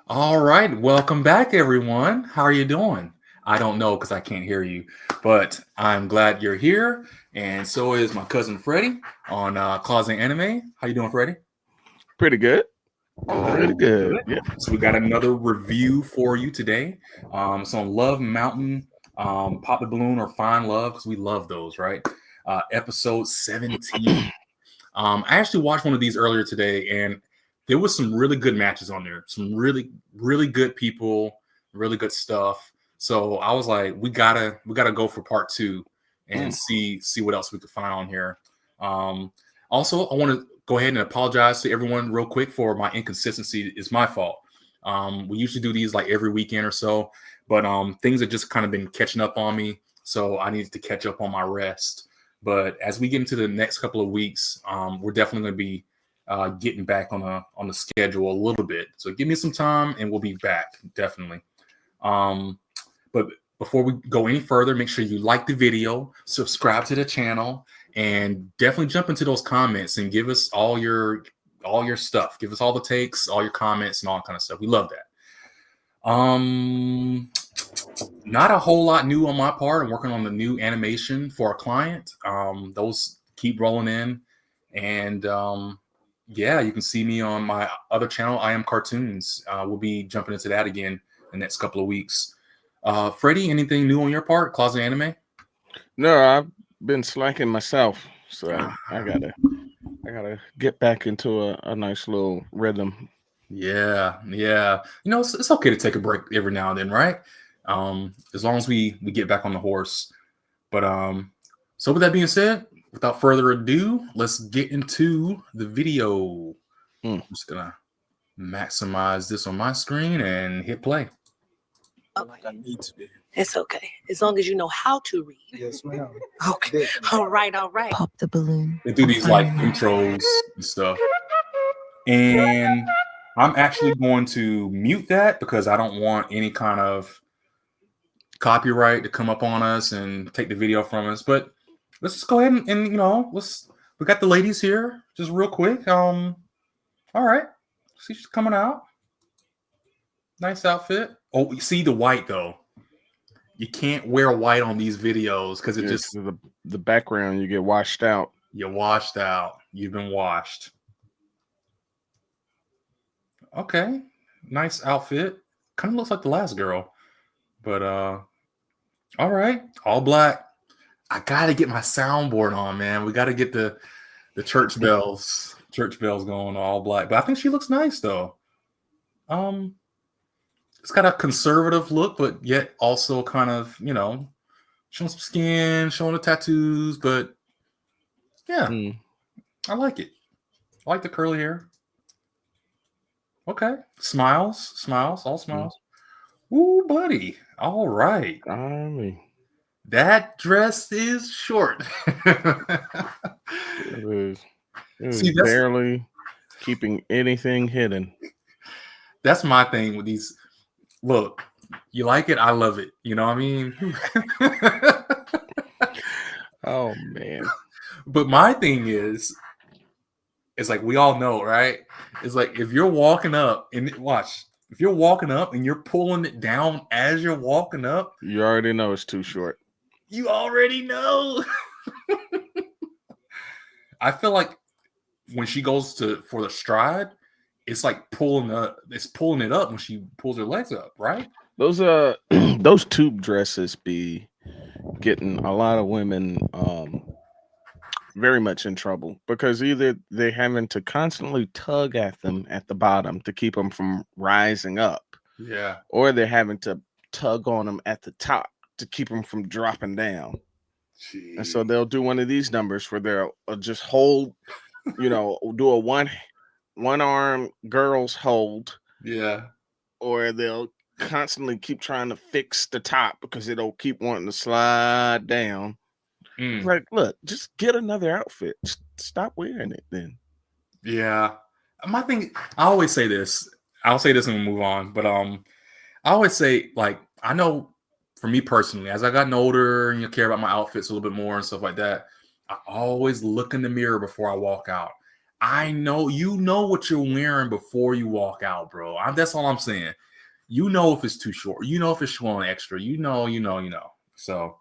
All right, welcome back, everyone. How are you doing? I don't know because I can't hear you, but I'm glad you're here, and so is my cousin Freddie on Closet Anime. How you doing, Freddie? Pretty good. Pretty Good, good. good. Yeah. So we got another review for you today. It's on Love Mountain, Pop the Balloon or Find Love because we love those, right? Episode 17. I actually watched one of these earlier today, and there was some really good matches on there. Some really, really good people, really good stuff. So I was like, we gotta go for part two and Mm. see what else we could find on here. Um, Also, I want to go ahead and apologize to everyone real quick for my inconsistency. It's my fault. We usually do these like every weekend or so, but things have just kind of been catching up on me. So I needed to catch up on my rest. But as we get into the next couple of weeks, we're definitely going to be getting back on the schedule a little bit. So give me some time, and we'll be back definitely. Um, but before we go any further, make sure you like the video, subscribe to the channel, and definitely jump into those comments and give us all your stuff. Give us all the takes, all your comments, and all kind of stuff. We love that. Not a whole lot new on my part. I'm working on the new animation for a client. Those keep rolling in, and yeah, you can see me on my other channel, I Am Cartoons. We'll be jumping into that again the next couple of weeks. Freddie, anything new on your part? Closet Anime? No, I've been slacking myself, so I gotta get back into a nice little rhythm. Yeah, yeah. It's okay to take a break every now and then, right? As long as we get back on the horse. But so with that being said, without further ado, let's get into the video. Mm. I'm just gonna maximize this on my screen and hit play. I need to be. It's okay. As long as you know how to read. Yes, ma'am. Okay. All right, all right. Pop the balloon. They do these like intros and stuff. And I'm actually going to mute that because I don't want any kind of copyright to come up on us and take the video from us. But let's just go ahead and we got the ladies here just real quick. All right. See, she's coming out. Nice outfit. Oh, you see the white though. You can't wear white on these videos because it Yeah, just 'cause the background you get washed out. you're washed out. You've been washed. Okay. Nice outfit. Kind of looks like the last girl. But all right. All black. I gotta get my soundboard on, man. We gotta get the church bells going all black. But I think she looks nice though. It's got a conservative look, but yet also kind of, showing some skin, showing the tattoos, but yeah, Mm. I like it. I like the curly hair. Okay. Smiles, all smiles. Ooh, buddy. All right. I mean, That dress is short. it is. It is See, that's- barely keeping anything hidden. That's my thing with these. Look, you like it, I love it. You know what I mean? Oh man. But my thing is, it's like we all know, right? It's like if you're walking up and if you're walking up and you're pulling it down as you're walking up, You already know it's too short. you already know. I feel like when she goes for the stride, it's like pulling it up when she pulls her legs up, right? Those those tube dresses be getting a lot of women very much in trouble because either they're having to constantly tug at them at the bottom to keep them from rising up, Yeah. or they're having to tug on them at the top to keep them from dropping down. And so they'll do one of these numbers where they'll just hold, do a one arm girls hold, Yeah. or they'll constantly keep trying to fix the top because it'll keep wanting to slide down. Mm. It's like, look, just get another outfit. Stop wearing it then. Yeah. My thing, I always say this. I'll say this and we'll move on. But I always say, like, I know for me personally, as I gotten older and you care about my outfits a little bit more and stuff like that, I always look in the mirror before I walk out. I know you know what you're wearing before you walk out, bro. That's all I'm saying. You know if it's too short. You know if it's showing extra. You know. So,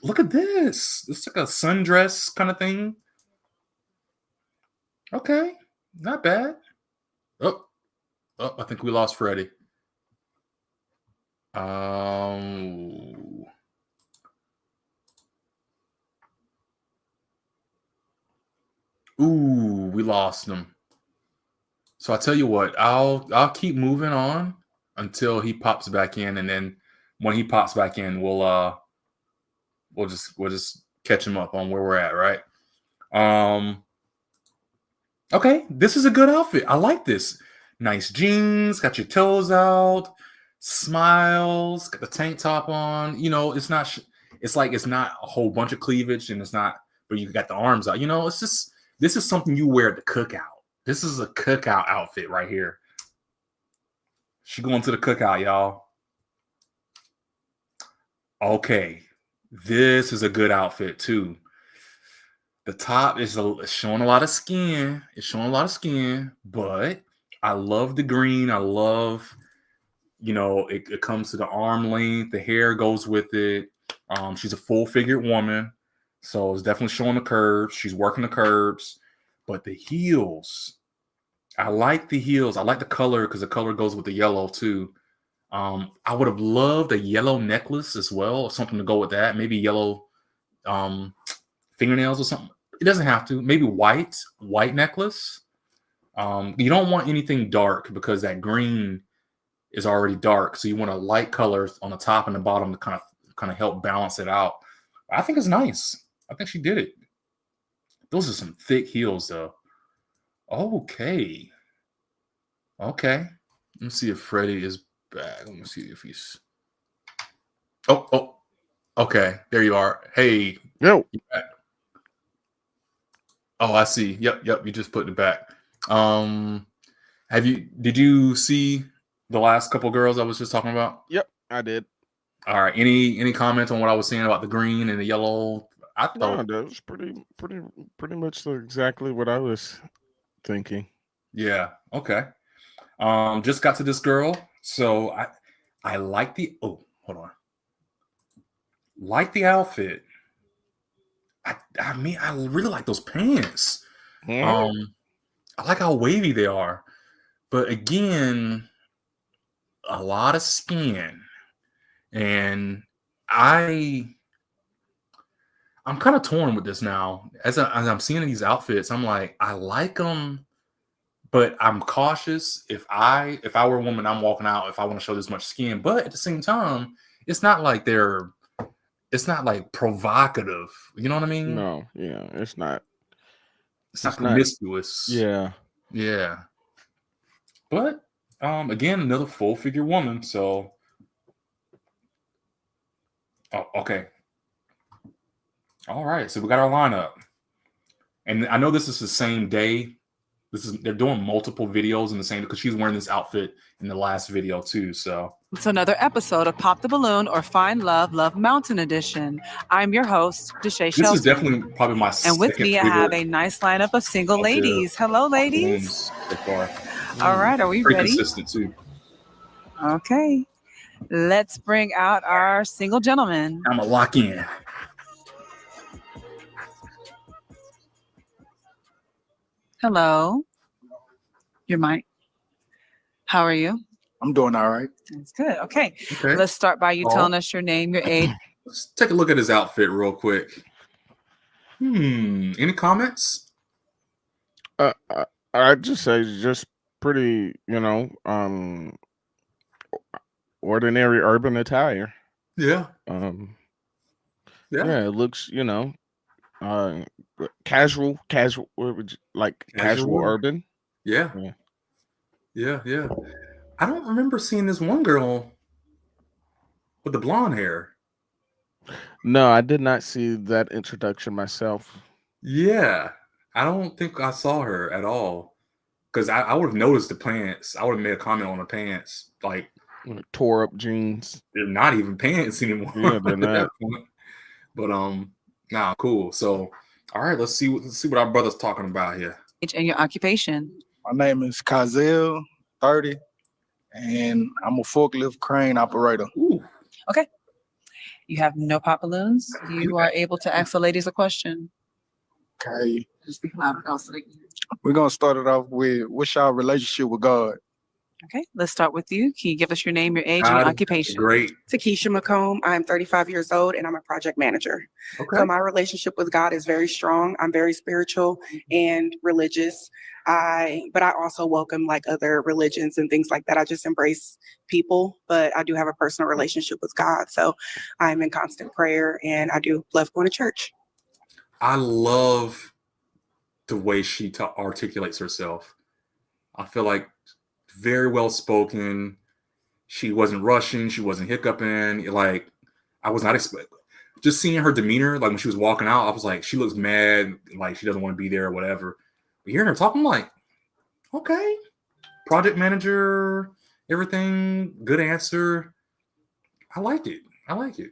look at this. It's like a sundress kind of thing. Okay, not bad. Oh, I think we lost Freddie. Ooh, we lost him. So I tell you what, I'll keep moving on until he pops back in, and then when he pops back in, we'll just catch him up on where we're at, right? Okay, this is a good outfit. I like this. Nice jeans, got your toes out, smiles, got the tank top on. You know, it's not. It's like it's not a whole bunch of cleavage, and it's not. But you got the arms out. You know, it's just this is something you wear at the cookout. This is a cookout outfit right here. She going to the cookout, y'all. Okay, this is a good outfit too. The top is showing a lot of skin. It's showing a lot of skin, but I love the green. I love, it comes to the arm length. The hair goes with it. She's a full-figured woman, so it's definitely showing the curves. She's working the curves, but the heels, I like the heels. I like the color because the color goes with the yellow too. I would have loved a yellow necklace as well, or something to go with that. Maybe yellow fingernails or something. It doesn't have to. Maybe white necklace. You don't want anything dark because that green is already dark. So you want a light colors on the top and the bottom to kind of help balance it out. I think it's nice. I think she did it. Those are some thick heels though. Okay. Let me see if Freddie is back. Let me see if he's. Oh. Okay, there you are. Hey. Yo. Oh, I see. Yep. You just put it back. Did you see the last couple girls I was just talking about? Yep, I did. All right. Any comments on what I was saying about the green and the yellow? I thought that was pretty much exactly what I was thinking. Yeah. Okay. Just got to this girl. So I like hold on. Like the outfit. I mean, I really like those pants. I like how wavy they are. But again, a lot of skin. And I'm kind of torn with this now. As I'm seeing these outfits, I'm like, I like them, but I'm cautious. If I were a woman, I'm walking out if I want to show this much skin. But at the same time, it's not like provocative. You know what I mean? No, yeah, it's not. It's not promiscuous. Yeah. But again, another full-figure woman. So, okay. All right, so we got our lineup, and I know this is the same day. They're doing multiple videos in the same because she's wearing this outfit in the last video too. So it's another episode of Pop the Balloon or Find Love, Love Mountain Edition. I'm your host, Deshae Shelton. This is definitely probably my and with me, I have a nice lineup of single ladies. Hello, ladies. So far. All right, are we Pretty ready? consistent too. Okay, let's bring out our single gentlemen. I'm gonna lock in. Hello. Your mic. How are you? I'm doing all right. That's good. Okay. Let's start by you telling us your name, your age. Let's take a look at his outfit real quick. Any comments? I'd just say just pretty, ordinary urban attire. Yeah. Yeah, it looks, casual, like casual urban. Yeah. I don't remember seeing this one girl with the blonde hair. No, I did not see that introduction myself. Yeah, I don't think I saw her at all because I would have noticed the pants. I would have made a comment on the pants, like tore up jeans. They're not even pants anymore. Yeah, they're not. But nah, cool. So All right, let's see what our brother's talking about here. Age and your occupation. My name is Kazel, 30, and I'm a forklift crane operator. Ooh. Okay. You have no pop balloons. You are able to ask the ladies a question. Okay. Just be loud else. We're going to start it off with what's your relationship with God? Okay, let's start with you. Can you give us your name, your age, and God your is occupation? Great. Takesha McComb. I'm 35 years old and I'm a project manager. Okay. So my relationship with God is very strong. I'm very spiritual and religious. But I also welcome like other religions and things like that. I just embrace people, but I do have a personal relationship with God. So I'm in constant prayer and I do love going to church. I love the way she articulates herself. I feel like very well spoken. She wasn't rushing. She wasn't hiccuping. Like, I was not expecting. Just seeing her demeanor, like when she was walking out, I was like, she looks mad, like she doesn't want to be there or whatever. But hearing her talking, I'm like, okay, project manager, everything, good answer. I liked it. I like it.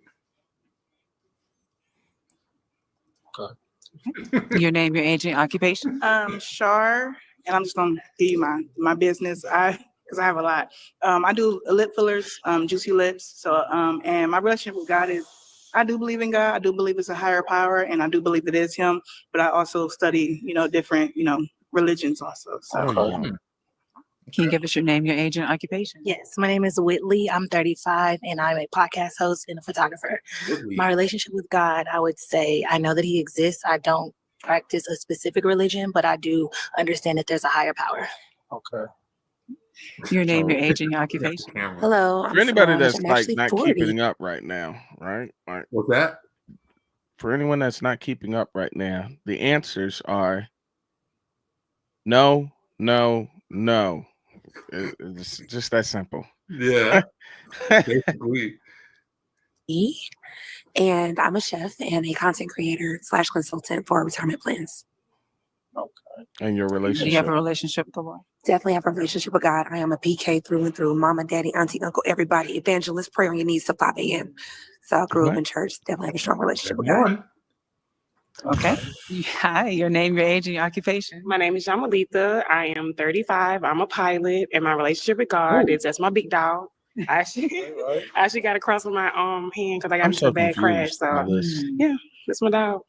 Your name, your age, and your occupation. Shar, and I'm just gonna give you my business. Because I have a lot. I do lip fillers, juicy lips. So and my relationship with God is I do believe in God. I do believe it's a higher power, and I do believe it is Him. But I also study, different, religions also. So Okay. Can you give us your name, your age, and occupation? Yes, my name is Whitley. I'm 35 and I'm a podcast host and a photographer. My relationship with God, I would say I know that He exists. I don't practice a specific religion, but I do understand that there's a higher power. Okay. Your name, your age, and your occupation. Hello. For anybody Solange. that's I'm like actually not 40. keeping up right now, right? Like, What's that? for anyone that's not keeping up right now, the answers are no, no, no. It's just that simple. Yeah. Basically. And I'm a chef and a content creator / consultant for retirement plans. And your Do relationship. you have a relationship with the Lord? Definitely have a relationship with God. I am a PK through and through. Mama, daddy, auntie, uncle, everybody. Evangelist, prayer on your knees till 5 a.m. So I grew up in church. Definitely have a strong relationship with God. Everyone. Okay. Hi, your name, your age, and your occupation. my name is Jamalita. I am 35. I'm a pilot, and my relationship with God is that's my big dog. I actually got a cross on my hand because I got I'm into so a bad crash. confused by So this. yeah, that's my dog.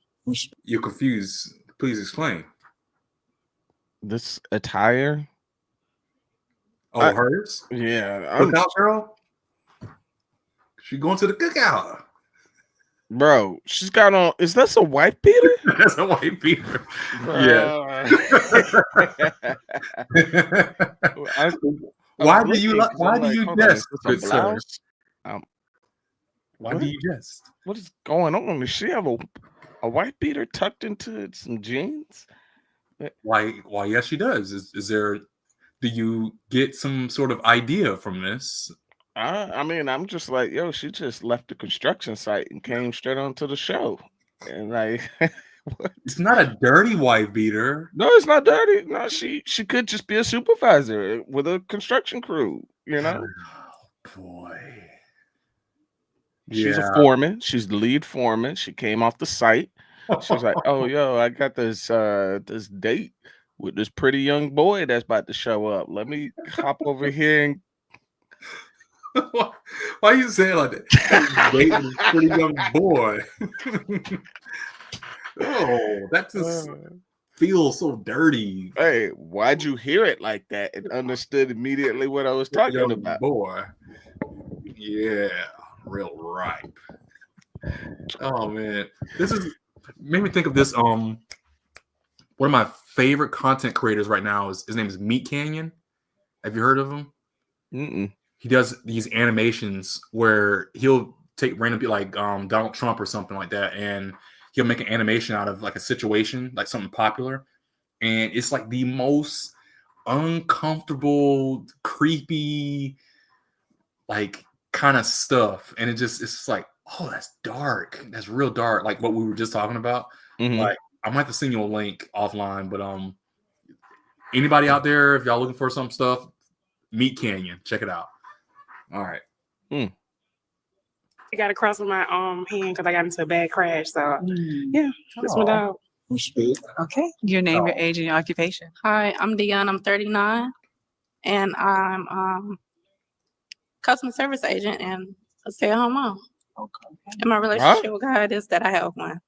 You're confused. Please explain. This attire. Oh, hers? Yeah, I'm Cookout girl? She going to the cookout. bro. She's got on. Is that a wife beater? That's a white beater. Yeah. Why do you jest, good sir? Why do you jest? What is going on? Does she have a white beater tucked into some jeans? Why yes, she does. Is there, do you get some sort of idea from this? I mean, I'm just like, yo, she just left the construction site and came straight onto the show. And like, what? It's not a dirty wife beater. No, it's not dirty. No, she could just be a supervisor with a construction crew, Oh, boy. She's a foreman. She's the lead foreman. She came off the site. She was like, "Oh, yo, I got this this date with this pretty young boy that's about to show up. Let me hop over here and." Why you say it like that? Dating a pretty young boy. Oh, that just feels so dirty. Hey, why'd you hear it like that and understood immediately what I was talking Young about? Boy. Yeah, real ripe. Oh man. This is made me think of this. One of my favorite content creators right now is his name is Meat Canyon. Have you heard of him? Mm-mm. He does these animations where he'll take random people like Donald Trump or something like that, and he'll make an animation out of like a situation, like something popular. And it's like the most uncomfortable, creepy, like kind of stuff. And it's just like, oh, that's dark. That's real dark. Like what we were just talking about. Mm-hmm. Like I might have to send you a link offline, but anybody out there, if y'all looking for some stuff, Meat Canyon, check it out. All right. I got a cross on my hand because I got into a bad crash. So yeah, that's my dog. I'm spirit. Okay. Your name, your age, and your occupation. Hi, I'm Dion. I'm 39, and I'm customer service agent and a stay-at-home mom. Okay. And my relationship with God is that I have one.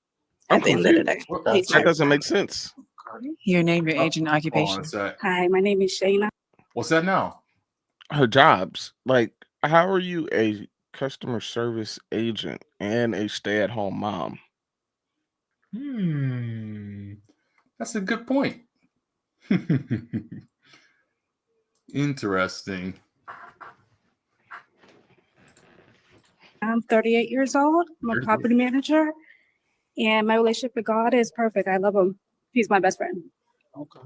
I'm At the end of the day, confused. He's That my doesn't make sense. Your name, your age, and Hold on occupation. a sec. Hi, my name is Shayna. What's that now? Her jobs. Like, how are you a customer service agent and a stay-at-home mom? That's a good point. Interesting. I'm 38 years old. I'm a 38. property manager, and my relationship with God is perfect. I love him. He's my best friend. Okay.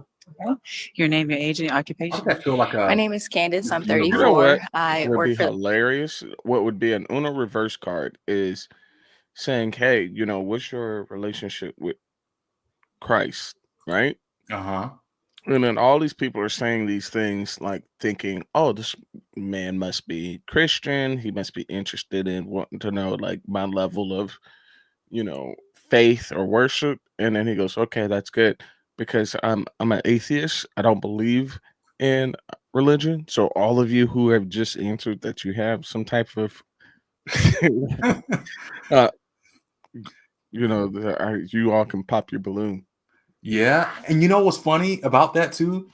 Your name, your age, and your How occupation. does that feel like My name is Candace. I'm You know 34. what I would be work for hilarious? What would be an Uno reverse card is saying, hey, what's your relationship with Christ, right? Uh-huh. And then all these people are saying these things, like thinking, oh, this man must be Christian. He must be interested in wanting to know, like, my level of, faith or worship. And then he goes, okay, that's good, because I'm an atheist. I don't believe in religion. So all of you who have just answered that you have some type of, uh, you all can pop your balloon. Yeah. And you know what's funny about that too?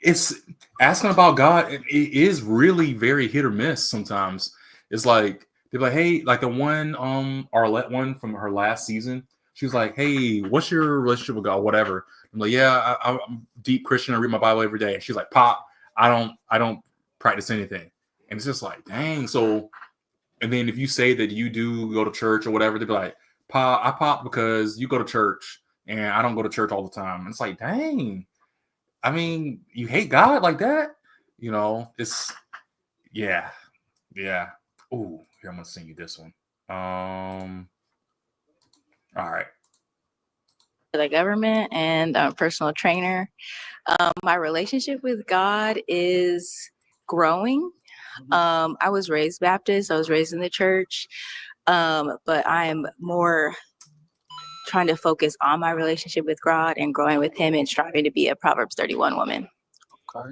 It's asking about God. It is really very hit or miss sometimes. It's like they're like, hey, like the one Arlette one from her last season. She was like, hey, what's your relationship with God? Whatever. I'm like, yeah, I'm deep Christian. I read my Bible every day. And she's like, Pop, I don't practice anything. And it's just like, dang. So, and then if you say that you do go to church or whatever, they'll be like, Pop, I pop because you go to church and I don't go to church all the time. And it's like, dang. I mean, you hate God like that? It's yeah. Ooh, here, I'm gonna sing you this one. All right. the government and I'm a personal trainer. My relationship with God is growing. I was raised Baptist. I was raised in the church. But I'm more trying to focus on my relationship with God and growing with him and striving to be a Proverbs 31 woman. Okay.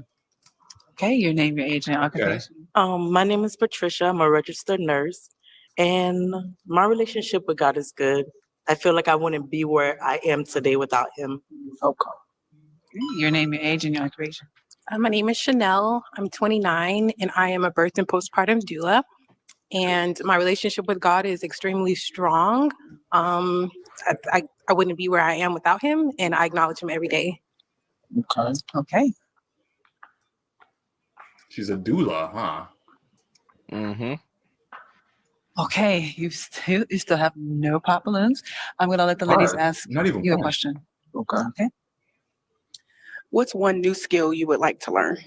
Okay. Your name, your age, and your occupation. My name is Patricia. I'm a registered nurse, and my relationship with God is good. I feel like I wouldn't be where I am today without him. Okay. Your name, your age, and your occupation. My name is Chanel. I'm 29, and I am a birth and postpartum doula. And my relationship with God is extremely strong. I wouldn't be where I am without him, and I acknowledge him every day. Okay. Okay. She's a doula, huh? Mm-hmm. Okay. You still have no pop balloons. I'm gonna let the ladies ask Not even you a one. question. Okay. Okay. What's one new skill you would like to learn?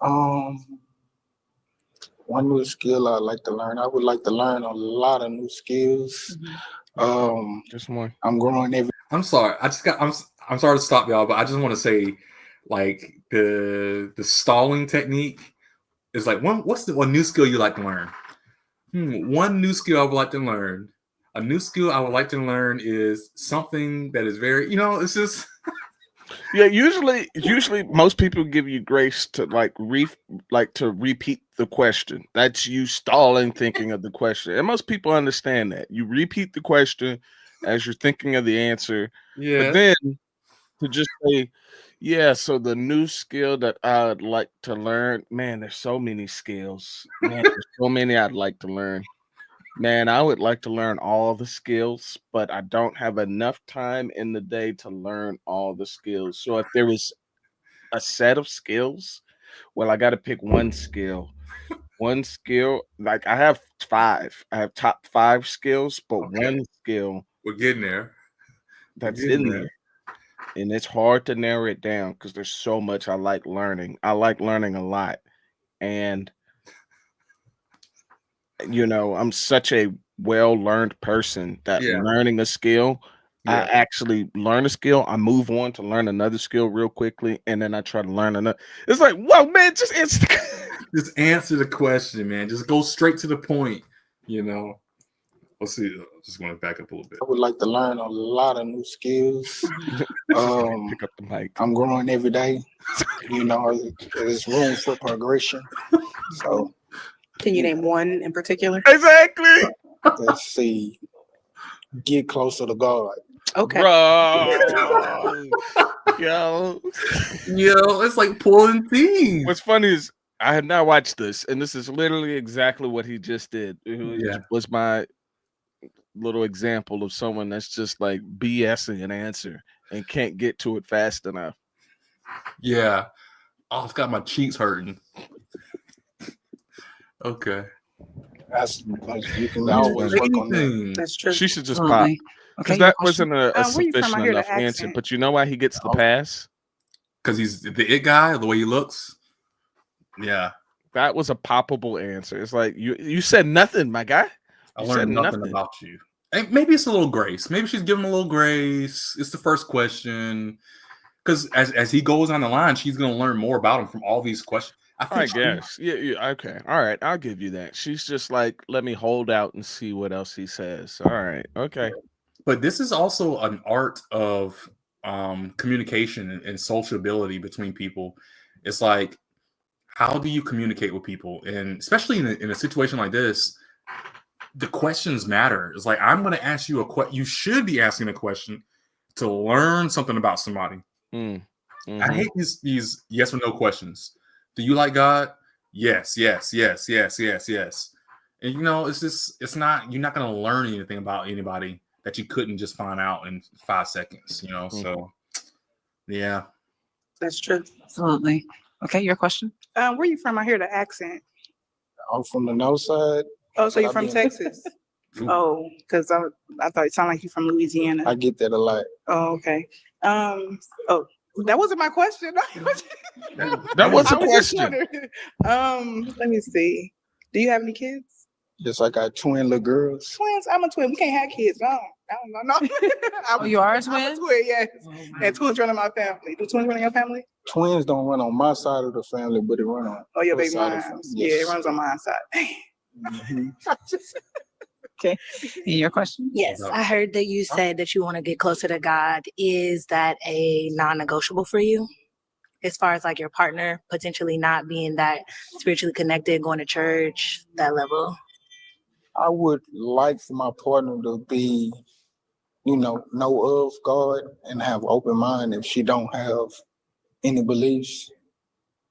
One new skill I'd like to learn. I would like to learn a lot of new skills. Just more. I'm growing every. I'm sorry. I'm sorry to stop y'all, but I just want to say, like, the stalling technique is like what's the one new skill you like to learn? One new skill I would like to learn. A new skill I would like to learn is something that is very, it's just Yeah, usually most people give you grace to to repeat the question. That's you stalling thinking of the question. And most people understand that. You repeat the question as you're thinking of the answer. yeah. But then to just say, yeah, so the new skill that I'd like to learn, man, there's so many skills. Man, there's so many I'd like to learn. Man, I would like to learn all the skills, but I don't have enough time in the day to learn all the skills. So if there was a set of skills, well, I got to pick one skill. One skill, like I have 5. I have top 5 skills, but Okay. one skill We're getting there. that's in there. And it's hard to narrow it down because there's so much I like learning. I like learning a lot. And I'm such a well-learned person that learning a skill, I actually learn a skill, I move on to learn another skill real quickly, and then I try to learn another. It's like, whoa, man, just Just answer the question, man. Just go straight to the point, Let's see. Just going to back up a little bit. I would like to learn a lot of new skills. Pick up the mic. I'm growing every day. You know, there's room for progression. So Can you name one in particular? Exactly. let's see. Get closer to God. Okay. Bro. Yo. Yo, it's like pulling teeth. What's funny is I have not watched this, and this is literally exactly what he just did. It Yeah. was my little example of someone that's just like BSing an answer and can't get to it fast enough. Yeah. Oh, it's got my cheeks hurting. Okay. You can always work on that. Anything. That's true. She should just pop. Absolutely. Because Okay, your that question? wasn't a Where you from? I sufficient hear the enough answer. accent. But you know why he gets the pass? Because he's the it guy, the way he looks. Yeah. That was a poppable answer. It's like you said nothing, my guy. I You learned said nothing about you. Hey, maybe it's a little grace. Maybe she's giving him a little grace. It's the first question. Because as he goes on the line, she's going to learn more about him from all these questions. I guess. Yeah. Okay. All right. I'll give you that. She's just like, let me hold out and see what else he says. All right. Okay. But this is also an art of communication and sociability between people. It's like, how do you communicate with people? And especially in a situation like this, the questions matter. It's like, I'm going to ask you a question. You should be asking a question to learn something about somebody. Mm-hmm. I hate these yes or no questions. Do you like God? Yes. And you know, it's not, you're not going to learn anything about anybody that you couldn't just find out in 5 seconds, you know? So yeah. That's true. Absolutely. Okay, your question? Where you from? I hear the accent. I'm from the north side. Oh, so you're I've from been- Texas? Ooh. Oh, because I thought it sounded like you're from Louisiana. I get that a lot. Oh, okay. Oh, that wasn't my question. That was a I was just question. wondering. Let me see. Do you have any kids? Yes, I got twin little girls. Twins? I'm a twin. We can't have kids. No. Oh, you are a I'm a twin? twin, yes. And twins run in my family. Do twins run in your family? Twins don't run on my side of the family, but it run on Oh, your her baby side of the mine. family. Yeah, Yes. it runs on my side. Mhm. Okay. And your question? Yes, I heard that you said that you want to get closer to God. Is that a non-negotiable for you? As far as like your partner potentially not being that spiritually connected, going to church, that level. I would like for my partner to be, know of God and have open mind if she don't have any beliefs.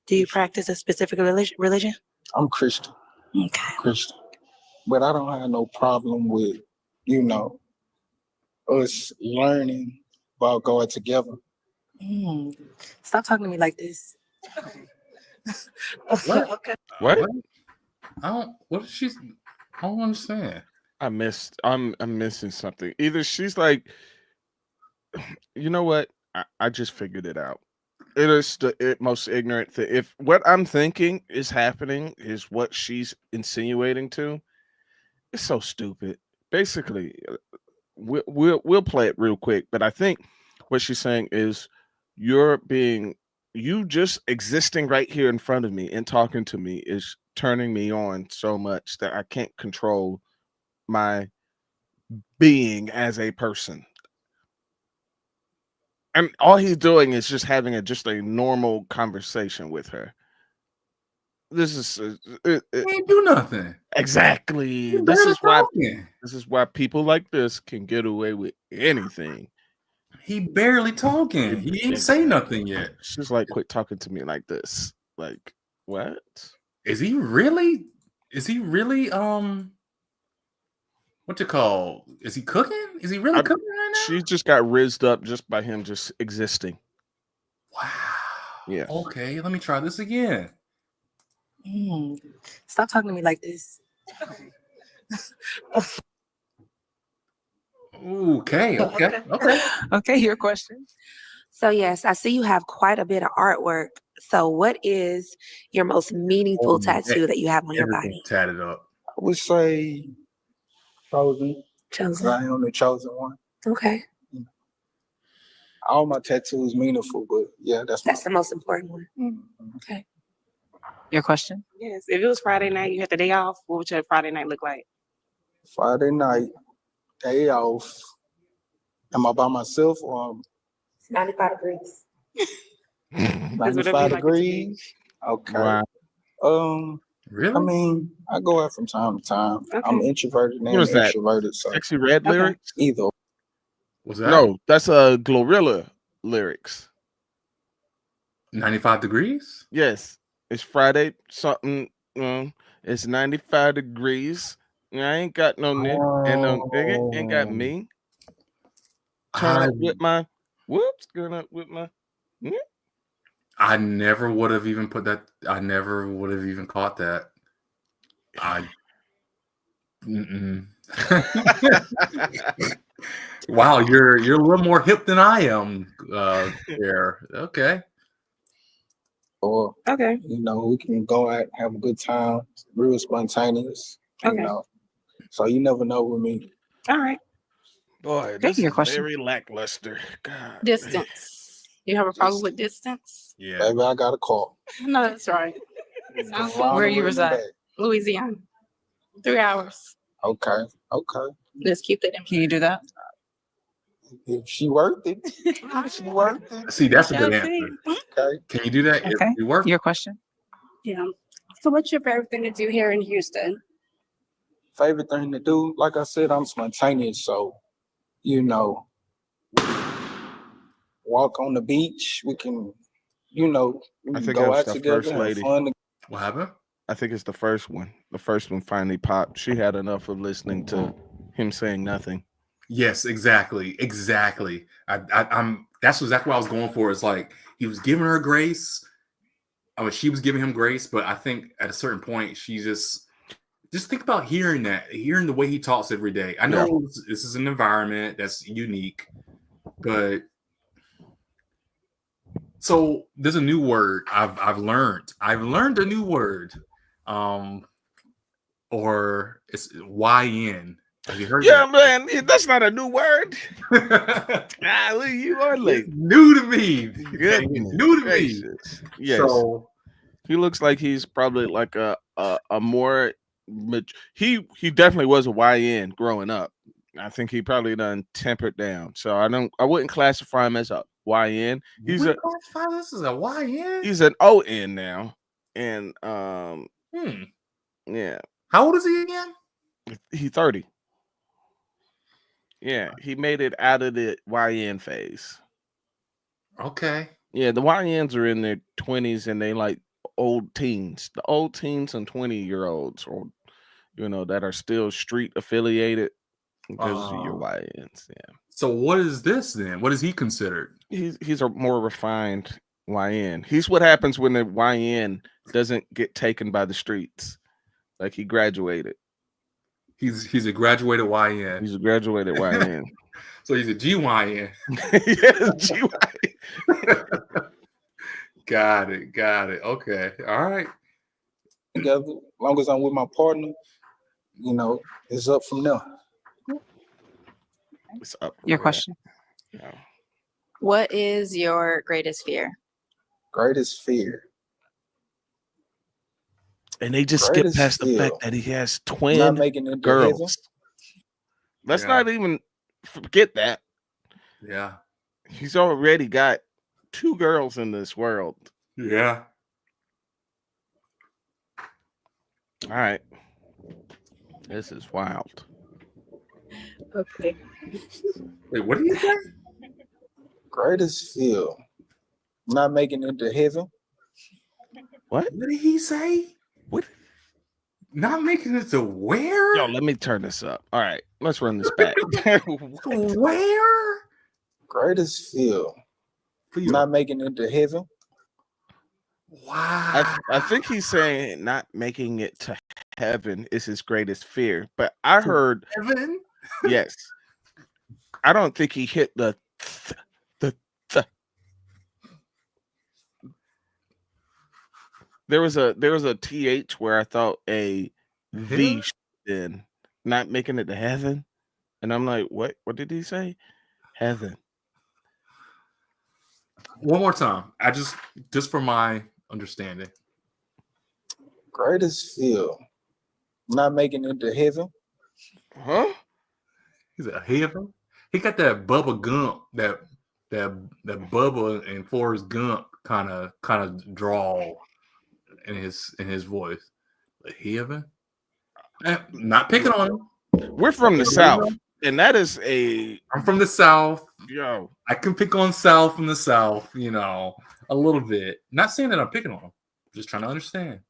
Do you practice a specific religion? I'm Christian. Okay. Christian. But I don't have no problem with, us learning about God together. Stop talking to me like this. What? Okay. What? I don't understand. I'm missing something. Either she's like, you know what? I just figured it out. It is the most ignorant thing. If what I'm thinking is happening is what she's insinuating to, it's so stupid. Basically, we'll play it real quick. But I think what she's saying is you just existing right here in front of me and talking to me is turning me on so much that I can't control my being as a person. And all he's doing is just having just a normal conversation with her. This is He ain't do nothing. exactly. He This barely is why talking. people like this can get away with anything. He barely talking. He ain't say nothing yet. She's like, quit talking to me like this. Like, what? Is he really what you call? Is he cooking? Is he really cooking right now? She just got rizzed up just by him just existing. Wow. Yeah. Okay, let me try this again. Stop talking to me like this. Okay. Okay, your question. So yes, I see you have quite a bit of artwork. So what is your most meaningful tattoo that you have on your Everything body? tatted up. I would say chosen. Chosen. I am the chosen one. Okay. All my tattoos meaningful, but yeah, that's the most important one. Okay. Your question? Yes. If it was Friday night, you had the day off, what would your Friday night look like? Friday night, day off. Am I by myself or It's 95 degrees. whatever you 95 like it to be. degrees? Okay. Wow. I Really? mean, I go out from time to time. I'm Okay. introverted and What was that? extroverted, so Sexy Red Okay. lyrics? either. Was that No, that's Glorilla lyrics. 95 degrees? Yes, it's Friday. Something. It's 95 degrees. I ain't got no nick, and no nigga ain't got me. Turn I up with my whoops. Turn up with my. I never would have even put that. I never would have even caught that. I. Mm-mm. Wow, you're a little more hip than I am. There. Okay. Or Okay. we can go out, have a good time, real spontaneous. Okay. You know, so you never know with me. All right. Boy, Okay, this your is question. very lackluster. God. Distance. You have a problem with distance? Yeah. Baby, I got a call. No, that's right. Go round Where and you round reside? back. Louisiana. 3 hours. Okay. Let's keep that in Can you do that? If she worth it, she worth it. See, that's a Shall good see. answer. Okay. Can you do that? If Okay. you work? Your question. Yeah. So what's your favorite thing to do here in Houston? Favorite thing to do, like I said, I'm spontaneous, so walk on the beach. We can, I think go that's out the together, first have lady. fun. What happened? I think it's the first one. The first one finally popped. She had enough of listening to him saying nothing. Yes, exactly. I'm. That's exactly what I was going for. It's like he was giving her grace. I mean, she was giving him grace, but I think at a certain point, she just think about hearing the way he talks every day. I know this is an environment that's unique, but so there's a new word I've learned. I've learned a new word, or it's YN. Have you heard Yeah, that? man, that's not a new word. You are late. It's new to me. Goodness New to gracious. me. Yes. So He looks like he's probably like a more he definitely was a YN growing up. I think he probably done tempered down. So I wouldn't classify him as a YN. we classify this as a YN. He's an ON now. And yeah. How old is he again? He's 30. Yeah, he made it out of the YN phase. Okay. Yeah, the YNs are in their 20s and they like old teens. The old teens and 20-year-olds or that are still street affiliated. Those are your YNs, yeah. So what is this then? What is he considered? He's a more refined YN. He's what happens when the YN doesn't get taken by the streets. Like he graduated. He's a graduated YN. He's a graduated YN. So he's a GYN. Yes, GYN. Got it. Okay. All right. Together, as long as I'm with my partner, it's up from there. It's up. Your question. No. What is your greatest fear? Greatest fear. And they just skip Greatest past the fear. fact that he has Not twin making it to girls. heaven. Let's Yeah. not even forget that. Yeah. He's already got 2 girls in this world. Yeah. All right. This is wild. Okay. Wait, what did you say? Greatest fear. Not making it to heaven. What? What did he say? What? Not making it to where? Yo, let me turn this up. All right, let's run this back. Where? Greatest fear. Please. Not making it to heaven. Wow. I think he's saying not making it to heaven is his greatest fear. But I heard Heaven? yes. I don't think he hit the There was a TH where I thought a V in not making it to heaven. And I'm like, what did he say? Heaven. One more time. I just for my understanding. Greatest fear. Not making it to heaven. Huh? He's a heaven. He got that Bubba Gump, that Bubba and Forrest Gump kind of drawl in his voice. A heaven. Not picking on him. We're from the South, and that is a. I'm from the South. Yo, I can pick on South from the South, a little bit. Not saying that I'm picking on him. Just trying to understand.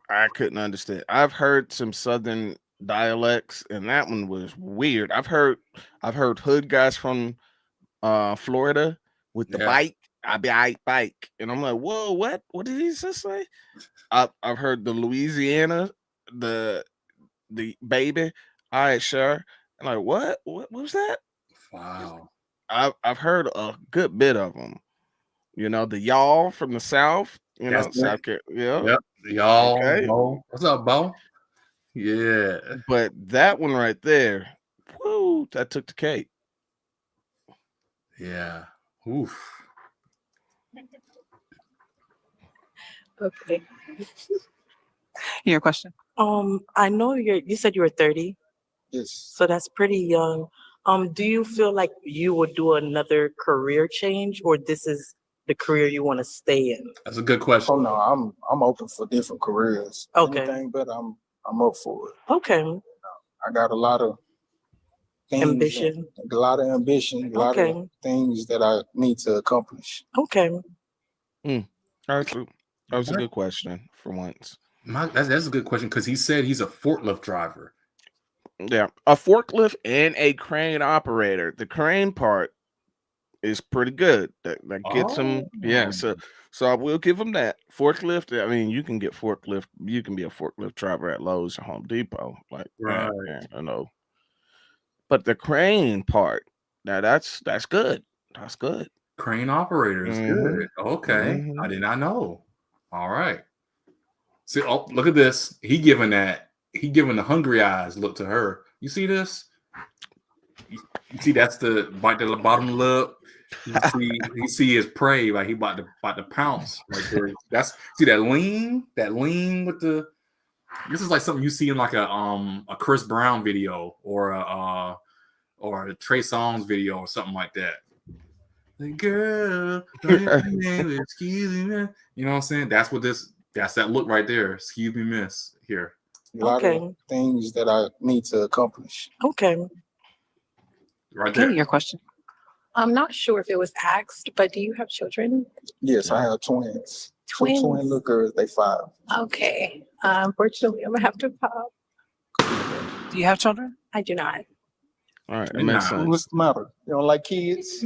I couldn't understand. I've heard some Southern dialects, and that one was weird. I've heard hood guys from Florida with the bike. I be bike, and I'm like, whoa, what? What did he just say? I've heard the Louisiana, the baby. All right, sure. I'm like, what? What was that? Wow. I've heard a good bit of them. The y'all from the South. South Carolina. Yeah. Yep. Y'all. Okay. Bo. What's up, Bo? Yeah. But that one right there, whoo, that took the cake. Yeah. Oof. Okay. Your question. I know you said you were 30, Yes. so that's pretty young. Do you feel like you would do another career change, or this is the career you want to stay in? That's a good question. Oh no, I'm open for different careers. Okay. Anything, but I'm up for it. Okay. I got a lot of things, Ambition. a lot of ambition, a lot Okay. of things that I need to accomplish. Okay. All right, so that was a good question for once. That's a good question because he said he's a forklift driver. Yeah, a forklift and a crane operator. The crane part is pretty good. That gets him. Yeah, so I will give him that. Forklift. I mean, you can get forklift. You can be a forklift driver at Lowe's or Home Depot, like Right. I know. But the crane part, now that's good. That's good. Crane operator is good. Okay. I did not know. All right. See, look at this. He giving the hungry eyes look to her. You see this? You see that's the bite to the bottom lip. You see his prey, like he about to pounce right there. See that lean with the. This is like something you see in like a Chris Brown video or a Trey Songz video or something like that. The girl, excuse me, you know what I'm saying? That's that look right there. Excuse me, miss. Here. A lot of things that I need to accomplish. Okay. Right there. Your question. I'm not sure if it was asked, but do you have children? Yes, I have twins. Twins? Two twin little girls, they 5. Okay. Unfortunately, I'm gonna have to pop. Do you have children? I do not. All right, it makes sense. What's the matter? You don't like kids?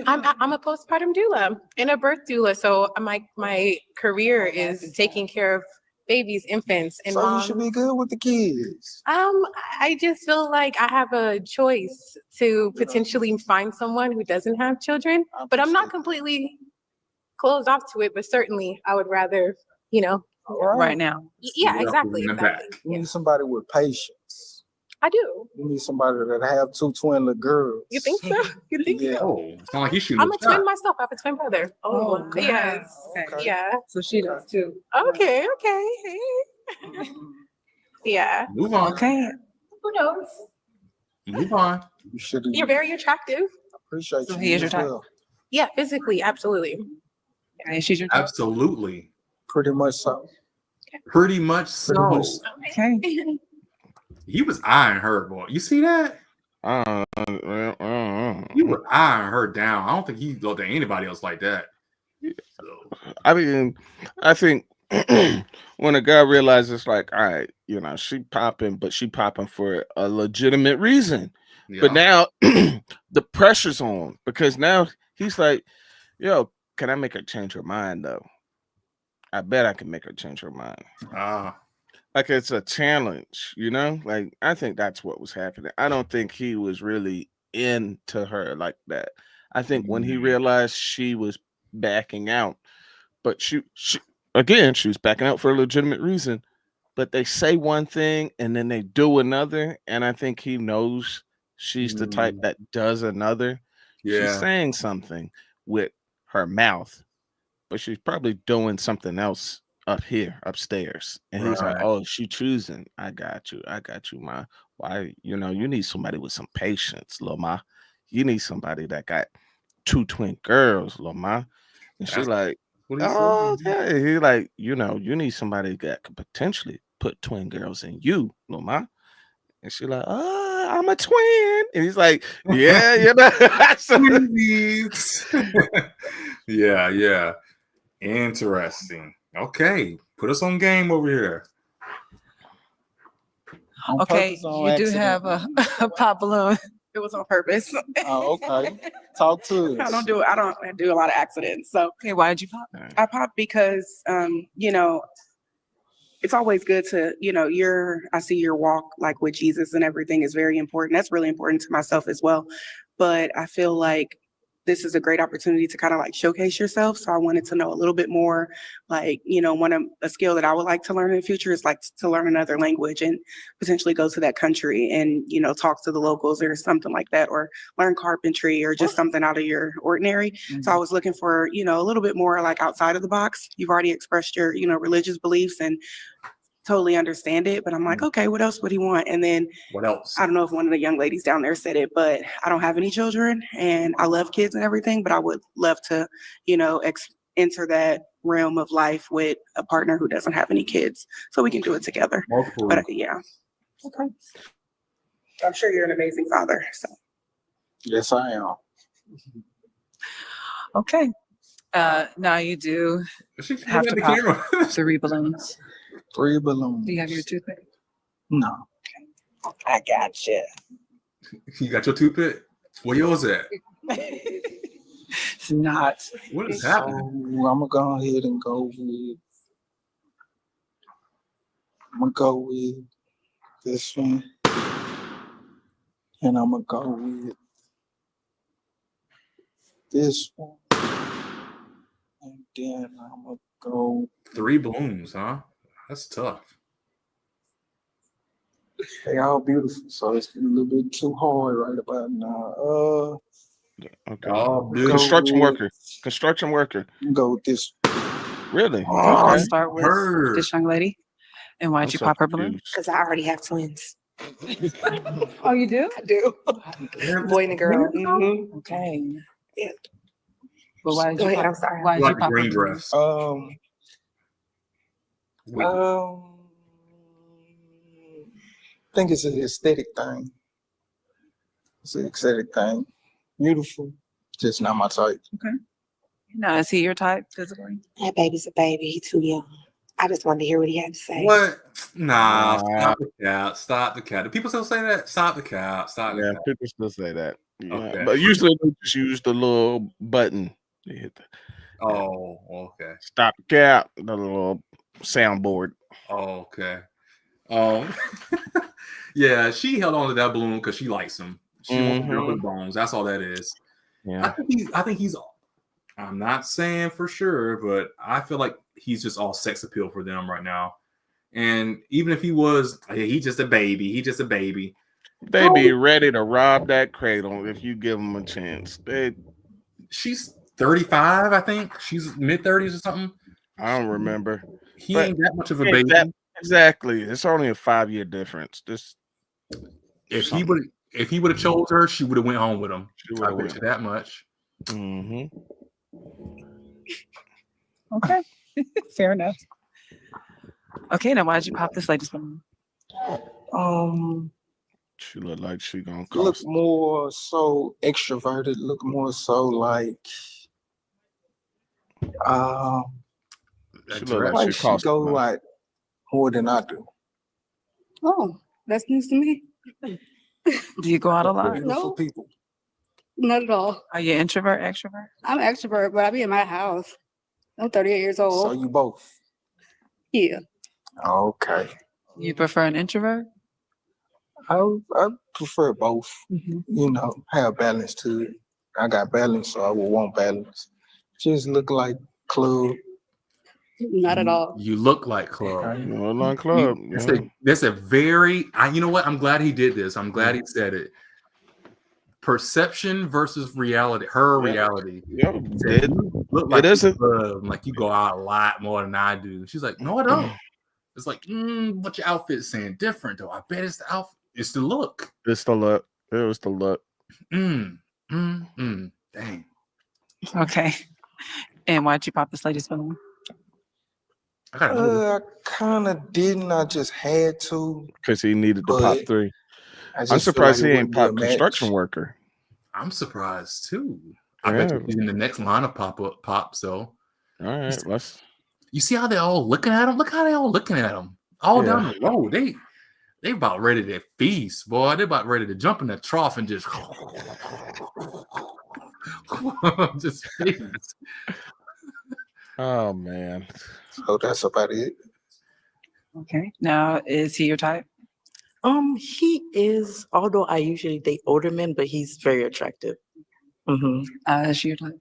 I'm a postpartum doula and a birth doula, so my career is taking care of babies, infants, and So moms. you should be good with the kids. I just feel like I have a choice to potentially find someone who doesn't have children, but I'm not completely closed off to it. But certainly, I would rather, Right now. Yeah, exactly. You need somebody with patience. I do. You need somebody that have 2 twin little girls. You think so? You think so? Oh, it's not like he's shooting. I'm a twin myself. I have a twin brother. Oh, yes. okay. Yeah. So she does too. Okay. Yeah. Move on. Okay. Who knows? Move on. You're very attractive. Appreciate So you. he is your as type. well. Yeah, physically, absolutely. And she's your type. Absolutely. Pretty much so. Pretty much so. Okay. He was eyeing her, boy. You see that? He was eyeing her down. I don't think he looked at anybody else like that. So. I mean, I think when a guy realizes, like, all right, she popping, but she popping for a legitimate reason. Yeah. But now the pressure's on because now he's like, yo, can I make her change her mind though? I bet I can make her change her mind. Like it's a challenge, Like I think that's what was happening. I don't think he was really into her like that. I think when he realized she was backing out, but she was backing out for a legitimate reason. But they say one thing and then they do another, and I think he knows she's the type that does another. Yeah. She's saying something with her mouth, but she's probably doing something else up here, upstairs. And he's like, Right. oh, she choosing. I got you, ma. Why, you need somebody with some patience, little ma. You need somebody that got 2 twin girls, little ma. And she That's like, what he oh, said. yeah. He like, you need somebody that could potentially put twin girls in you, little ma. And she like, oh, I'm a twin. And he's like, yeah, Twinsies. Yeah. Interesting. Okay. Put us on game over here. On Okay, purpose, on you do accident? have a pop balloon. It was on purpose. Oh, okay. Talk to us. I don't do a lot of accidents. So Okay, why did you pop? I popped because it's always good to, I see your walk like with Jesus and everything is very important. That's really important to myself as well. But I feel like this is a great opportunity to kind of like showcase yourself. So I wanted to know a little bit more, like, a skill that I would like to learn in the future is like to learn another language and potentially go to that country and, talk to the locals or something like that, or learn carpentry or just something out of your ordinary. Mm-hmm. So I was looking for, a little bit more like outside of the box. You've already expressed your, religious beliefs and totally understand it, but I'm like, okay, what else would he want? And then What else? I don't know if one of the young ladies down there said it, but I don't have any children and I love kids and everything, but I would love to, enter that realm of life with a partner who doesn't have any kids so we can do it together. Multiple. But yeah. Okay. I'm sure you're an amazing father. So Yes, I am. Okay. Now you do She have to the pop camera. 3 balloons. 3 balloons. Do you have your toothpick? No. I got you. You got your toothpick? Where yours at? It's not. What is So happening? I'm gonna go ahead and go with this one. And I'm gonna go with this one. And then I'm gonna go. 3 balloons, huh? That's tough. They all beautiful, so it's a little bit too hard right about now. Okay. Oh, Construction worker. Go with this. Really? I'll Okay. start with Heard. this young lady. And why'd I'm you so pop her balloon? confused. Because I already have twins. Oh, you do? I do. Boy and a girl. Mhm. Okay. Yeah. But why did Go you ahead. pop? I'm sorry. Why You did like you the pop her green balloon? dress. I think it's an aesthetic thing. It's an aesthetic thing. Beautiful, just not my type. No, is he your type physically? That baby's a baby. He's too young. I just wanted to hear what he had to say. What? Nah, stop the cap. Stop the cap. Do people still say that? Stop the cap. Stop the Yeah, cap. people still say that. Yeah. Okay. But usually they just use the little button. They hit the Oh, okay. stop the cap, the little soundboard. Oh, okay. Yeah, she held on to that balloon because she likes him. She wants to girl with bones. That's all that is. Yeah. I think he's. I'm not saying for sure, but I feel like he's just all sex appeal for them right now. And even if he was, hey, he's just a baby. He's just a baby. They be ready to rob that cradle if you give them a chance. She's 35, I think. She's mid-30s or something. I don't remember. He But ain't that much of a baby. Exactly. It's only a 5-year difference. If he would have chose her, she would have went home with him. I bet you that much. Mm-hmm. Okay. Fair enough. Okay, now why did you pop this lady's balloon? She look like she gonna Look cost. more so extroverted. Look more so like She look like like she she cost. go money. like more than I do. Oh, that's news to me. Do you go out a lot? Beautiful No. people. Not at all. Are you introvert, extrovert? I'm an extrovert, but I be in my house. I'm 38 years So old. you both. Yeah. Okay. You prefer an introvert? I prefer both. Mm-hmm. Have balance to it. I got balance, so I would want balance. Just look like club. Not at all. You look like Club. You know, like club. That's a very. You know what? I'm glad he did this. I'm glad he said it. Perception versus reality. Her reality. Yep. look like It isn't. like you go out a lot more than I do. She's like, no, I don't. It's like, but your outfit's saying different though. I bet it's the outfit. It's the look. It's the look. It was the look. Dang. Okay. And why'd you pop this lady's balloon? I got another. I kind of didn't. I just had to. Because he needed to pop But 3. I just I'm feel surprised like he it ain't wouldn't be a pop construction match. worker. I'm surprised too. I bet Yeah. you're in the next line of pops though. All right, let's. You see how they're all looking at him? Look how they all looking at him. All down the road. They about ready to feast, boy. They about ready to jump in the trough and just just feast. Oh man. So that's about it. Okay. Now, is he your type? He is, although I usually date older men, but he's very attractive. Is she your type?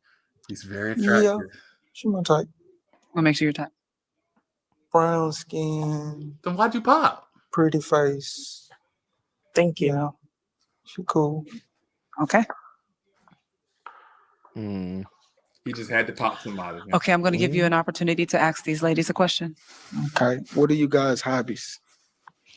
He's very attractive. Yeah, she my type. What makes you your type? Brown skin, Then why'd you pop? pretty face. Thank you. Yeah, she cool. Okay. He just had to pop somebody. Okay, I'm going to give you an opportunity to ask these ladies a question. Okay, what are you guys' hobbies?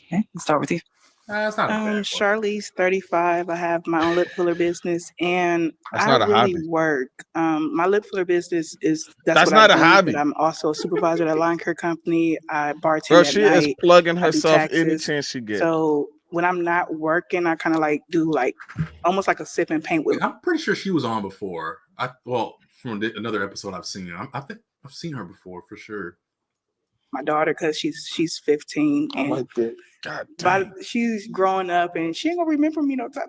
Okay, let's start with you. That's not a bad one. Charlize, 35. I have my own lip filler business, and That's I not a really hobby. work. My lip filler business is That's what not I a do, hobby. But I'm also a supervisor at a line care company. I bartend Bro, at she night. is plugging I do herself any taxes. chance she gets. So when I'm not working, I kind of like do like almost like a sip and paint with. I'm pretty sure she was on before. From another episode I've seen. I think I've seen her before for sure. My daughter, because she's 15 I and like that. God she's growing up and she ain't gonna remember me no time.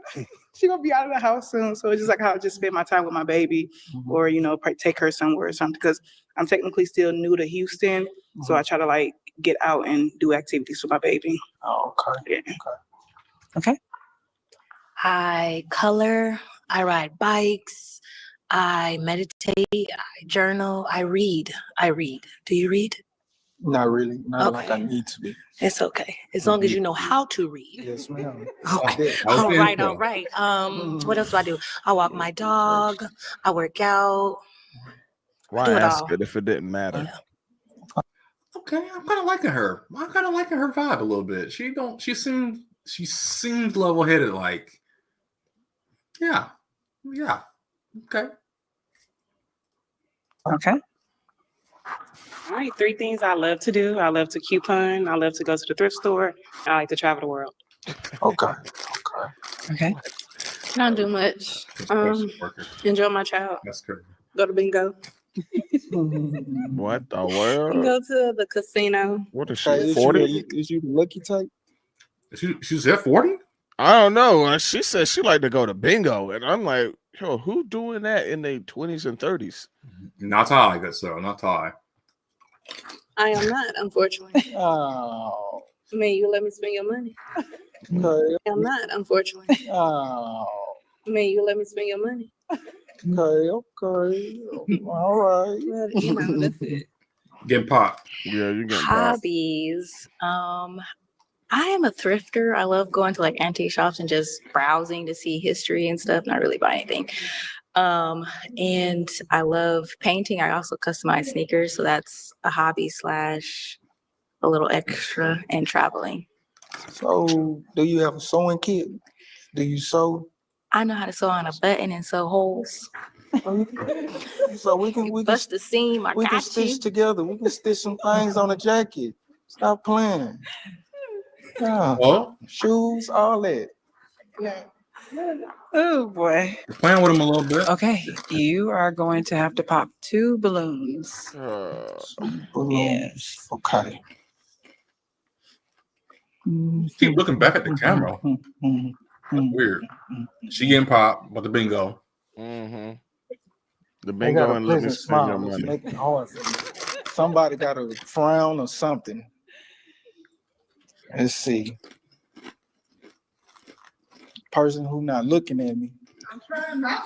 She gonna be out of the house soon, so it's just like how I just spend my time with my baby, or take her somewhere or something. Because I'm technically still new to Houston, so I try to like get out and do activities with my baby. Oh, okay. Yeah. Okay. I color, I ride bikes, I meditate, I journal, I read. Do you read? Not really. Not like I Okay. need to be. It's okay. As long as you know how to read. Yes, ma'am. Okay. All right, all right. What else do I do? I walk my dog, I work out. Why do it ask all. it if it didn't matter? Yeah. Okay, I'm kind of liking her. I'm kind of liking her vibe a little bit. She seems level headed. Like, yeah. Okay. Okay. All right, 3 things I love to do. I love to coupon. I love to go to the thrift store. I like to travel the world. Okay. Okay. Not do much. Enjoy my child. That's good. Go to bingo. What the world? Go to the casino. What is Okay, she, is 40? you the lucky type? She's at 40? I don't know. She said she like to go to bingo. And I'm like, yo, who doing that in their 20s and 30s? Not Ty, I guess so. Not Ty. I am not, unfortunately. Oh. I mean, you let me spend your money. Okay. I'm not, unfortunately. Oh. I mean, you let me spend your money. Okay. All right. Well, that's it. Getting popped. Yeah, you're getting popped. Hobbies. I am a thrifter. I love going to like antique shops and just browsing to see history and stuff, not really buy anything. And I love painting. I also customize sneakers, so that's a hobby / a little extra, and traveling. So, do you have a sewing kit? Do you sew? I know how to sew on a button and sew holes. So we can Bust the seam. I we can got stitch you. together. We can stitch some things on a jacket. Stop playing. Yeah. Oh, Shoes, all that. Yeah. Oh boy. you're playing with him a little bit. Okay. You are going to have to pop 2 balloons. Yes. Okay. Keep looking back at the camera. That's weird. She getting popped with the bingo. Mm-hmm. The They got bingo a and let me pleasant spend your smile. It's money. making it hard for me. Somebody got a frown or something. Let's see. Person who not looking at me. I'm trying not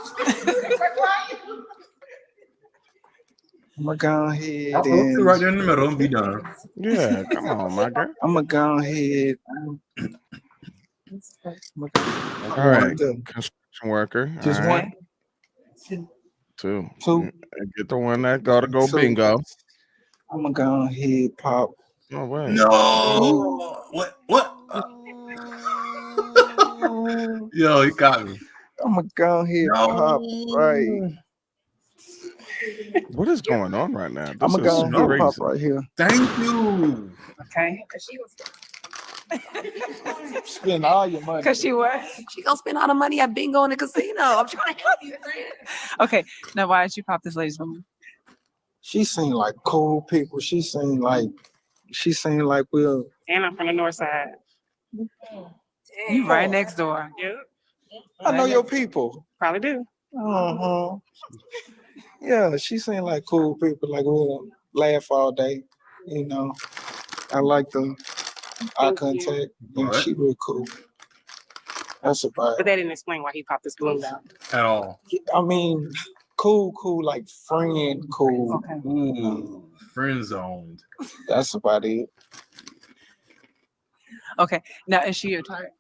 I'm gonna go ahead I'll and sit right there in the middle and be done. Yeah, come on, my girl. I'm gonna go ahead. All right, construction worker. Just all right. one. Two. Two. Get the one that gotta go Two. bingo. I'm gonna go ahead pop. Oh wait. No. What? Yo, he got me. I'm gonna go ahead pop right. What is going on right now? I'm gonna go ahead crazy. pop right here. Thank you. Okay. Spend all your money. Cause she what? She gonna spend all the money at bingo in the casino. I'm trying to help you, friend. Okay. Now, why did you pop this lady's woman? She seemed like cool people. She seemed like we'll. And I'm from the north side. You right next door. Yep. I know your people. Probably do. Uh-huh. Yeah, she seemed like cool people. Like we'll laugh all day. You know, I like the eye contact. Yeah, she real cool. That's about But it. they didn't explain why he popped this balloon down. At all. I mean, cool, like friend, cool. Okay. Ooh, friend zoned. That's about it. Okay. Now, is she your type?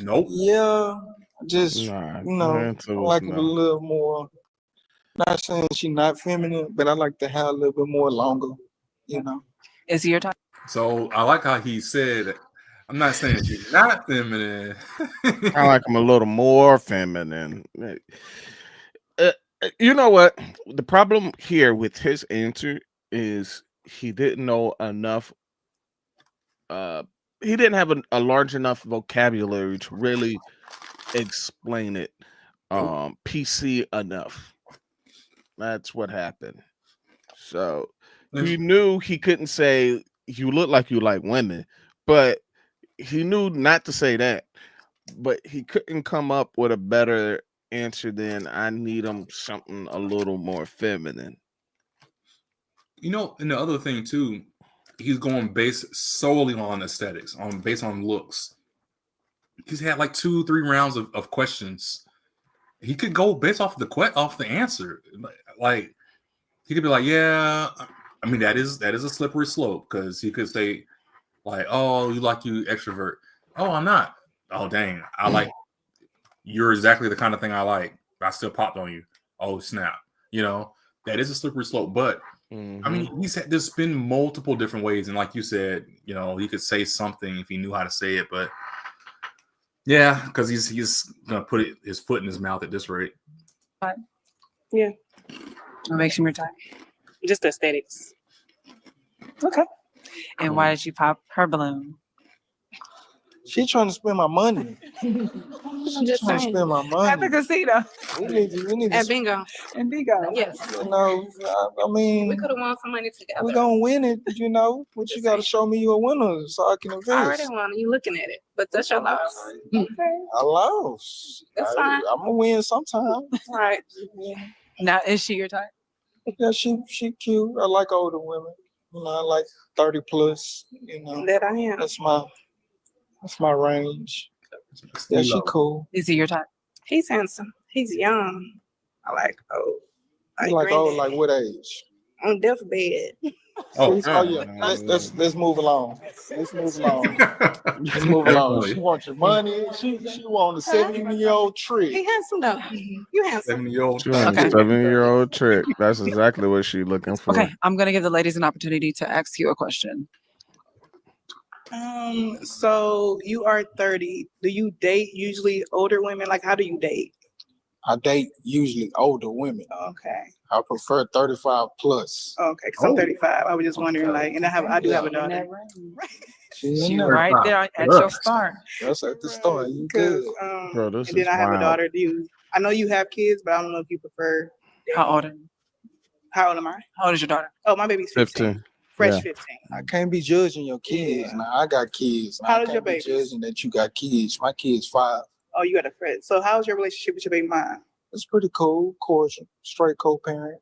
Nope. Yeah, just Nah, you know, answer I was like no. it a little more. Not saying she not feminine, but I like to have a little bit more longer. You know. Is he your type? So I like how he said, I'm not saying she's not feminine. I like him a little more feminine. You know what? The problem here with his answer is he didn't know enough. He didn't have a large enough vocabulary to really explain it PC enough. That's what happened. So he knew he couldn't say you look like you like women, but he knew not to say that. But he couldn't come up with a better answer than I need him something a little more feminine. You know, and the other thing too, he's going based solely on aesthetics, based on looks. He's had like 2-3 rounds of questions. He could go based off the answer. Like he could be like, yeah, I mean that is a slippery slope because he could say like, oh, you extrovert. Oh, I'm not. Oh, dang, I like. You're exactly the kind of thing I like. I still popped on you. Oh, snap. You know, that is a slippery slope. But I mean, there's been multiple different ways. And like you said, you know, he could say something if he knew how to say it. But yeah, because he's going to put his foot in his mouth at this rate. Yeah. What makes him your type? Just aesthetics. Okay. And why did you pop her balloon? She trying to spend my money. I'm just Trying to saying. spend my money. At the casino. We need to At bingo. And bingo. Yes. You know, I mean, We could have won some money together. we're gonna win it, you know. But you gotta show me you're a winner so I can invest. I already won. You looking at it, but that's your loss. I lost. That's fine. I'm gonna win sometime. Right. Now, is she your type? Yeah, she cute. I like older women. You know, I like 30 plus. You know, That I am. that's my range. Yeah, she cool. Is he your type? He's handsome. He's young. I like old. You like old, like what age? On deathbed. Oh yeah. Let's move along. Let's move along. She wants your money. She wants a 70-year-old trick. He handsome though. You handsome. 7-year-old. 7-year-old trick. That's exactly what she's looking for. Okay, I'm going to give the ladies an opportunity to ask you a question. So you are 30. Do you date usually older women? Like, how do you date? I date usually older women. Okay. I prefer 35 plus. Okay, because I'm 35. I was just wondering, like, and I do have a daughter. She's right there at your start. That's at the start. You good. Bro, this And then is I have a wild. daughter. I know you have kids, but I don't know if you prefer. How old are you? How old am I? How old is your daughter? Oh, my baby's 15. Fresh 15. I can't be judging your kids. Now I got kids. How I old is can't your be baby? judging that you got kids. My kid's 5. Oh, you got a friend. So how's your relationship with your baby mom? It's pretty cool, cordial, straight co-parent,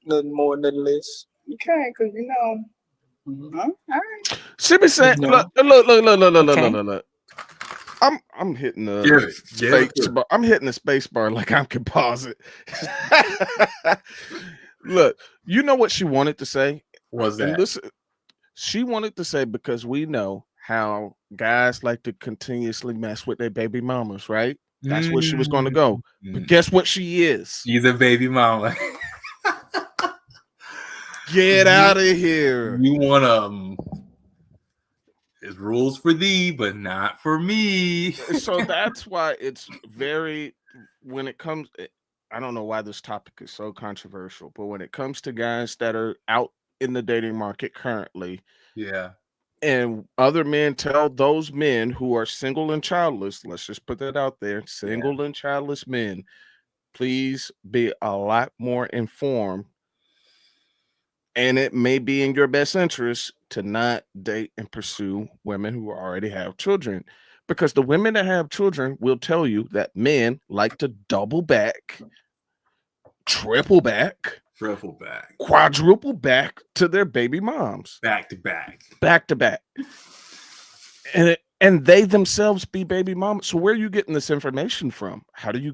nothing more, nothing less. Okay, because all right. She be saying, No. look. I'm hitting the Get it. space bar. I'm hitting the space bar like I can pause it. Look, you know what she wanted to say? Was And that? listen, she wanted to say because we know how guys like to continuously mess with their baby mamas, right? That's where she was going to go. But Mm. guess what she is? She's a baby mama. Get out of here. You want there's rules for thee, but not for me. So that's why it's very, when it comes, I don't know why this topic is so controversial, but when it comes to guys that are out in the dating market currently, Yeah. and other men tell those men who are single and childless, let's just put that out there, single and childless men, please be a lot more informed. And it may be in your best interest to not date and pursue women who already have children, because the women that have children will tell you that men like to double back, triple back, quadruple back to their baby moms, back to back. And they themselves be baby moms. So where are you getting this information from? How do you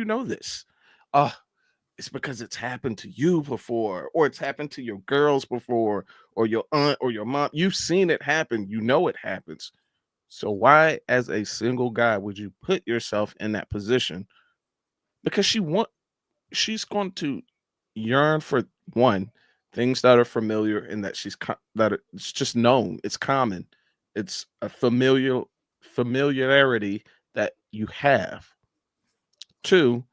know this? It's because it's happened to you before, or it's happened to your girls before, or your aunt or your mom. You've seen it happen. You know it happens. So why, as a single guy, would you put yourself in that position? Because she's going to yearn for, one, things that are familiar and that it's just known. It's common. It's a familiarity that you have. Two,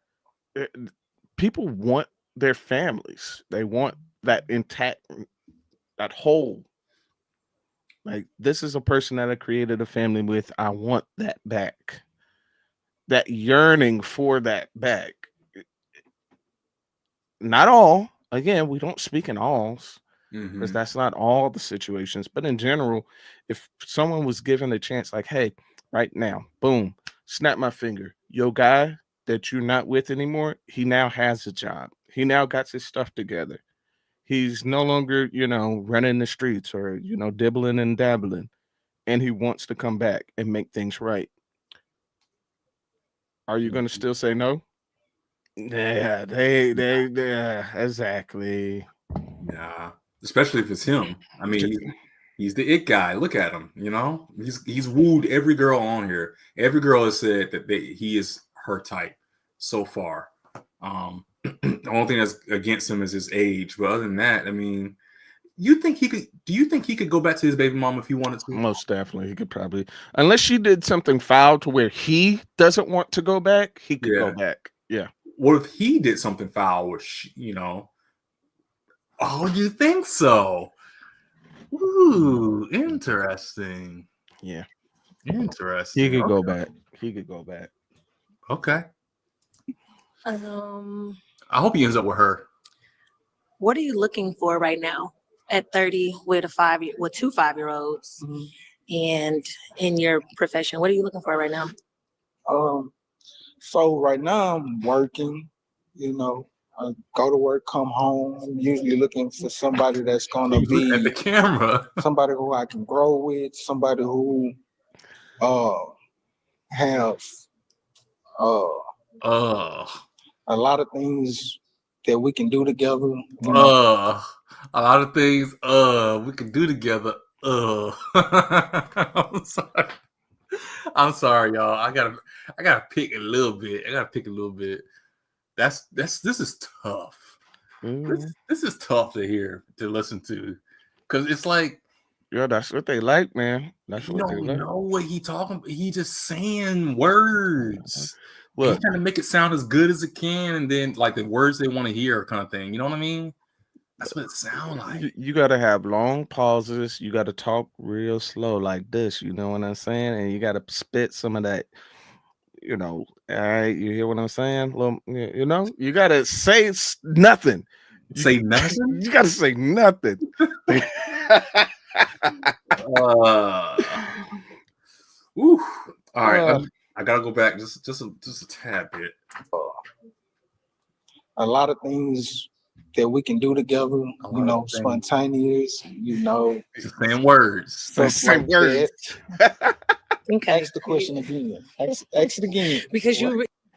people want their families. They want that intact, that whole. Like, this is a person that I created a family with. I want that back. That yearning for that back. Not all. Again, we don't speak in alls, because that's not all the situations. But in general, if someone was given a chance, like, hey, right now, boom, snap my finger, your guy that you're not with anymore, he now has a job. He now got his stuff together. He's no longer, running the streets or, dibbling and dabbling, and he wants to come back and make things right. Are you going to still say no? Yeah, exactly. Yeah, especially if it's him. I mean, he's the it guy. Look at him. He's wooed every girl on here. Every girl has said that he is her type so far. The only thing that's against him is his age. But other than that, I mean, do you think he could go back to his baby mom if he wanted to? Most definitely, he could probably, unless she did something foul to where he doesn't want to go back. He could go back. Yeah. What if he did something foul, which, oh, you think so? Ooh, interesting. Yeah. Interesting. He could go back. He could go back. Okay. I hope he ends up with her. What are you looking for right now at 30 with two 5-year-olds and in your profession? What are you looking for right now? So right now I'm working, I go to work, come home. I'm usually looking for somebody that's gonna be at the camera. Somebody who I can grow with, somebody who have a lot of things that we can do together. A lot of things we can do together. I'm sorry, y'all. I gotta pick a little bit. This is tough. This is tough to hear, to listen to, because it's like, yeah, that's what they like, man. That's you what they don't like. know what he talking. He just saying words. Look, he's trying to make it sound as good as it can, and then like the words they want to hear, kind of thing. You know what I mean? That's what it sounds like. You got to have long pauses. You got to talk real slow like this. You know what I'm saying? And you got to spit some of that. All right, you hear what I'm saying? You got to say nothing. Say nothing? You got to say nothing. Ooh. All right, I gotta go back just a tad bit. A lot of things that we can do together, spontaneous, Just saying words. Same words. Okay. Ask the question again. Ask it again. Because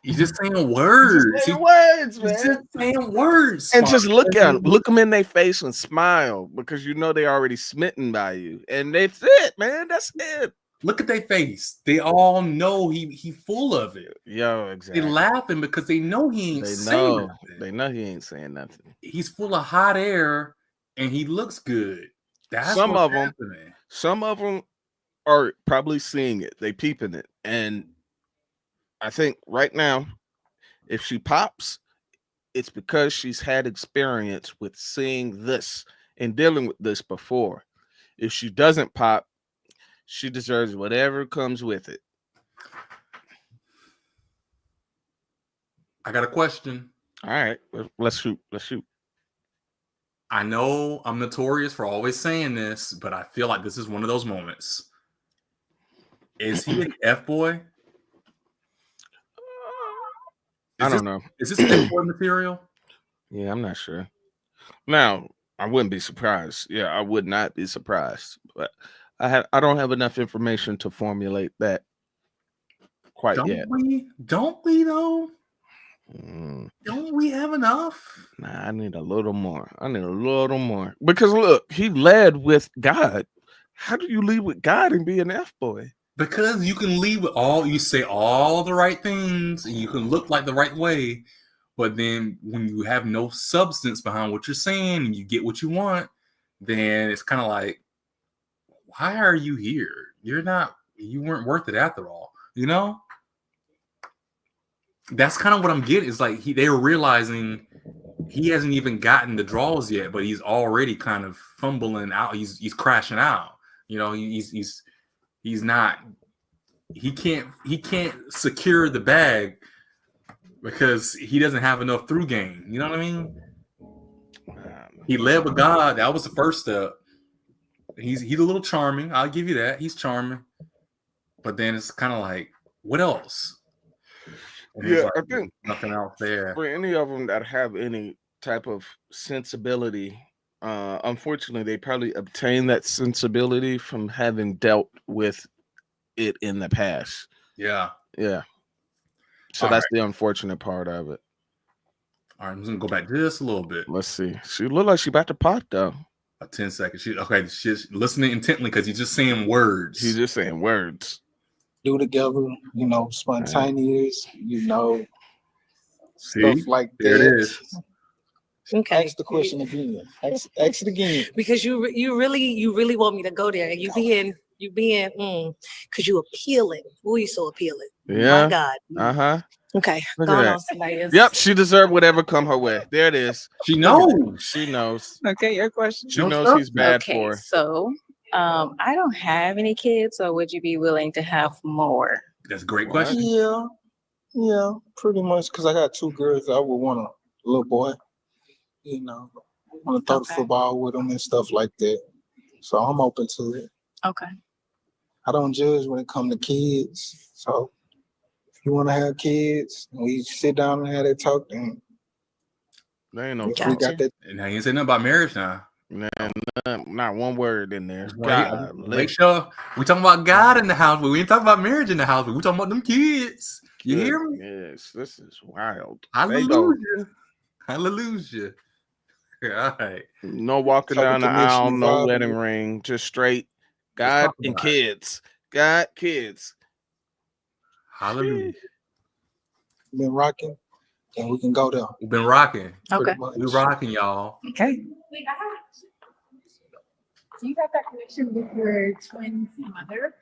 he's just saying words. He's saying words, man. He's just saying words. And just look them in their face and smile, because they already smitten by you. And that's it, man. That's it. Look at their face. They all know he full of it. Yo, exactly. They laughing because they know he ain't They saying know. nothing. They know he ain't saying nothing. He's full of hot air and he looks good. That's Some what's of them. happening. Some of them are probably seeing it. They peeping it, and I think right now, if she pops, it's because she's had experience with seeing this and dealing with this before. If she doesn't pop, she deserves whatever comes with it. I got a question. All right, let's shoot. Let's shoot. I know I'm notorious for always saying this, but I feel like this is one of those moments. Is he an F-boy? I don't know. Is this F-boy material? Yeah, I'm not sure. Now, I wouldn't be surprised. Yeah, I would not be surprised. But I don't have enough information to formulate that quite yet. Don't we though? Mm. Don't we have enough? Nah, I need a little more. I need a little more. Because look, he led with God. How do you lead with God and be an F-boy? Because you can lead with you say all the right things, and you can look like the right way, but then when you have no substance behind what you're saying and you get what you want, then it's kind of like, why are you here? You weren't worth it after all, you know? That's kind of what I'm getting. It's like they were realizing he hasn't even gotten the draws yet, but he's already kind of fumbling out. He's crashing out. You know, he's not. He can't secure the bag because he doesn't have enough through game. You know what I mean? He led with God. That was the first step. He's a little charming. I'll give you that. He's charming, but then it's kind of like, what else? And Yeah, like, I think nothing else there. For any of them that have any type of sensibility, unfortunately, they probably obtain that sensibility from having dealt with it in the past. Yeah. So All that's the unfortunate part of it. All right, I'm just gonna go back just a little bit. Let's see. She look like she about to pop though. 10 seconds. She's listening intently because he's just saying words. He's just saying words. Do together, spontaneous, See? stuff like that. There it is. Okay. Ask the question again. Ask it again. Because you really want me to go there, and you being because you appealing. Oh, you so appealing. Yeah. My God. Uh-huh. Okay. Look Go at on, that. somebody else. Yep, she deserved whatever come her way. There it is. She knows. She knows. Okay, your question. She knows he's bad Okay, for her. so I don't have any kids, so would you be willing to have more? That's a great question. Yeah, pretty much. Because I got 2 girls. I would want a little boy. Want to throw the football with them and stuff like that. So I'm open to it. Okay. I don't judge when it comes to kids. So if you want to have kids, we sit down and have that talk. Then There ain't no we got that. And now you ain't say nothing about marriage now. Man, not one word in there. God, make sure we talking about God in the house, but we ain't talking about marriage in the house, but we talking about them kids. You hear me? Yes, this is wild. Hallelujah. Hallelujah. All right. No walking down the aisle, no wedding ring, just straight God and kids. God, kids. Hallelujah. Been rocking, and we can go there. We've been rocking. Okay. We rocking, y'all. Okay. Do you have that connection with your twin's mother?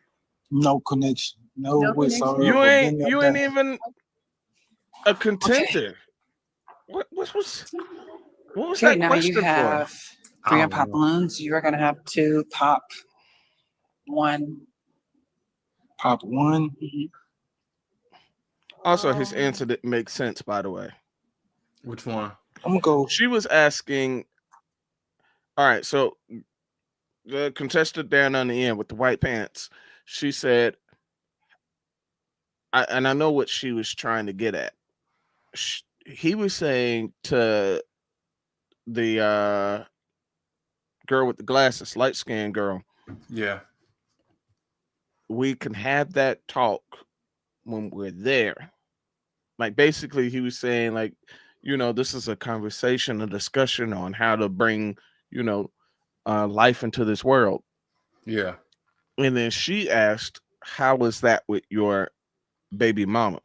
No connection. No whatsoever. You ain't even a contender. What was that now question you have for? 3 pop balloons. You are gonna have to pop 1. Pop 1. Mm-hmm. Also, his answer didn't make sense, by the way. Which one? I'm gonna go. She was asking. All right, so the contestant down on the end with the white pants, she said, I know what she was trying to get at. He was saying to the girl with the glasses, light-skinned girl, yeah, we can have that talk when we're there. Like, basically, he was saying, like, this is a conversation, a discussion on how to bring, life into this world. Yeah. And then she asked, how was that with your baby mama?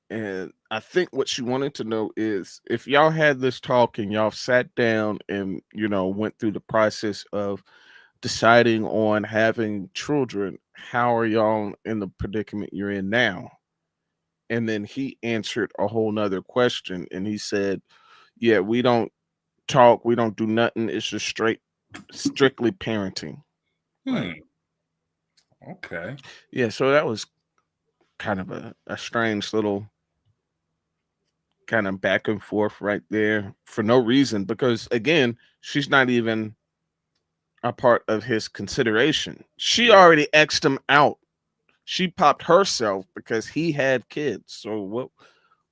And I think what she wanted to know is if y'all had this talk and y'all sat down and, went through the process of deciding on having children, how are y'all in the predicament you're in now? And then he answered a whole nother question and he said, yeah, we don't talk, we don't do nothing. It's just strictly parenting. Right. Okay. Yeah, so that was kind of a strange little kind of back and forth right there for no reason, because again, she's not even a part of his consideration. She already X'd him out. She popped herself because he had kids. So what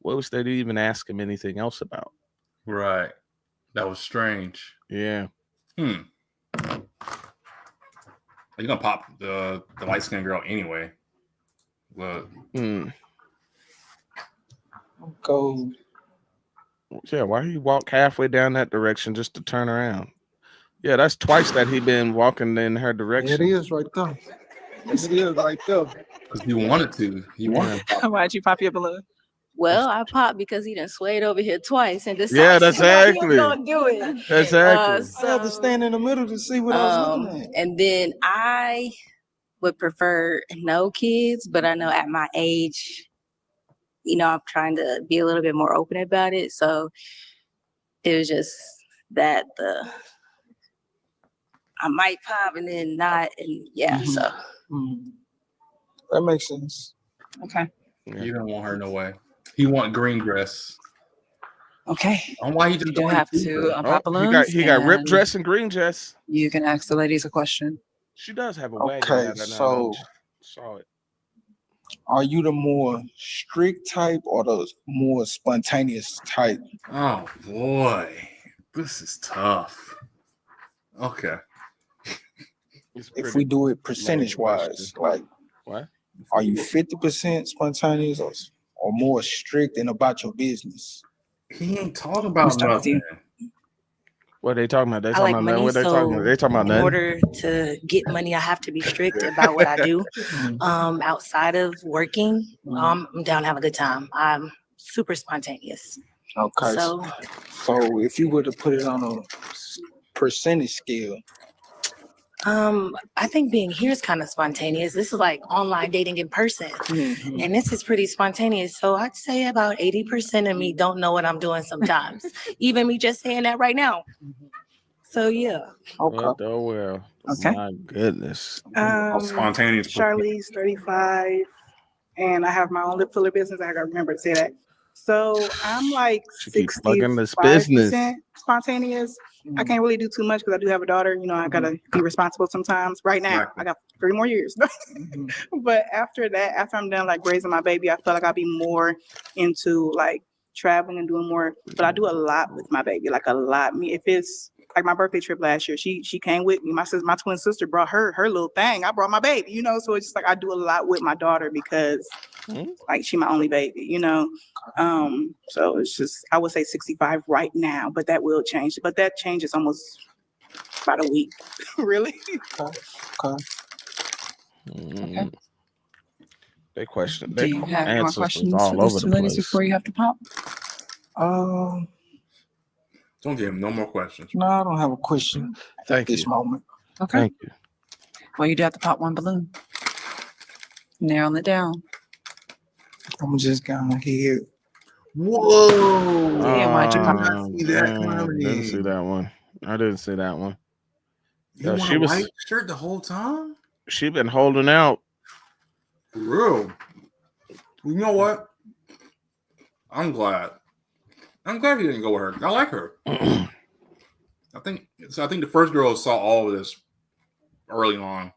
was there to even ask him anything else about? Right. That was strange. Yeah. You're gonna pop the light skinned girl anyway. But Go. Yeah, why he walk halfway down that direction just to turn around? Yeah, that's twice that he been walking in her direction. It is right there. It is right there. Because he wanted to. He wanted to. Why'd you pop your balloon? Well, I popped because he done swayed over here twice and decided Yeah, that's he was exactly. gonna do it. Exactly. I had to stand in the middle to see what I was looking at. And then I would prefer no kids, but I know at my age, I'm trying to be a little bit more open about it. So it was just that I might pop and then not, and so. That makes sense. Okay. Yeah. You don't want her no way. He want green dress. Okay. And why he just You do have to pop balloons. He got ripped and dress and green dress. You can ask the ladies a question. She does have a wagon. Okay, that I so saw it. Are you the more strict type or the more spontaneous type? Oh boy, this is tough. Okay. If we do it percentage wise, like what? Are you 50% spontaneous or more strict and about your business? He ain't talking about nothing. What are they talking about? They I talking like about money, nothing. What they talking about? They talking about in nothing. order to get money, I have to be strict about what I do. Outside of working, I'm down to have a good time. I'm super spontaneous. Okay. So if you were to put it on a percentage scale, I think being here is kind of spontaneous. This is like online dating in person, and this is pretty spontaneous. So I'd say about 80% of me don't know what I'm doing sometimes. Even me just saying that right now. So yeah. What the well? Okay. My goodness. Spontaneous. Charlie's 35, and I have my own lip filler business. I gotta remember to say that. So I'm like She keep plugging this business. 65% spontaneous. I can't really do too much because I do have a daughter. I gotta be responsible sometimes. Right now, I got 3 more years. But after that, after I'm done like raising my baby, I feel like I'll be more into like traveling and doing more. But I do a lot with my baby, like a lot. If it's like my birthday trip last year, she came with me. My twin sister brought her little thing. I brought my baby, so it's just like I do a lot with my daughter because like she my only baby, so it's just I would say 65 right now, but that will change. But that changes almost about a week. Really? Okay. They question. Do you have more questions all for over these the two ladies place. before you have to pop? Don't give him no more questions. No, I don't have a question at this moment. Okay. Thank you. Well, you do have to pop one balloon. Narrow it down. I'm just gonna hear. Whoa! Damn, why'd you pop? Didn't see that one. I didn't see that one. You want a white shirt the whole time? She been holding out. For real. You know what? I'm glad he didn't go with her. I like her. I think the first girl saw all of this early on.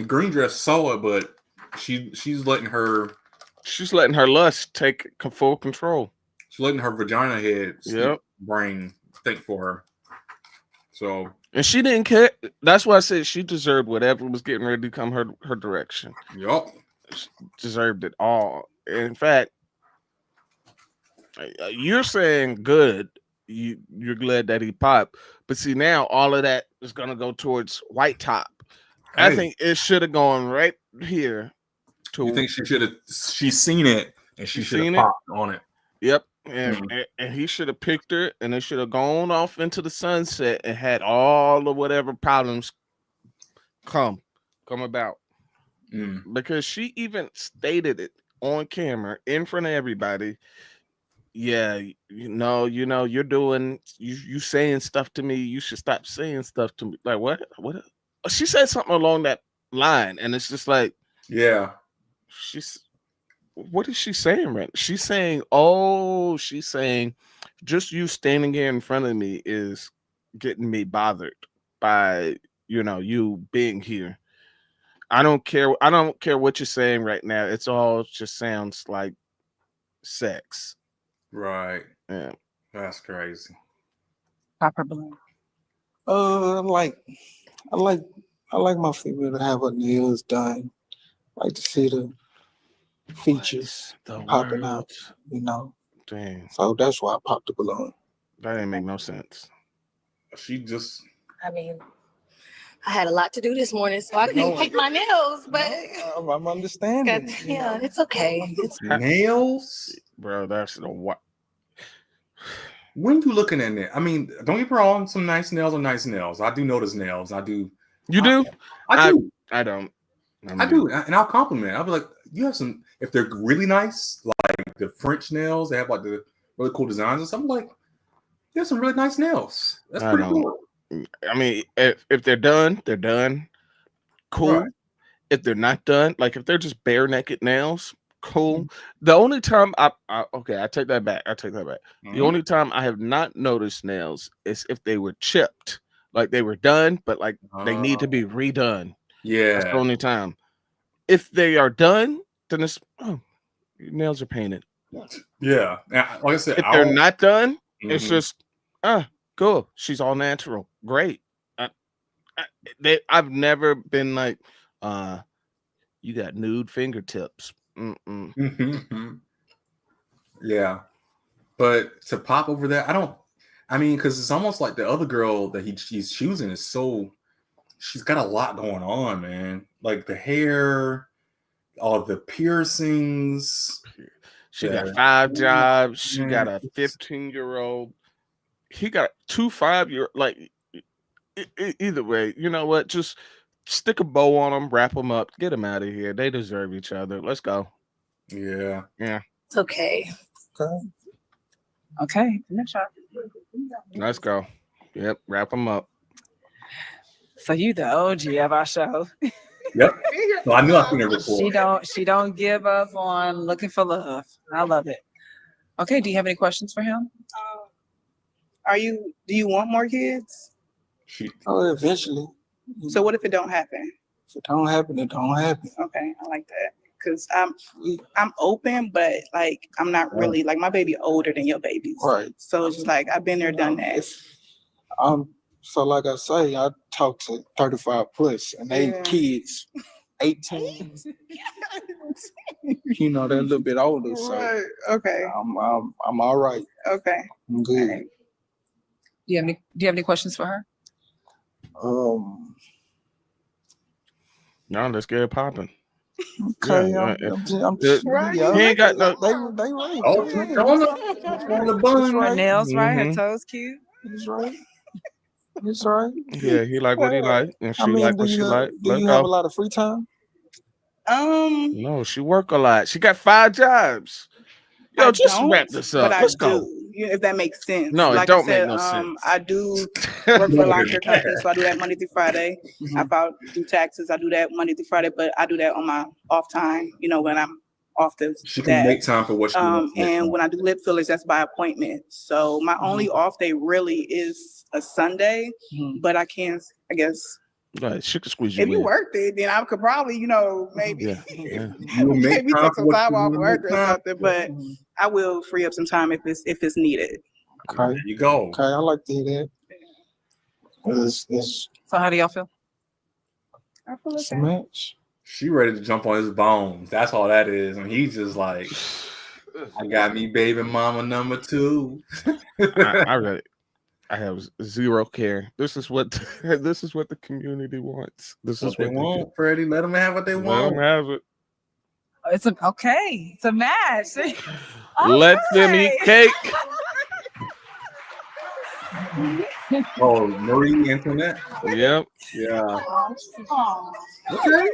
Green Dress saw it, but she's letting her lust take full control. She's letting her vagina head brain think for her. So, and she didn't care. That's why I said she deserved whatever was getting ready to come her direction. Yup. She deserved it all. In fact, you're saying good. You're glad that he popped. But see, now all of that is going to go towards White Top. I think it should have gone right here. You think she's seen it and she should have seen it? popped on it. Yep. And he should have picked her, and they should have gone off into the sunset and had all of whatever problems come about. Because she even stated it on camera in front of everybody. Yeah, you're doing you saying stuff to me. You should stop saying stuff to me. Like what? She said something along that line, and it's just like, yeah, what is she saying, right? She's saying just you standing here in front of me is getting me bothered by you being here. I don't care what you're saying right now. It's all just sounds like sex. Right. Yeah. That's crazy. Pop her balloon. I like my female to have her nails done. I like to see the features popping out, Dang. So that's why I popped the balloon. That didn't make no sense. She just. I mean, I had a lot to do this morning, so I couldn't pick my nails. But I'm understanding. Yeah, it's okay. It's nails, bro. That's the what. When you looking at it, I mean, don't get me wrong. Some nice nails are nice nails. I do notice nails. I do. You do? I do. I don't. I do, and I'll compliment. I'll be like, you have some. If they're really nice, like the French nails, they have like the really cool designs and stuff. I'm like, there's some really nice nails. That's pretty cool. I mean, if they're done, they're done. Cool. Right. If they're not done, like if they're just bare naked nails, cool. The only time I take that back. The only time I have not noticed nails is if they were chipped, like they were done, but like they need to be redone. Yeah, that's the only time. If they are done, then it's your nails are painted. Yeah, like I said, if they're not done, it's just cool. She's all natural. Great. I've never been like, you got nude fingertips. Yeah, but to pop over that, because it's almost like the other girl that she's choosing is so. She's got a lot going on, man. Like the hair, all the piercings. She got 5 jobs. She got a 15-year-old. He got 2 5-year. Like either way, you know what? Just stick a bow on them, wrap them up, get them out of here. They deserve each other. Let's go. Yeah. It's okay. Okay. Next shot. Let's go. Yep. Wrap them up. So you the OG of our show. Yep. Well, I knew I couldn't record. She don't give up on looking for love. I love it. Okay. Do you have any questions for him? Do you want more kids? Eventually. So what if it don't happen? If it don't happen, it don't happen. Okay, I like that. Because I'm open, but like I'm not really like my baby older than your babies. Right. So it's just like I've been there, done that. So like I say, I talk to 35 plus and they kids 18. They're a little bit older. So right. Okay. I'm all right. Okay. I'm good. Do you have any questions for her? No, let's get it popping. Okay, I'm right. He ain't got no. They right. On the bun. Her nails right, her toes cute. He's right. He's right. Yeah, he like what he like, and she like what she like. Do you have a lot of free time? No, she work a lot. She got 5 jobs. Yo, just wrap this up. Let's go. If that makes sense. No, it don't make no sense. I do work for a lawn care company, so I do that Monday through Friday. I do taxes. I do that Monday through Friday, but I do that on my off time. When I'm off the. She can make time for what she wants. And when I do lip fillers, that's by appointment. So my only off day really is a Sunday, but I can, I guess. Right, she could squeeze you. If you worked it, then I could probably, maybe maybe take some time off work or something. But I will free up some time if it's needed. Okay. There you go. Okay, I like to hear that. So how do y'all feel? I feel it's a match. She ready to jump on his bones. That's all that is. And he's just like, I got me baby mama number 2. I ready. I have zero care. This is what this is what the community wants. This is what they want, Freddie. Let them have what they Let want. them have it. It's okay. It's a match. Let them eat cake. Oh, Marie Antoinette. Yep. Yeah. Okay.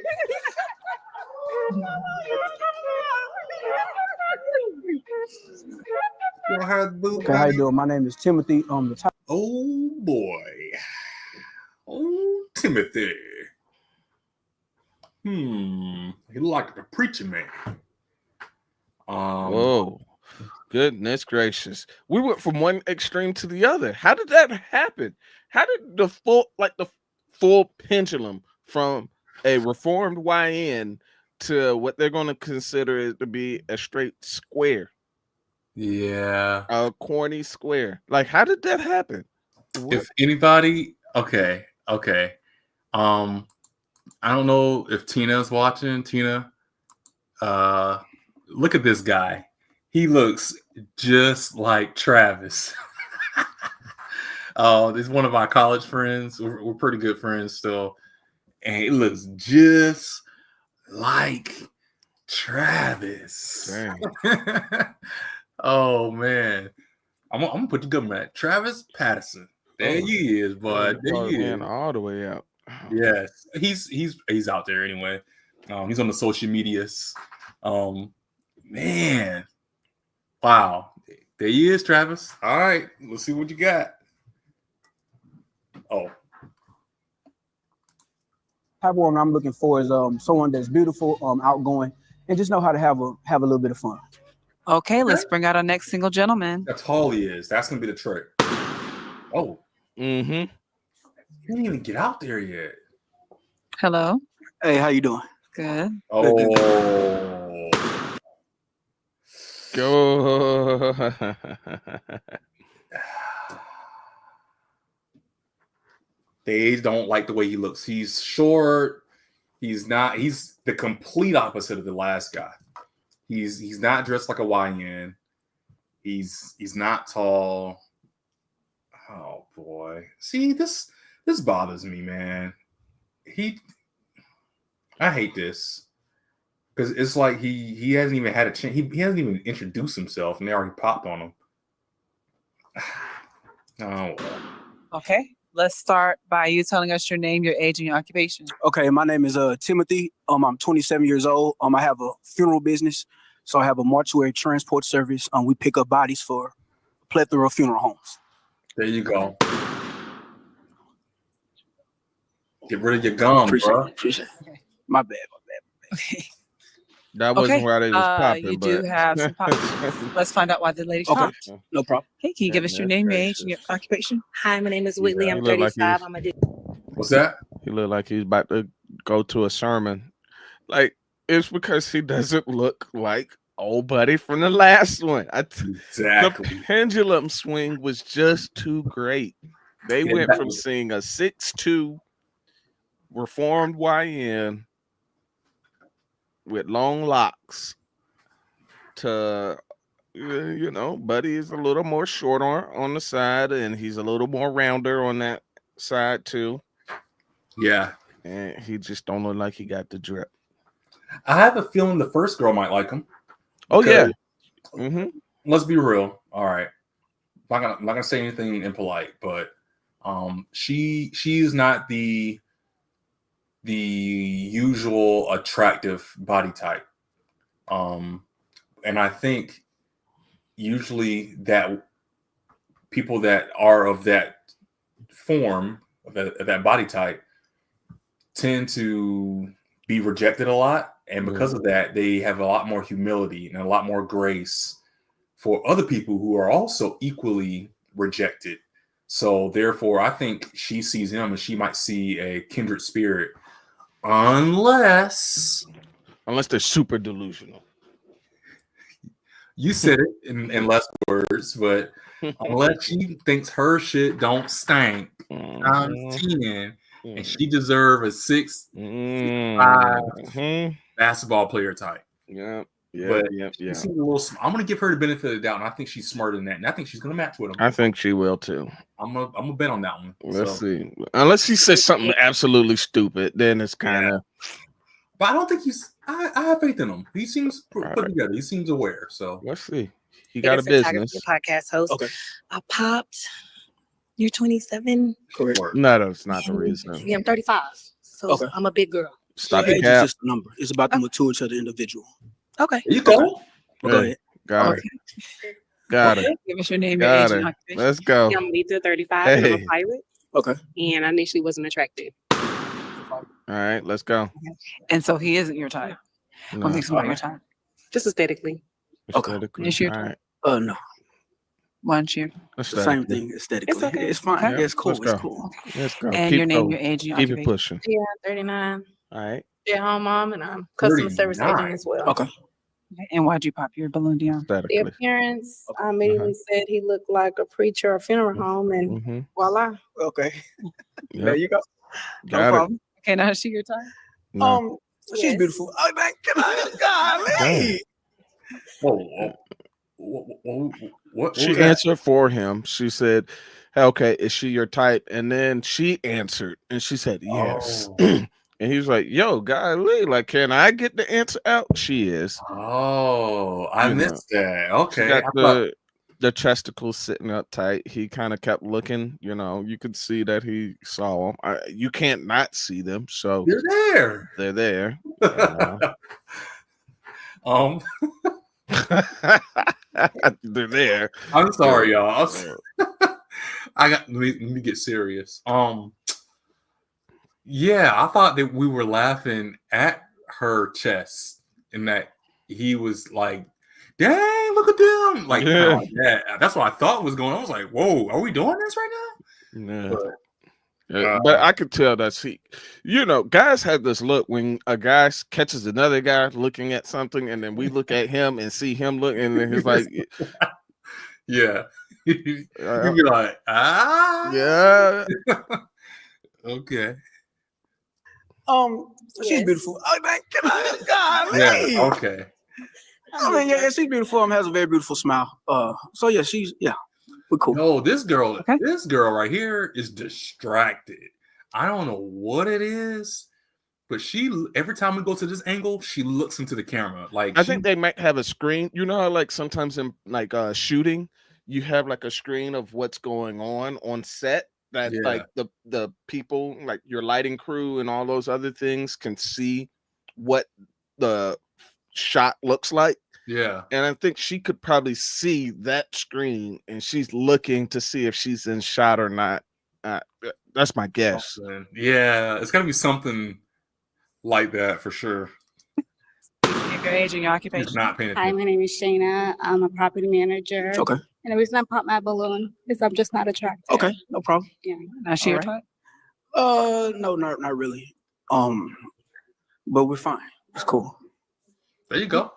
Okay, how you doing? My name is Timothy. The top. Oh boy. Oh, Timothy. He like the preacher man. Whoa. Goodness gracious. We went from one extreme to the other. How did that happen? How did the full pendulum from a reformed YN to what they're going to consider it to be a straight square? Yeah. A corny square. Like, how did that happen? If anybody, okay. I don't know if Tina's watching. Tina, look at this guy. He looks just like Travis. This is one of our college friends. We're pretty good friends still. And he looks just like Travis. Oh, man. I'm gonna put the government at Travis Patterson. There he is, bud. There he is. All the way out. Yes, he's out there anyway. He's on the social medias. Man, wow, there he is, Travis. All right, let's see what you got. Oh, Type of woman I'm looking for is someone that's beautiful, outgoing, and just know how to have a little bit of fun. Okay, let's bring out our next single gentleman. that's all he is. That's gonna be the trick. Oh, mm-hmm. He didn't even get out there yet. Hello. Hey, how you doing? Good. Oh. Go. They don't like the way he looks. He's short. He's the complete opposite of the last guy. He's not dressed like a YN. He's not tall. Oh boy. See, this bothers me, man. I hate this. Because it's like he hasn't even had a chance. He hasn't even introduced himself, and they already popped on him. Oh. Okay. Let's start by you telling us your name, your age, and your occupation. Okay, my name is Timothy. I'm 27 years old. I have a funeral business, so I have a mortuary transport service. We pick up bodies for a plethora of funeral homes. There you go. Get rid of your gum, bro. Appreciate it. My bad. Okay. That wasn't why they was popping. You do have some popping. Let's find out why the lady popped. No problem. Hey, can you give us your name, your age, and your occupation? Hi, my name is Whitley. I'm look like 35. I'm a What's that? He looked like he's about to go to a sermon. Like, it's because he doesn't look like old buddy from the last one. Exactly. The pendulum swing was just too great. They went from seeing a 6'2" reformed YN with long locks to, Buddy is a little more short on the side, and he's a little more rounder on that side too. Yeah. And he just don't look like he got the drip. I have a feeling the first girl might like him. Oh yeah. Mm-hmm. Let's be real. All right. I'm not gonna say anything impolite, but she is not the usual attractive body type. And I think usually that people that are of that form, of that body type, tend to be rejected a lot. And because of that, they have a lot more humility and a lot more grace for other people who are also equally rejected. So therefore, I think she sees him and she might see a kindred spirit. Unless they're super delusional. You said it in less words, but unless she thinks her shit don't stink times 10, and she deserves a 6'5" basketball player type. Yeah. But yeah. she seems a little. I'm gonna give her the benefit of the doubt, and I think she's smarter than that, and I think she's gonna match with him. I think she will too. I'm gonna bet on that one. Let's see. Unless he says something absolutely stupid, then it's kind of. But I don't think he's. I have faith in him. He seems put together. He seems aware. So let's see. He got a business. Podcast host. Okay. I popped. You're 27. Correct. No, that's not the reason. Yeah, I'm 35. So Okay. I'm a big girl. Stop Age your is cap. just a number. It's about the maturity of the individual. Okay. you go. Go ahead. Got it. Got it. Give us your name, your Got age, and it. occupation. Let's go. I'm Lisa, 35, and I'm Hey. a pilot. Okay. And I initially wasn't attracted. All right, let's go. And so he isn't your type. I No. don't think somebody your type. Just aesthetically. Okay. Aesthetically. Is your All right. No. Why don't you? The same thing aesthetically. It's okay. It's fine. Okay. Yeah, it's cool. Let's go. It's cool. Let's go. And Keep your name, going. your age, and your Keep it occupation. pushing. Yeah, 39. All right. Stay-at-home mom, and I'm customer service 39. agent as well. Okay. Okay. And why'd you pop your balloon, Dion? The Aesthetically. appearance, I immediately said he looked like a preacher or funeral home, and Mm-hmm. voila. Okay. Yep. There you go. No Got it. problem. Okay, now is she your type? No. She's Yes. beautiful. Oh, man, golly. What She was that? answered for him. She said, "Hey, okay, is she your type?" And then she answered and she said, "Yes." Oh. And he was like, "Yo, golly, like, can I get the answer out?" She is. Oh, I You know. missed that. She Okay. got I thought- the testicles sitting up tight. He kind of kept looking. You know, you could see that he saw them. You can't not see them, so They're there. they're there. You Um, they're there. I'm sorry, y'all. Let me get serious. Yeah, I thought that we were laughing at her chest and that he was like, dang, look at them. Like, Yeah. kinda like that. That's what I thought was going on. I was like, whoa, are we doing this right now? Yeah. But, But I could tell that guys have this look when a guy catches another guy looking at something, and then we look at him and see him look, and then he's like, yeah. You'd be like, yeah. Okay. She's beautiful. Oh, man, golly. Yeah, okay. I mean, yeah, she's beautiful. Has a very beautiful smile. So yeah, we're cool. No, this girl right here is distracted. I don't know what it is, but every time we go to this angle, she looks into the camera. Like I think they might have a screen. You know how like sometimes in like shooting, you have like a screen of what's going on set that like the people, like your lighting crew and all those other things can see what the shot looks like. Yeah. And I think she could probably see that screen and she's looking to see if she's in shot or not. That's my guess. Yeah, it's gotta be something like that for sure. Your age and your occupation. She's not paying Hi, attention. my name is Shayna. I'm a property manager. Okay. And the reason I popped my balloon is I'm just not attracted. Okay, no problem. Yeah. Now she your type? No, not really. But we're fine. It's cool. There you go.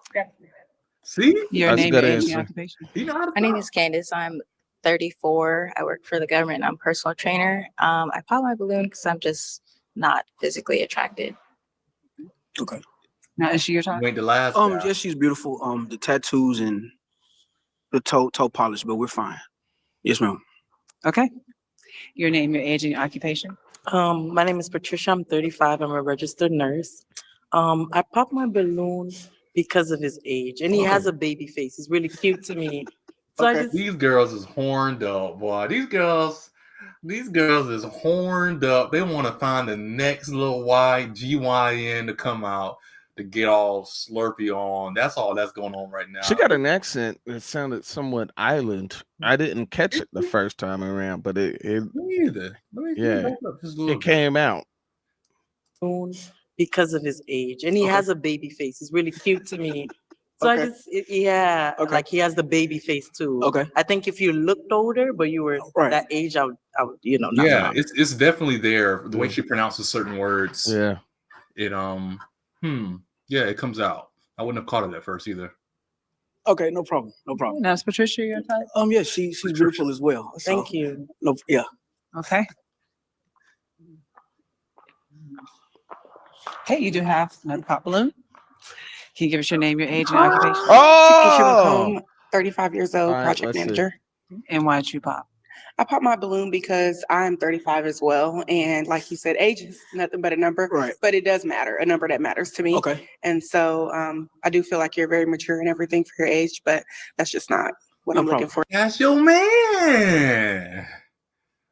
See? Your That's a name, good your age, and answer. your occupation. You know how to My name is Candace. I'm 34. I work for the government. I'm a personal trainer. I pop my balloon because I'm just not physically attracted. Okay. Now is she your type? Wait, the last Yes, she's beautiful. The tattoos and the toe polish, but we're fine. Yes, ma'am. Okay. Your name, your age, and your occupation. My name is Patricia. I'm 35. I'm a registered nurse. I popped my balloon because of his age, and he has a baby face. He's really cute to me. So I just, These girls is horned up, boy. These girls is horned up. They want to find the next little GYN to come out to get all slurpy on. That's all that's going on right now. She got an accent that sounded somewhat island. I didn't catch it the first time around, but it Me either. Let me yeah, back up just a little it came out. because of his age, and he has a baby face. He's really cute to me. So Okay. like he has the baby face too. Okay. I think if you looked older, but you were Right. that age, I would, not Yeah, know. it's definitely there. The way she pronounces certain words. Yeah. It yeah, it comes out. I wouldn't have caught it at first either. Okay, no problem. No problem. Now is Patricia your type? Yeah, she's beautiful as well. So, Thank you. No, yeah. Okay. Okay, you do have another pop balloon. Can you give us your name, your age, and occupation? Takesha Oh, McComb, 35 years old, all right, project let's see. manager. And why'd you pop? I popped my balloon because I'm 35 as well. And like you said, age is nothing but a number, Right. but it does matter, a number that matters to me. Okay. And so I do feel like you're very mature and everything for your age, but that's just not what No I'm looking for. That's your man,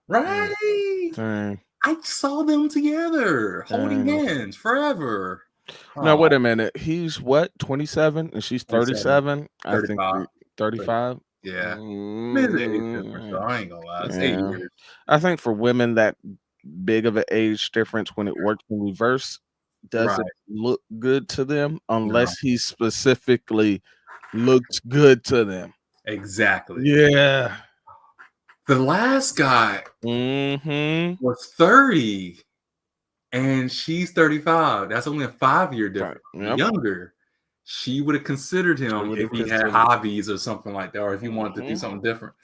right? Dang. I saw them together holding Dang. hands forever. Now, Oh, wait a minute. He's what, 27 and she's 37? I think 35. 35. Yeah. There's an age difference, though. I ain't gonna lie. It's 8 Yeah. years. I think for women that big of an age difference, when it works in reverse, doesn't Right. look good to them unless he specifically looks good to them. Exactly. Yeah. The last guy Mm-hmm. was 30 and she's 35. That's only a 5-year difference. Yep. Younger. She would have considered him would if have he had considered. hobbies or something like that, or if he wanted to do Mhm. something different.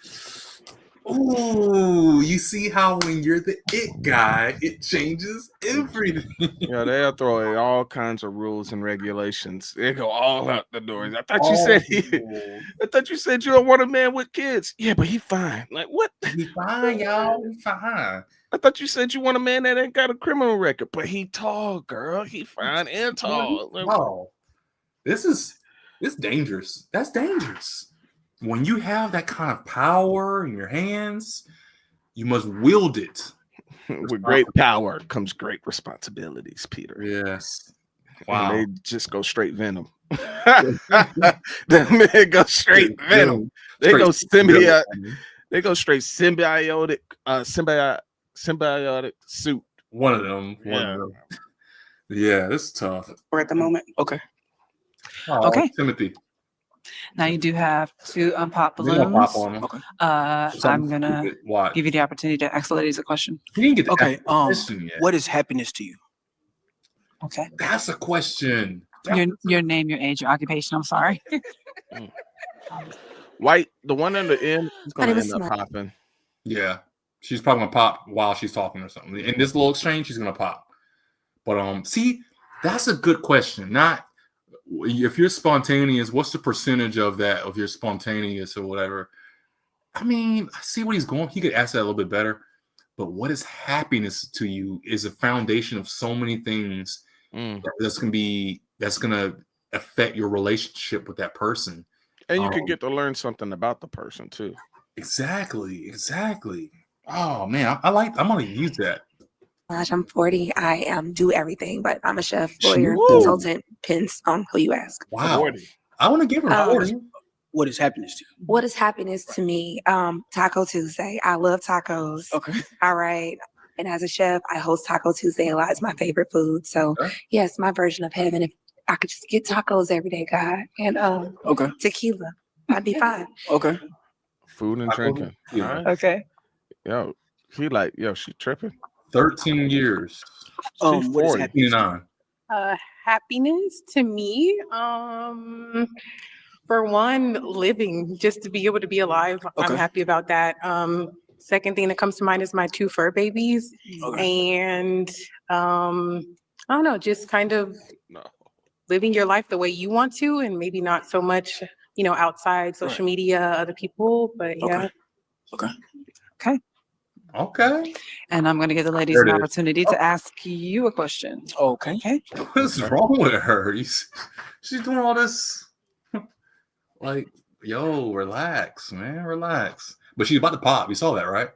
Ooh, you see how when you're the it guy, it changes everything. Yeah, they'll throw in all kinds of rules and regulations. They go all out the doors. I thought you All said rules. I thought you said you don't want a man with kids. Yeah, but he fine. Like what? He fine, y'all. He fine. I thought you said you want a man that ain't got a criminal record, but he tall, girl. He fine and tall. Like, Oh, it's dangerous. That's dangerous. When you have that kind of power in your hands, you must wield it. with great power comes great responsibilities, Peter. Yes. Wow. Wow. They just go straight venom. That man go straight venom. They go symbiotic. They go straight symbiotic. Symbiotic suit. One of them. Yeah, this is tough. Or at the moment. Okay. Oh, Okay. Timothy. Now you do have 2 unpopped We're gonna balloons. pop on them. Okay. I'm gonna give you the opportunity to ask the ladies a question. You didn't get the Okay. question yet. What is happiness to you? Okay. That's a question. Your name, your age, your occupation. I'm sorry. White, the one on the end is My gonna name is end up Smart. popping. Yeah. She's probably gonna pop while she's talking or something. In this little exchange, she's gonna pop. But see, that's a good question. Not if you're spontaneous, what's the percentage of that if you're spontaneous or whatever? I mean, I see what he's going. He could ask that a little bit better. But what is happiness to you is a foundation of so many things that's gonna affect your relationship with that person. And you can get to learn something about the person too. Exactly. Oh man, I'm gonna use that. Gosh, I'm 40. I do everything, but I'm a chef, She- lawyer, Woo. consultant, pins on who you ask. Wow. 40. I want to give her 40. What is happiness to you? What is happiness to me? Taco Tuesday. I love tacos. Okay. All right. And as a chef, I host Taco Tuesday a lot. It's my favorite food. So Okay. yes, my version of heaven. If I could just get tacos every day, God, and Okay. tequila, I'd be fine. Okay. Food and drinking. All right. Okay. Yo, he like, yo, she tripping. 13 years. She's What is 40. happiness? 29. Happiness to me, for one, living, just to be able to be alive. I'm Okay. happy about that. Second thing that comes to mind is my 2 fur babies. Okay. And I don't know, just kind of living your life the way you want to, and maybe not so much, outside social media, other people, but yeah. Okay. Okay. And I'm going to give the ladies There an it is. opportunity to ask you a question. Okay. Okay. What's wrong with her? She's doing all this. Like, yo, relax, man, relax. But she's about to pop. You saw that, right?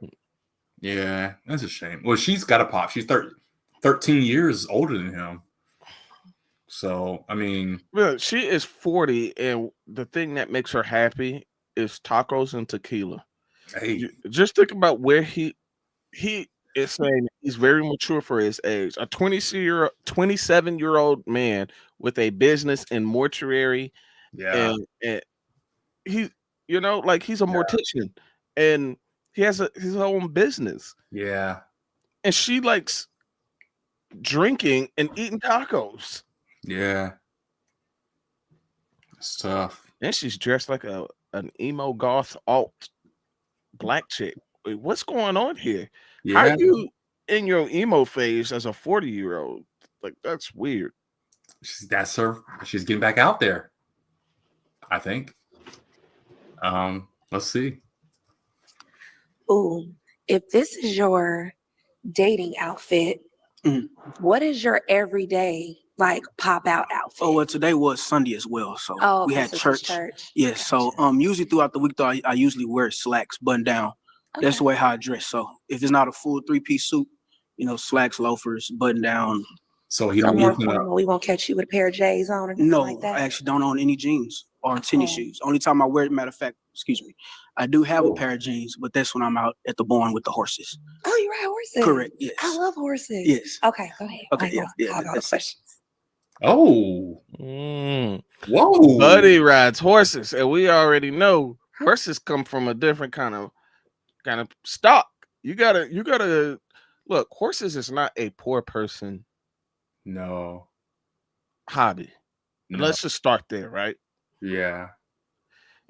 Yeah, that's a shame. Well, she's got to pop. She's 13 years older than him. So, I mean, Well, she is 40, and the thing that makes her happy is tacos and tequila. hey, Just think about where he is saying he's very mature for his age. A 27-year-old man with a business in mortuary, yeah, and he, like he's a mortician, and he has his own business, yeah. and she likes drinking and eating tacos. Yeah. It's tough. And she's dressed like an emo goth alt black chick. Wait, what's going on here? How Yeah. are you in your emo phase as a 40-year-old? Like, that's weird. that's her. She's getting back out there, I think. Let's see. Ooh, if this is your dating outfit, what is your everyday like pop out outfit? Oh, well, today was Sunday as well, so Oh, we okay, had so it's church. Yes, so usually throughout the week though, I usually wear slacks, button down. That's the way how I dress. So if it's not a full 3-piece suit, slacks, loafers, button down. So he So don't more look formal. We won't catch you with a pair of J's on or anything No, like that. I actually don't own any jeans or tennis Oh. shoes. Only time I wear it, matter of fact, excuse me, I do have a pair of jeans, but that's when I'm out at the barn with the horses. Oh, you ride horses? Correct, yes. I love horses. Yes. Okay, go ahead. Okay, I ain't gonna hog all the questions. Oh. Whoa. Buddy rides horses, and we already know horses come from a different kind of stock. You gotta look, horses is not a poor person hobby. No. Let's just start there, right? Yeah.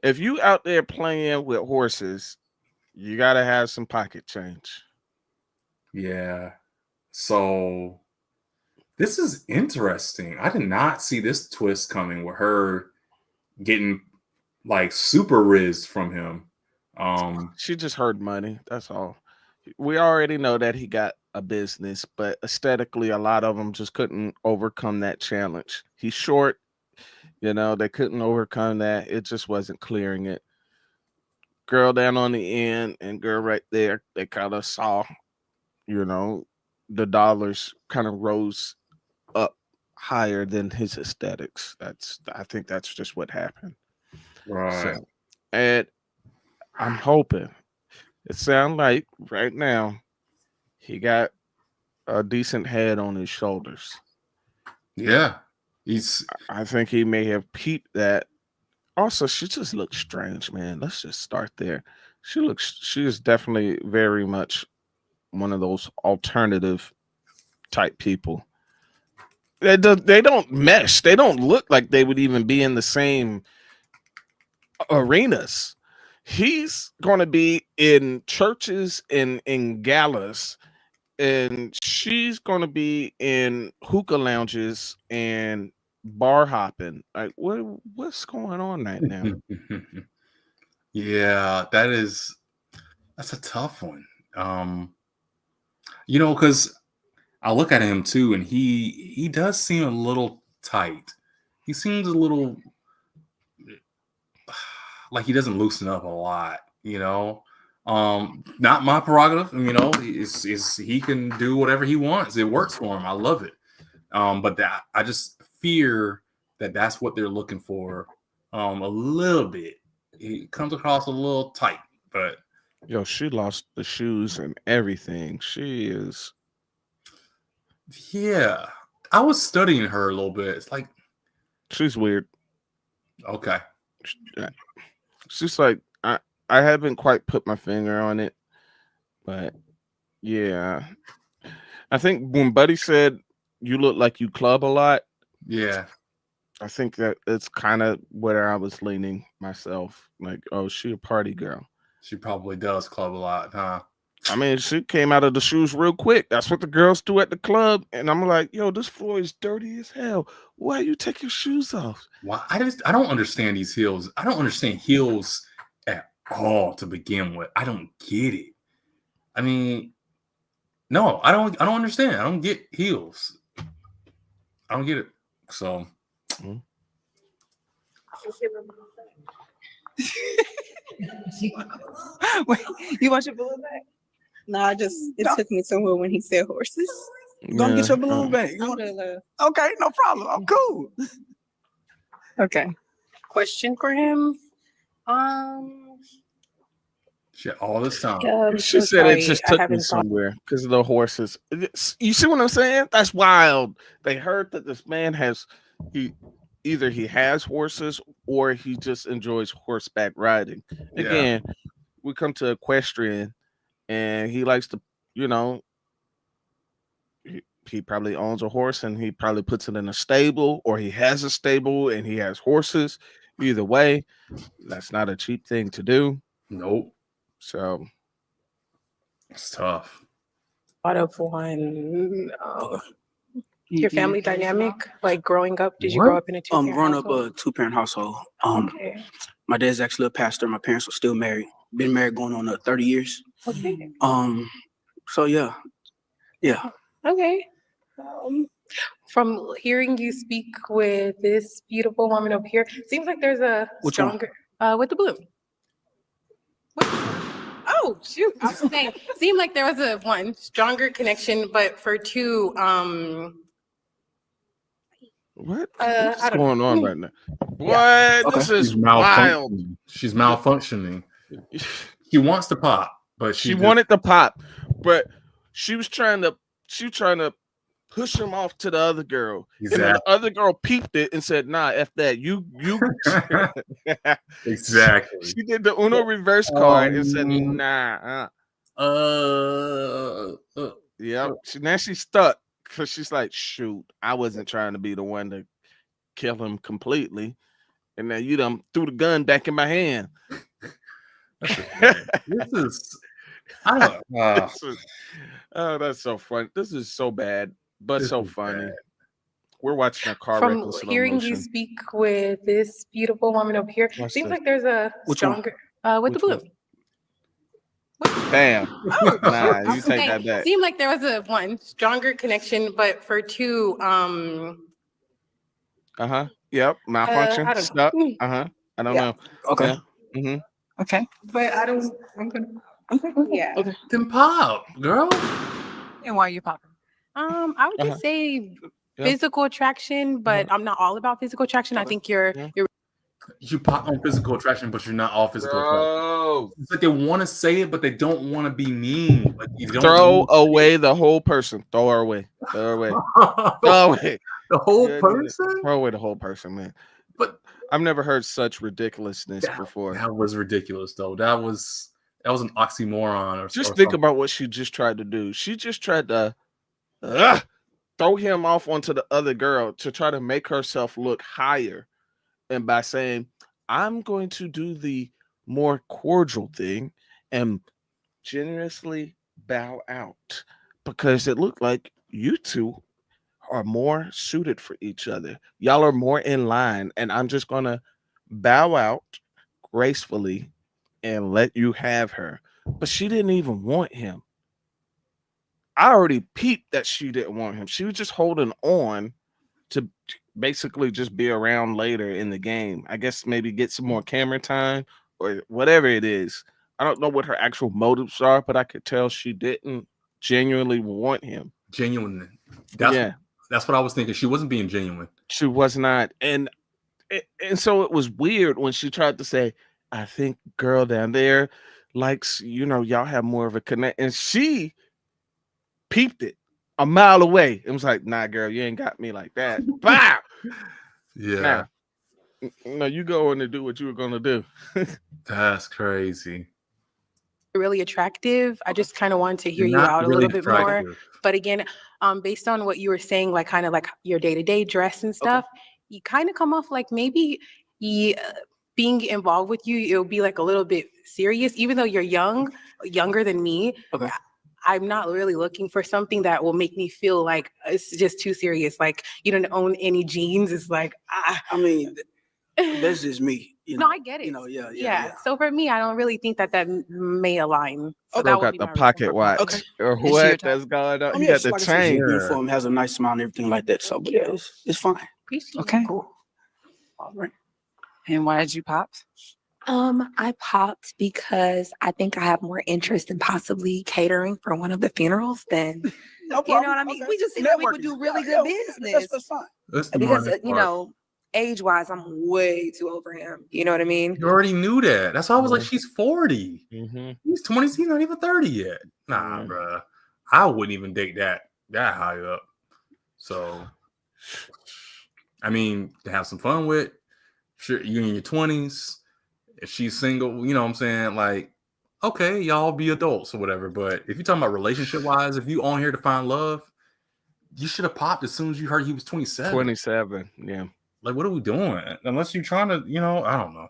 If you out there playing with horses, you gotta have some pocket change. Yeah. So this is interesting. I did not see this twist coming with her getting like super riz from him. She just heard money. That's all. We already know that he got a business, but aesthetically, a lot of them just couldn't overcome that challenge. He's short, they couldn't overcome that. It just wasn't clearing it. Girl down on the end and girl right there, they kind of saw, the dollars kind of rose up higher than his aesthetics. I think that's just what happened. Right. So, and I'm hoping it sounds like right now he got a decent head on his shoulders. Yeah. I think he may have peeped that. Also, she just looks strange, man. Let's just start there. She is definitely very much one of those alternative type people. They don't mesh. They don't look like they would even be in the same arenas. He's going to be in churches and in galas, and she's going to be in hookah lounges and bar hopping. Like, what's going on right now? Yeah, that's a tough one. Because I look at him too, and he does seem a little tight. He seems a little like he doesn't loosen up a lot, Not my prerogative, he can do whatever he wants. It works for him. I love it. But that I just fear that that's what they're looking for. A little bit. He comes across a little tight, but she lost the shoes and everything. She is. Yeah, I was studying her a little bit. It's like she's weird. Okay. She's like I haven't quite put my finger on it, but yeah. I think when Buddy said you look like you club a lot. Yeah. I think that it's kind of where I was leaning myself. Like, oh, she a party girl. She probably does club a lot, huh? I mean, she came out of the shoes real quick. That's what the girls do at the club. And I'm like, yo, this floor is dirty as hell. Why you take your shoes off? Why? I don't understand these heels. I don't understand heels at all to begin with. I don't get it. I mean, no, I don't understand. I don't get heels. I don't get it. So Wait, you want your balloon back? No, it took me somewhere when he said horses. Go get your balloon back. Okay, no problem. I'm cool. Okay. Question for him. Shit, all this time. She said it just took me somewhere because of the horses. You see what I'm saying? That's wild. They heard that this man either he has horses or he just enjoys horseback riding. Again, we come to equestrian and he likes to, he probably owns a horse and he probably puts it in a stable, or he has a stable and he has horses. Either way, that's not a cheap thing to do. Nope. So it's tough. Out of one. Your family dynamic, like growing up, did you What? grow up in a two-parent Growing up household? a 2-parent household. Okay. My dad's actually a pastor. My parents were still married. Been married going on 30 years. Okay. So yeah. Okay. From hearing you speak with this beautiful woman over here, seems like there's a Which one? stronger with the blue. Oh shoot! I was saying, seemed like there was a one stronger connection, but for two, What's I don't going know. on right now? Yeah. What? This is She's wild. malfunctioning. She's malfunctioning. She wants to pop, but She wanted to pop, but she was trying to push him off to the other girl. And then the Exactly. other girl peeped it and said, "Nah, F that. You Exactly. She did the Uno reverse card and said, nah. Yep. Now she's stuck because she's like, shoot, I wasn't trying to be the one to kill him completely. And then you done threw the gun back in my hand. This is I don't Oh, that's so funny. This is so bad, but This so is funny. bad. We're watching a car wreck From in slow hearing you motion. speak with this beautiful woman over here, What's seems this? like there's a Which one? stronger with the Which blue. one? Bam. Oh, Nah, shoot. you take that back. Seemed like there was a one stronger connection, but for two, Uh-huh. Yep. Malfunction. I don't Stuck. know. Uh-huh. I don't Yeah. know. Okay. Yeah. Mm-hmm. Okay. But I don't. Yeah. Okay. Then pop, girl. And why are you popping? I would just say Yeah. physical attraction, but I'm not all about physical attraction. I think you're You pop on physical attraction, but you're not all physical attraction. Bro. It's like they want to say it, but they don't want to be mean. Like you don't Throw away the whole person. Throw her away. Throw her away. Throw away. the whole Yeah, person. Throw away the whole person, man. But I've never heard such ridiculousness before. That was ridiculous, though. That was an oxymoron. Just think about what she just tried to do. She just tried to throw him off onto the other girl to try to make herself look higher. And by saying, I'm going to do the more cordial thing and generously bow out because it looked like you two are more suited for each other. Y'all are more in line, and I'm just going to bow out gracefully and let you have her. But she didn't even want him. I already peeped that she didn't want him. She was just holding on to basically just be around later in the game. I guess maybe get some more camera time or whatever it is. I don't know what her actual motives are, but I could tell she didn't genuinely want him. Genuine. That's what I was thinking. She wasn't being genuine. She was not. And so it was weird when she tried to say, I think girl down there likes, y'all have more of a connect. And she peeped it a mile away. It was like, nah, girl, you ain't got me like that. Bow! Yeah. No, you go in and do what you were going to do. That's crazy. really attractive. I just kind of wanted to hear You're you not out a really little bit more. attractive. But again, based on what you were saying, like kind of like your day-to-day dress and stuff, you kind of come off like maybe being involved with you, it'll be like a little bit serious, even though you're younger than me. Okay. I'm not really looking for something that will make me feel like it's just too serious. Like you don't own any jeans. It's like, I mean, that's just me. No, I get it. Yeah. So for me, I don't really think that may align. So that would got be the my pocket watch. Okay. Or Is she what your that's going on. I You mean, got the like I said, she's chain. beautiful and has a nice smile and everything like that. So yeah, it's fine. Okay. Cool. All right. And why did you pop? I popped because I think I have more interest in possibly catering for one of the funerals than No you know problem. what I mean. Okay. We just see that we would do really good business. That's fine. That's the Because money you part. know, age-wise, I'm way too over him. You know what I mean? You already knew that. That's why I was like, she's 40. Mm-hmm. He's 20. He's not even 30 yet. Nah, bruh. I wouldn't even date that high up. So, I mean, to have some fun with. Sure, you're in your 20s. If she's single, you know what I'm saying? Like, okay, y'all be adults or whatever. But if you're talking about relationship-wise, if you on here to find love, you should have popped as soon as you heard he was 27. 27, yeah. Like, what are we doing? Unless you're trying to, I don't know.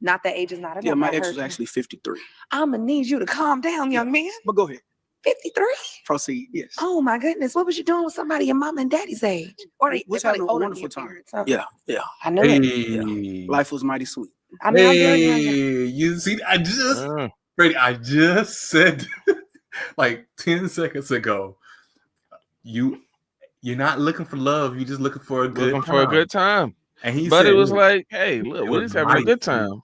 Not that age is not enough. Yeah, my I ex heard was actually 53. I'm gonna need you to calm down, young man. But go ahead. 53? Proceed. Yes. Oh my goodness. What was you doing with somebody your mom and daddy's age? Or they What's probably having a older than wonderful your time. parents, huh? Yeah, yeah. I knew it. Yeah. Life was mighty sweet. I mean, I'm very young. Hey, you see, Brady, I just said like 10 seconds ago, you're not looking for love, you're just looking for a good time. And he But said, it was like, hey, look, it we're was just having a mighty good sweet. time.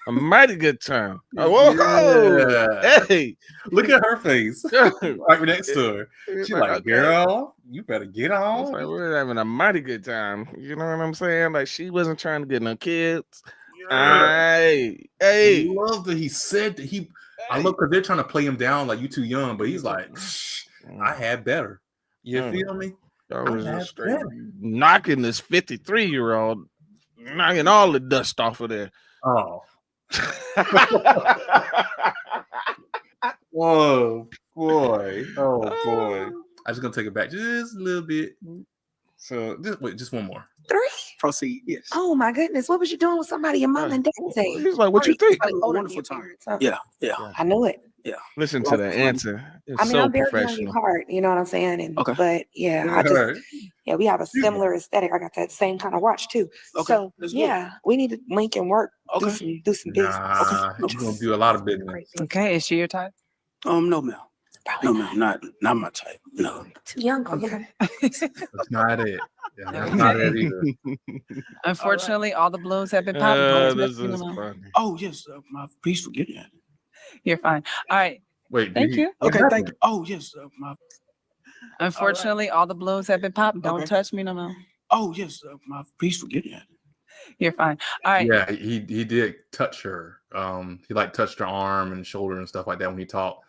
A mighty good time. Whoa, Yeah. hey, Look at her face right next to her. It's She's like, like, okay. girl, you better get It's on. like we're having a mighty good time. You know what I'm saying? Like she wasn't trying to get no kids. Hey. I love that he said that I love because they're trying to play him down like you too young, but he's like, I had better. You feel me? I I was had just straight better. knocking this 53-year-old, knocking all the dust off of there. Oh. Whoa, boy. Oh, boy. I'm just going to take it back just a little bit. So, just one more. 3? Proceed. Yes. Oh my goodness. What was you doing with somebody your mom and daddy's age? He's like, what you think? Probably older than Wonderful your time. parents, huh? Yeah, yeah. I knew it. Yeah. Listen to the answer. It's I mean, so I'm very young professional. at heart, you know what I'm saying? And Okay. but yeah, I just we have a similar aesthetic. I got that same kind of watch too. Okay, So that's good. yeah, we need to link and work, do Okay. some business. Nah, you're going to do a lot of business. Okay, is she your type? No, ma'am. No, ma'am. Not my type. No. Too young for him. That's not it. Yeah, that's not it either. Unfortunately, all the balloons have been popped. Don't This touch me no is more. funny. Oh yes, please forgive me. You're fine. All right. Wait, Thank you. Okay, thank you. Oh yes, Unfortunately, all the balloons have been popped. Don't Okay. touch me no more. Oh yes, please forgive me. You're fine. All right. Yeah, he did touch her. He like touched her arm and shoulder and stuff like that when he talked.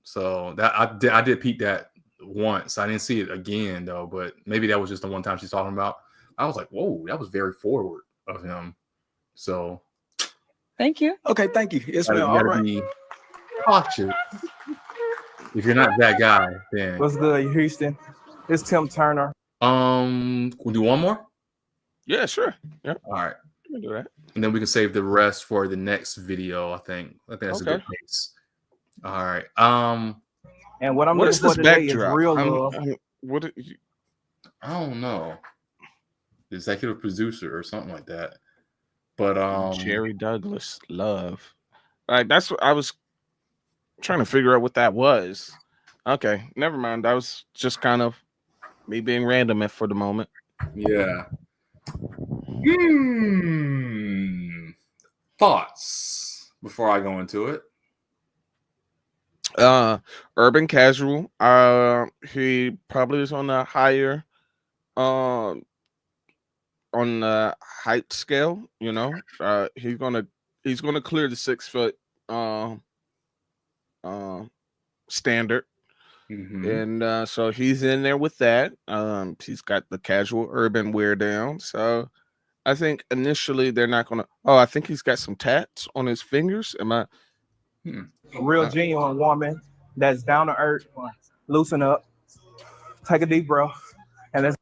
So that I did peep that once. I didn't see it again though, but maybe that was just the one time she's talking about. I was like, whoa, that was very forward of him. So thank you. Okay, thank you. Yes, you ma'am. All gotta right. be cautious. If you're not that guy, then What's good, Houston? It's Tim Turner. we'll do one more. Yeah, sure. Yeah. All right. We can do that. And then we can save the rest for the next video. I think that's a good pace. All right. And what I'm What looking is for this today is backdrop? real love. I don't know. The executive producer or something like that. But Jerry Douglas, love. Like that's what I was trying to figure out what that was. Okay, never mind. That was just kind of me being random for the moment. Yeah. Thoughts before I go into it. Urban casual. He probably is on the higher on the height scale, you know. He's gonna clear the 6 foot standard. And so he's in there with that. He's got the casual urban wear down. So I think initially they're not gonna. Oh, I think he's got some tats on his fingers. Am I? A real genuine woman that's down to earth, loosen up, take a deep breath, and let's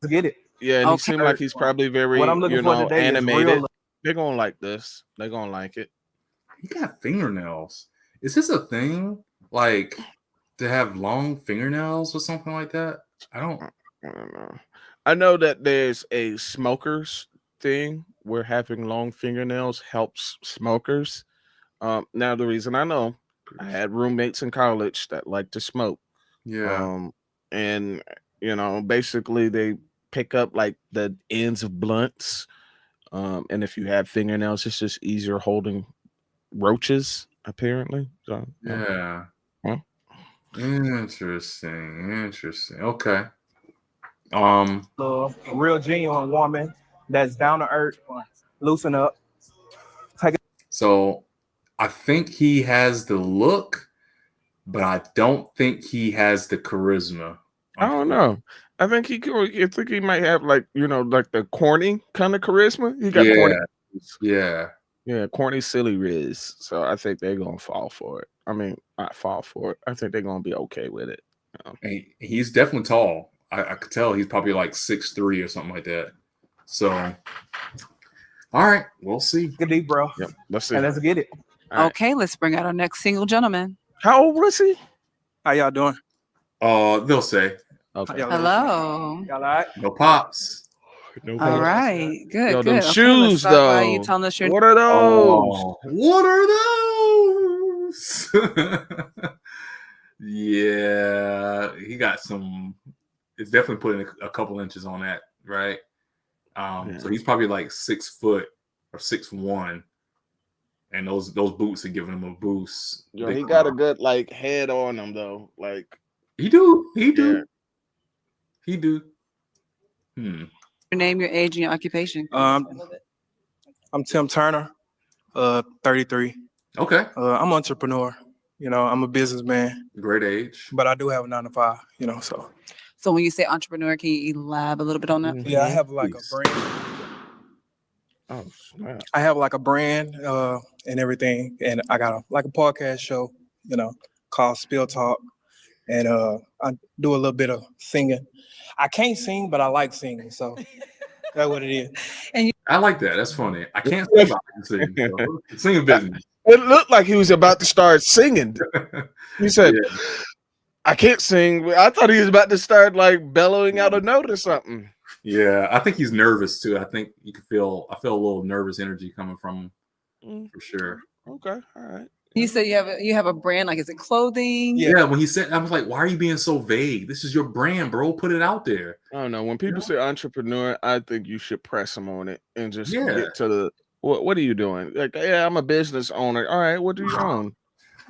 get it. Yeah, and he seemed like he's probably very, What I'm looking for today is real animated. love. They're gonna like this. They're gonna like it. He got fingernails. Is this a thing? Like to have long fingernails or something like that? I don't know. I know that there's a smokers thing where having long fingernails helps smokers. Now the reason I know, I had roommates in college that like to smoke. Yeah. And you know, basically they pick up like the ends of blunts. And if you have fingernails, it's just easier holding roaches, apparently. So yeah. Huh? Interesting. Okay. Love, a real genuine woman that's down to earth, loosen up, take it. So I think he has the look, but I don't think he has the charisma. I don't know. I think he could. I think he might have like, you know, like the corny kind of charisma. He got corny. Yeah, corny, silly riz. So I think they're gonna fall for it. I mean, not fall for it. I think they're gonna be okay with it. And he's definitely tall. I could tell he's probably like 6'3" or something like that. So, all right, we'll see. Take a deep breath. Yep, let's see. And let's get it. Okay, let's bring out our next single gentleman. How old was he? How y'all doing? They'll say. Okay. Hello. Y'all all right? No pops. No All pops. right. Good. Yo, good. them Okay, shoes let's start by you though. telling us your. What are those? Oh, what are those? Yeah, he got some. It's definitely putting a couple inches on that, right? So he's probably like 6 foot or 6'1", and those boots are giving him a boost. Yo, he got a good like head on him though. Like he do. Yeah. He do. Your name, your age, and your occupation. I'm Tim Turner, 33. Okay. I'm an entrepreneur. You know, I'm a businessman. Great age. But I do have a 9 to 5. You know, so. So when you say entrepreneur, can you elaborate a little bit on that? Yeah, I have like a brand. Oh snap! I have like a brand and everything, and I got a podcast show, you know, called Spill Talk, and I do a little bit of singing. I can't sing, but I like singing, so that's what it is. And I like that. That's funny. I can't sing, but I can sing. So, singing business. It looked like he was about to start singing. He said, "I can't sing." I thought he was about to start like bellowing out a note or something. Yeah, I think he's nervous too. I think you can feel. I feel a little nervous energy coming from him for sure. Okay, all right. You said you have a brand, like is it clothing? Yeah, when he said, I was like, "Why are you being so vague? This is your brand, bro. Put it out there." I don't know. When people say entrepreneur, I think you should press them on it and just Yeah. get to the what are you doing? Like, yeah, I'm a business owner. All right, what do you own?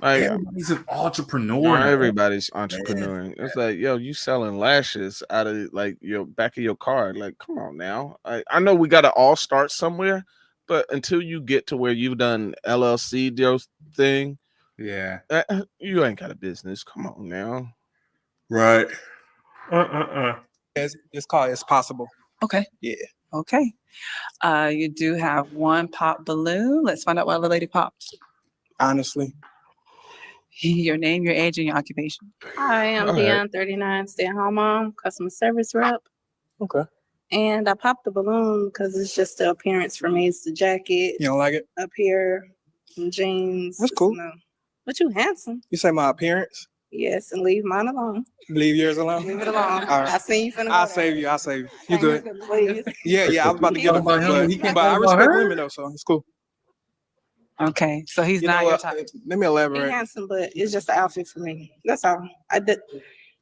Like, Everybody's an entrepreneur. not now. everybody's entrepreneuring. It's like, yo, you selling lashes out of like your back of your car. Like, come on now. I know we gotta all start somewhere, but until you get to where you've done LLC deal thing, yeah, you ain't got a business. Come on now. Right. It's called It's Possible. Okay. Yeah. Okay. You do have one pop balloon. Let's find out why the lady popped. Honestly. Your name, your age, and your occupation. Hi, I'm All right. Dion, 39, stay-at-home mom, customer service rep. Okay. And I popped the balloon because it's just the appearance for me. It's the jacket. You don't like it? Up here, some jeans. That's cool. But you handsome. You say my appearance? Yes, and leave mine alone. Leave yours alone? Leave it alone. All right. I seen you finna I'll go save you. I'll save you. You good? Please. Yeah, I was about to get him, About him, he but, can't but I talk about respect her? women though, so it's cool. Okay, so he's You not know your what? type. Let me He elaborate. handsome, but it's just the outfit for me. That's all. I did.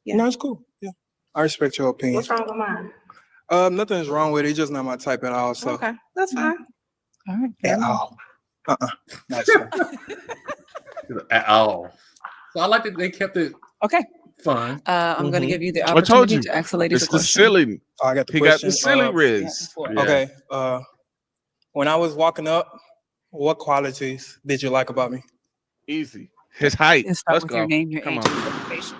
Yeah. No, it's cool. Yeah, I respect your opinion. What's wrong with mine? Nothing's wrong with it. It's just not my type at all. So Okay, that's fine. All right. at all. Not At all. So I like that they kept it Okay. fun. I'm going to give you the I told opportunity you. to ask the ladies It's a the question. silly. I got the He question. got the silly riz. Yeah. Okay. When I was walking up, what qualities did you like about me? Easy. His height. Let's start Let's with go. your name, your Come age, on. and your occupation.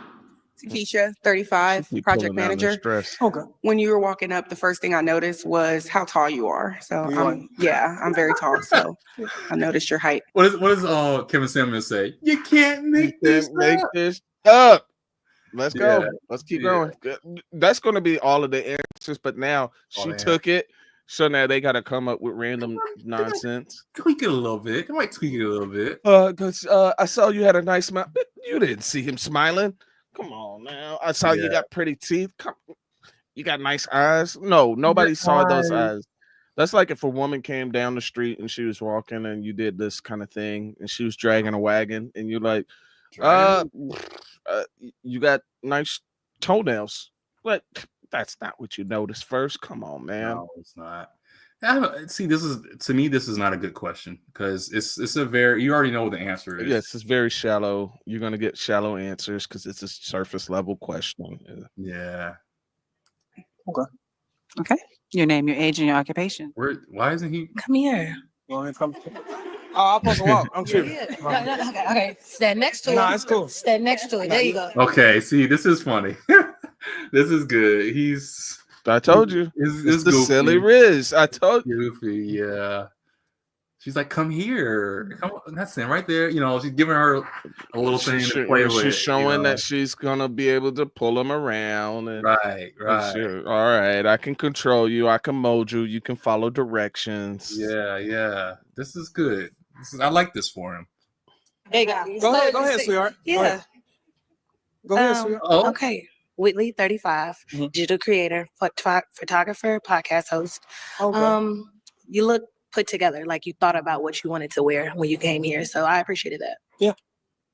Takesha, 35, Keep project pulling down the manager. stress. Okay. When you were walking up, the first thing I noticed was how tall you are. So You are? I'm very tall. So I noticed your height. What does Kevin Samuels say? You can't make You this can't make up. this up. Let's go. Yeah. Let's keep Yeah. going. That's going to be all of the answers, but now All she the took it. So now they got to come up with random nonsense. Tweak it a little bit. I might tweak it a little bit. Because I saw you had a nice smile. You didn't see him smiling. Come on now. I saw you Yeah. got pretty teeth. You got nice eyes. No, nobody saw those eyes. That's like if a woman came down the street and she was walking and you did this kind of thing and she was dragging a wagon and you're like, you got nice toenails. But that's not what you noticed first. Come on, man. No, it's not. See, this is not a good question because it's a very, you already know what the answer is. Yes, it's very shallow. You're gonna get shallow answers because it's a surface level question. Yeah. Okay. Your name, your age, and your occupation. Why isn't he? Come here. Oh, I'm supposed to walk. I'm tripping. Okay. Stand next to it. Nah, it's cool. Stand next to it. There you go. Okay, see, this is funny. This is good. I told you. It's the silly Riz. I told you. Goofy, yeah. She's like, come here. Come on. That's it right there. You know, she's giving her a little thing to play with. She's showing you know? that she's gonna be able to pull him around. And, Right. All right, I can control you. I can mold you. You can follow directions. Yeah. This is good. I like this for him. There you go. Go ahead, sweetheart. Yeah. Go ahead, Suya. Okay. Whitley, 35, digital creator, photographer, podcast host. Okay. You look put together, like you thought about what you wanted to wear when you came here. So I appreciated that. Yeah.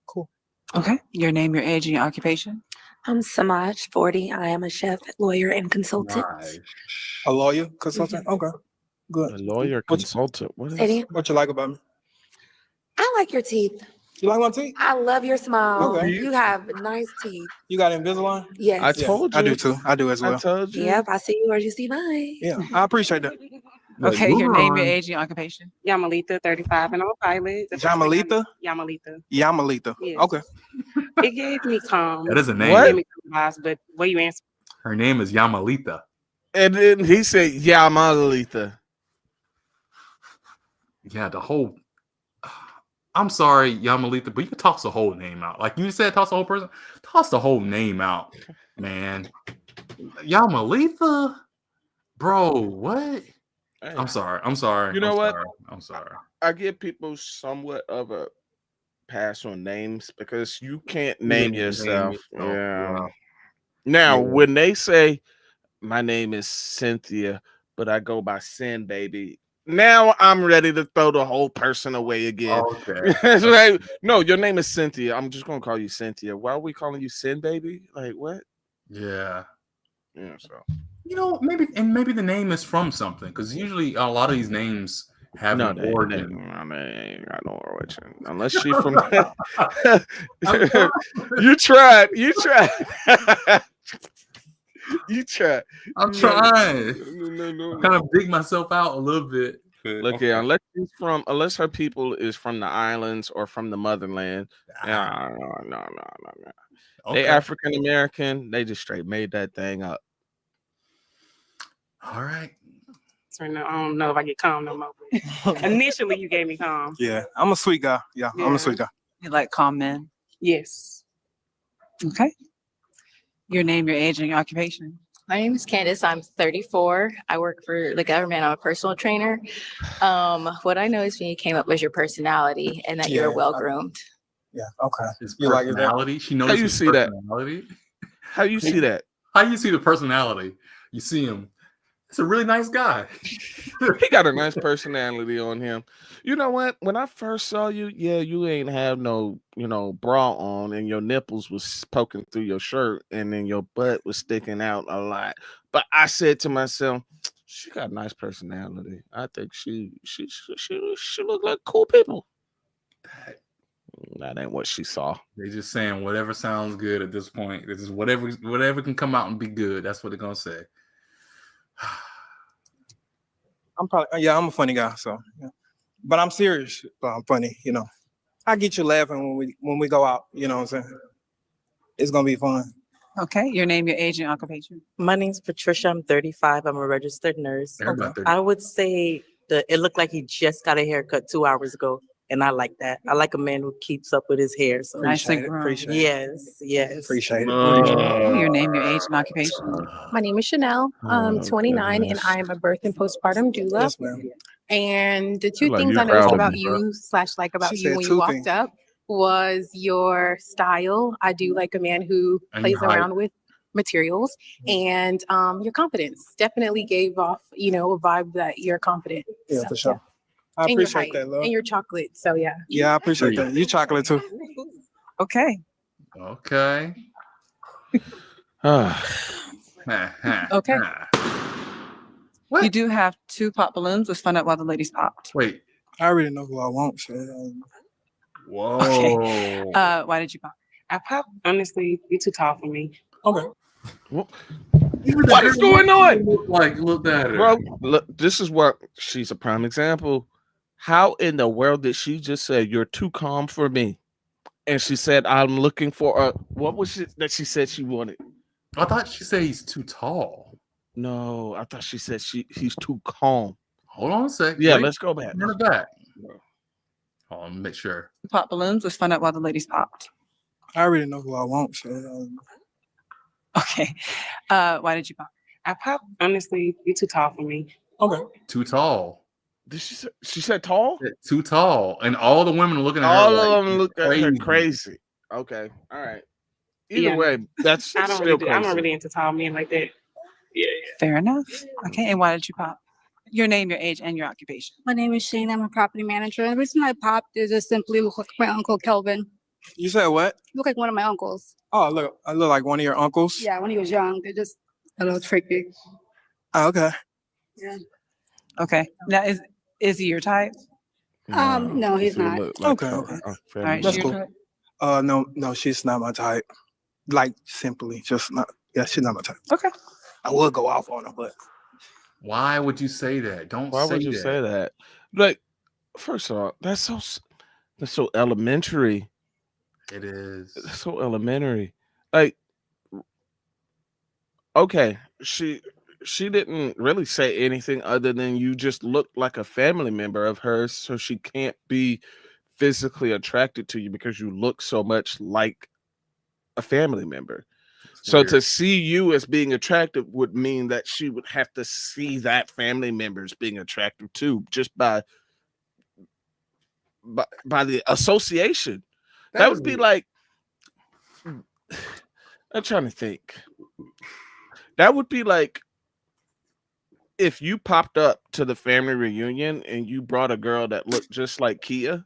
Cool. Okay. Your name, your age, and your occupation. I'm Samaj, 40. I am a chef, lawyer, and consultant. A lawyer, consultant. Okay. Good. A lawyer, consultant. What you like about me? I like your teeth. You like my teeth? I love your smile. Okay. You have nice teeth. You got Invisalign? Yes. I told you. I do too. I do as well. I told you. Yep, I see yours. You see mine. Yeah, I appreciate that. Okay. Your name, your age, and your occupation. Yamalita, 35, and I'm a pilot. Yamalita? Yamalita. Yamalita. Yes. Okay. It gave me calm. That is a name. It gave me calm vibes, but what you answer? Her name is Yamalita. And then he said, Yamalita. Yeah, the whole. I'm sorry, Yamalita, but you can toss the whole name out. Like you said, toss the whole person. Toss the whole name out, man. Yamalita, bro. What? Hey. I'm sorry. I'm sorry. You know what? I'm sorry. I give people somewhat of a pass on names because you can't name yourself. Yeah. Now, when they say my name is Cynthia, but I go by Sin Baby, now I'm ready to throw the whole person away again. Okay. It's like, no, your name is Cynthia. I'm just gonna call you Cynthia. Why are we calling you Sin Baby? Like what? Yeah. Yeah. So maybe the name is from something because usually a lot of these names have an origin. They ain't got no origin unless she from. You tried. You tried. I'm trying. No. Kind of dig myself out a little bit. Look here, unless her people is from the islands or from the motherland. No. Okay. They African American. They just straight made that thing up. All right. So now I don't know if I get calm no more. Initially, you gave me calm. Yeah, I'm a sweet guy. Yeah, I'm a sweet guy. You like calm men? Yes. Okay. Your name, your age, and your occupation. My name is Candace. I'm 34. I work for the government. I'm a personal trainer. What I noticed when you came up was your personality and that you're well groomed. Yeah. Okay. His You like personality. She knows How you his see that? personality. How you see that? How you see the personality? You see him. It's a really nice guy. He got a nice personality on him. You know what? When I first saw you, you ain't have no, bra on, and your nipples was poking through your shirt, and then your butt was sticking out a lot. But I said to myself, she got a nice personality. I think she look like cool people. That ain't what she saw. They're just saying whatever sounds good at this point. This is whatever can come out and be good. That's what they're gonna say. I'm a funny guy, so yeah. But I'm serious, but I'm funny, I get you laughing when we go out, you know what I'm saying? It's gonna be fun. Okay. Your name, your age, and occupation. My name's Patricia. I'm 35. I'm a registered nurse. Okay. I would say it looked like he just got a haircut 2 hours ago. And I like that. I like a man who keeps up with his hair. So Nicely groomed. Yes. Appreciate it. Your name, your age, and occupation. My name is Chanel. I'm 29 and I am a birth and postpartum doula. Yes, ma'am. And the two Like things you I noticed proud of about me, bro. you / like about She you said when two you walked things. up was your style. I do like a man who And plays your height. around with materials, and your confidence definitely gave off, a vibe that you're confident. Yeah, So, for sure. I And your appreciate height that, love. and your chocolate. So yeah. Yeah, I appreciate that. You chocolate too. Okay. Okay. Okay. What? You do have 2 pop balloons. Let's find out why the ladies popped. Wait. I already know who I want. Shit. Whoa. Okay. Why did you pop? I pop. Honestly, you're too tall for me. Okay. What is going on? Look at her. Bro, look, this is what she's a prime example. How in the world did she just say you're too calm for me? And she said, I'm looking for a what was it that she said she wanted? I thought she said he's too tall. No, I thought she said he's too calm. Hold on a sec. Yeah, Wait. let's go back. Run it back. Hold on, make sure. Pop balloons. Let's find out why the ladies popped. I already know who I want. Shit. Okay. Why did you pop? I pop. Honestly, you're too tall for me. Okay. Too tall. Did she said tall? Too tall. And all the women are looking at All her. of them look at her crazy. Okay. All right. either Yeah. way, that's I don't still really do. I'm crazy. not really into tall men like that. Yeah. Fair enough. Okay, and why did you pop? Your name, your age, and your occupation. My name is Shane. I'm a property manager. The reason I popped is just simply look like my uncle Kelvin. You said what? Look like one of my uncles. Oh, look, I look like one of your uncles. Yeah, when he was young, they're just a little tricky. Oh, okay. Yeah. Okay. Now is he your type? No, he's She not. look like Okay, a- okay. a All family right, That's she your cool. type? No, she's not my type. Like simply, just not. Yeah, she's not my type. Okay. I would go off on her, but Why would you say that? Don't Why say would you that. say that? Like, first of all, that's so elementary. It is. That's so elementary. Like, okay, she didn't really say anything other than you just look like a family member of hers, so she can't be physically attracted to you because you look so much like a family member. So weird. to see you as being attractive would mean that she would have to see that family member as being attractive too, just by the association. That would be like, I'm trying to think. That would be like if you popped up to the family reunion and you brought a girl that looked just like Kia,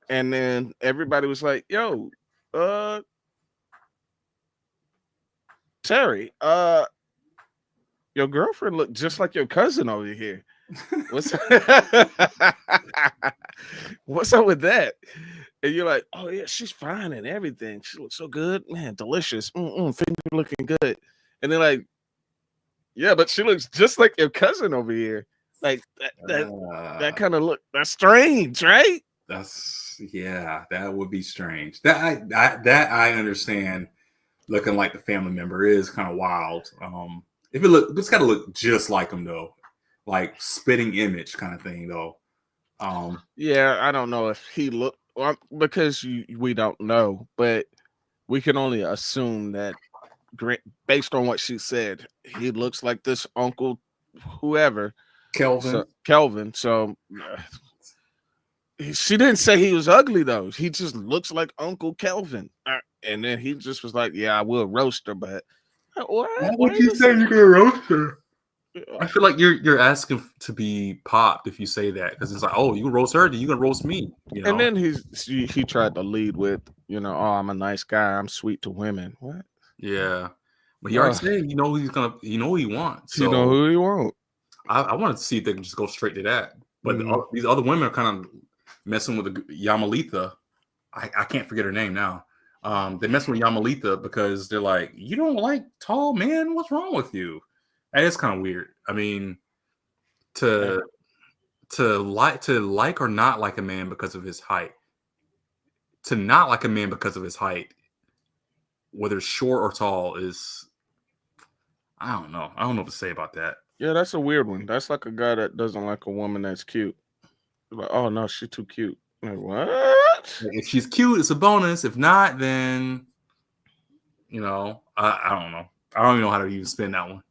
and then everybody was like, "Yo, Terry, your girlfriend looked just like your cousin over here. What's what's up with that?" And you're like, "Oh yeah, she's fine and everything. She looks so good, man, delicious. Finger looking good." And they're like, "Yeah, but she looks just like your cousin over here." Like that kind of look. That's strange, right? That would be strange. I understand. Looking like the family member is kind of wild. It's got to look just like him though, like spitting image kind of thing though. Yeah, I don't know if he looked because we don't know, but we can only assume that based on what she said, he looks like this uncle, whoever, Kelvin. So she didn't say he was ugly though. He just looks like Uncle Kelvin, and then he just was like, "Yeah, I will roast her," but what? Why would you say you're gonna roast her? I feel like you're asking to be popped if you say that, because it's like, oh, you roast her, then you gonna roast me, you know? And then he tried to lead with, "Oh, I'm a nice guy. I'm sweet to women." What? Yeah, but he already said, you know who he wants. So You know who he wants. I wanted to see if they can just go straight to that. But these other women are kind of messing with the Yamalita. I can't forget her name now. They're messing with Yamalita because they're like, you don't like tall men? What's wrong with you? And it's kind of weird. I mean, to like or not like a man because of his height. To not like a man because of his height, whether short or tall, is I don't know. I don't know what to say about that. Yeah, that's a weird one. That's like a guy that doesn't like a woman that's cute. Like, oh no, she's too cute. Like, what? If she's cute, it's a bonus. If not, then I don't know. I don't even know how to even spin that one.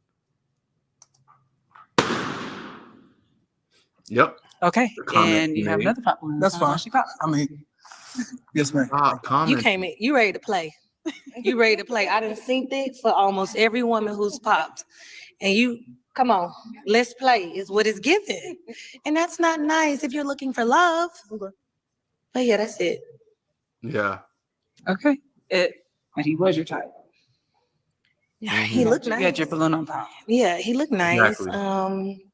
Yep. Okay. And you have another pop one. That's fine. I mean, yes, ma'am. You ready to play. You ready to play. I done seen it for almost every woman who's popped. And you, come on, let's play is what it's given. And that's not nice if you're looking for love. Okay. But yeah, that's it. Yeah. Okay. But he was your type. Yeah, he looked nice. You had your balloon on top. Yeah, he looked nice. Exactly.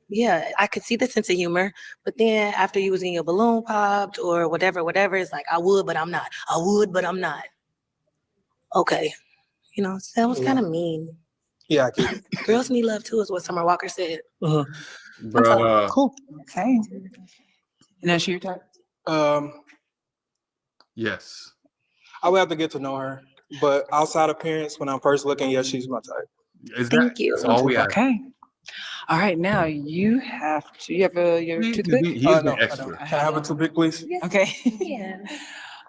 Yeah, I could see the sense of humor, but then after you was getting your balloon popped or whatever, it's like, I would, but I'm not. I would, but I'm not. Okay. That was kind of mean. Yeah, I get it. Girls need love too, is what Summer Walker said. Bruh. Cool. Okay. And that's your type? Yes. I would have to get to know her, but outside appearance, when I'm first looking, yes, she's my type. Thank you. That's all we have. Okay. All right, now you have your toothpick? No, I don't. Can I have a toothpick, please? Yes. Okay. Yeah.